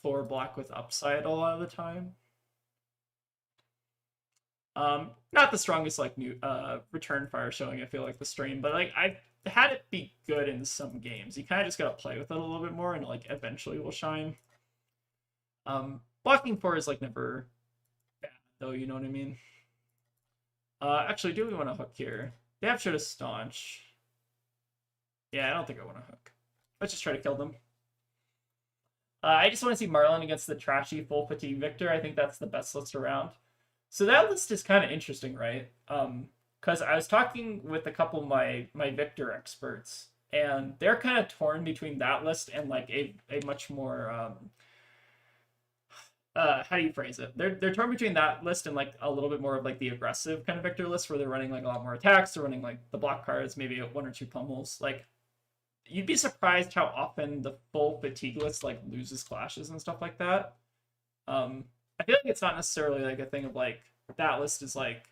4-block with upside a lot of the time. Not the strongest, like, new return fire showing, I feel like, the stream, but, like, I've had it be good in some games. You kind of just gotta play with it a little bit more, and, like, eventually will shine. Blocking 4 is, like, never bad, though, you know what I mean? Actually, do we want to hook here? They have Should Have Staunch. Yeah, I don't think I want to hook. Let's just try to kill them. I just want to see Marlynn against the trashy full fatigue Victor. I think that's the best list around. So that list is kind of interesting, right? Because I was talking with a couple of my Victor experts, and they're kind of torn between that list and, like, a much more... how do you phrase it? They're torn between that list and, like, a little bit more of, like, the aggressive kind of Victor list where they're running, like, a lot more attacks. They're running, like, the block cards, maybe 1 or 2 pummels. Like, you'd be surprised how often the full fatigue list, like, loses clashes and stuff like that. I feel like it's not necessarily, like, a thing of, like, that list is, like,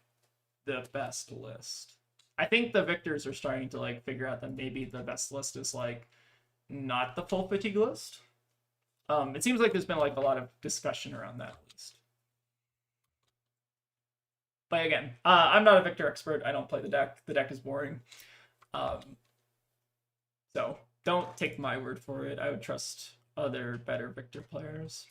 the best list. I think the Victors are starting to, like, figure out that maybe the best list is, like, not the full fatigue list. It seems like there's been, like, a lot of discussion around that list. But again, I'm not a Victor expert. I don't play the deck. The deck is boring. So don't take my word for it. I would trust other better Victor players.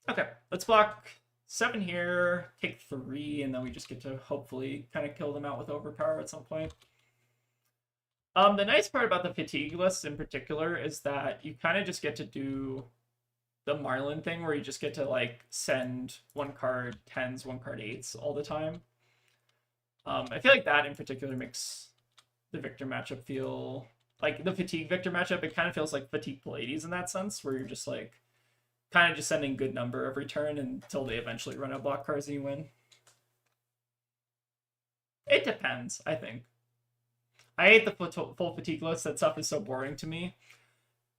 Okay, let's block 7 here, take 3, and then we just get to hopefully kind of kill them out with overpower at some point. The nice part about the fatigue list in particular is that you kind of just get to do the Marlin thing where you just get to like send one card 10s, one card 8s all the time. I feel like that in particular makes the Victor matchup feel like the Fatigue Victor matchup. It kind of feels like Fatigue Pallades in that sense, where you're just like kind of just sending good number every turn until they eventually run out block cards and you win. It depends, I think. I hate the full fatigue list. That stuff is so boring to me.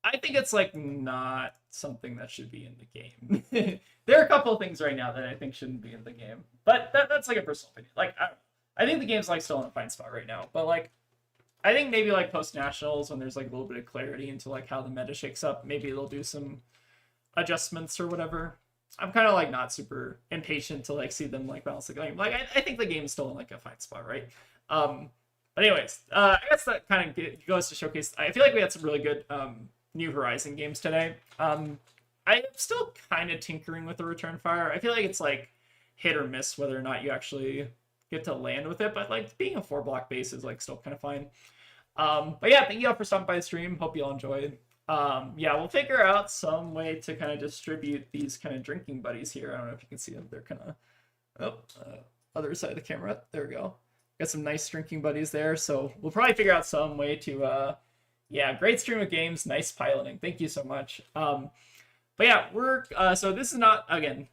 I think it's like not something that should be in the game. There are a couple of things right now that I think shouldn't be in the game, but that's like a personal opinion. Like I think the game's like still in a fine spot right now, but like I think maybe like post nationals when there's like a little bit of clarity into like how the meta shakes up, maybe they'll do some adjustments or whatever. I'm kind of like not super impatient to like see them like balance the game. Like I think the game's still in like a fine spot, right? But anyways, I guess that kind of goes to showcase. I feel like we had some really good New Horizon games today. I'm still kind of tinkering with the return fire. I feel like it's like hit or miss whether or not you actually get to land with it, but like being a 4-block base is like still kind of fine. But yeah, thank you all for stopping by the stream. Hope you all enjoyed. Yeah, we'll figure out some way to kind of distribute these kind of drinking buddies here. I don't know if you can see them. They're kind of other side of the camera. There we go. Got some nice drinking buddies there. So we'll probably figure out some way to yeah, great stream of games, nice piloting. Thank you so much. But yeah, we're so this is not, again,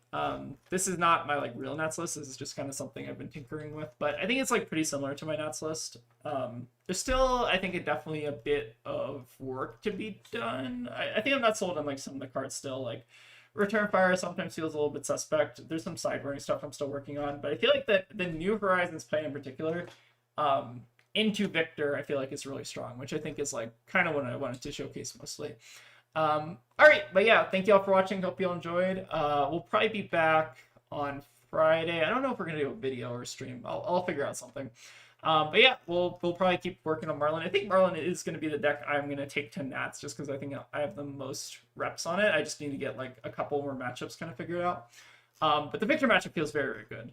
this is not my like real Nats list. This is just kind of something I've been tinkering with, but I think it's like pretty similar to my Nats list. There's still, I think, definitely a bit of work to be done. I think I'm not sold on like some of the cards still. Like Return Fire sometimes feels a little bit suspect. There's some sideboarding stuff I'm still working on, but I feel like that the New Horizons play in particular, into Victor, I feel like is really strong, which I think is like kind of what I wanted to showcase mostly. All right, but yeah, thank you all for watching. Hope you all enjoyed. We'll probably be back on Friday. I don't know if we're gonna do a video or a stream. I'll figure out something. But yeah, we'll probably keep working on Marlin. I think Marlin is going to be the deck I'm going to take to Nats just because I think I have the most reps on it. I just need to get like a couple more matchups kind of figured out. But the Victor matchup feels very, very good.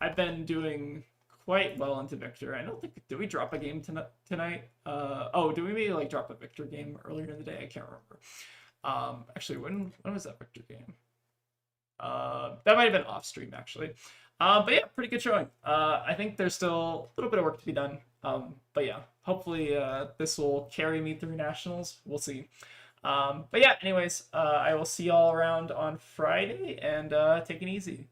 I've been doing quite well into Victor. I don't think, did we drop a game tonight? Oh, did we maybe like drop a Victor game earlier in the day? I can't remember. Actually, when was that Victor game? That might have been off stream actually. But yeah, pretty good showing. I think there's still a little bit of work to be done. But yeah, hopefully this will carry me through nationals. We'll see. But yeah, anyways, I will see y'all around on Friday and take it easy.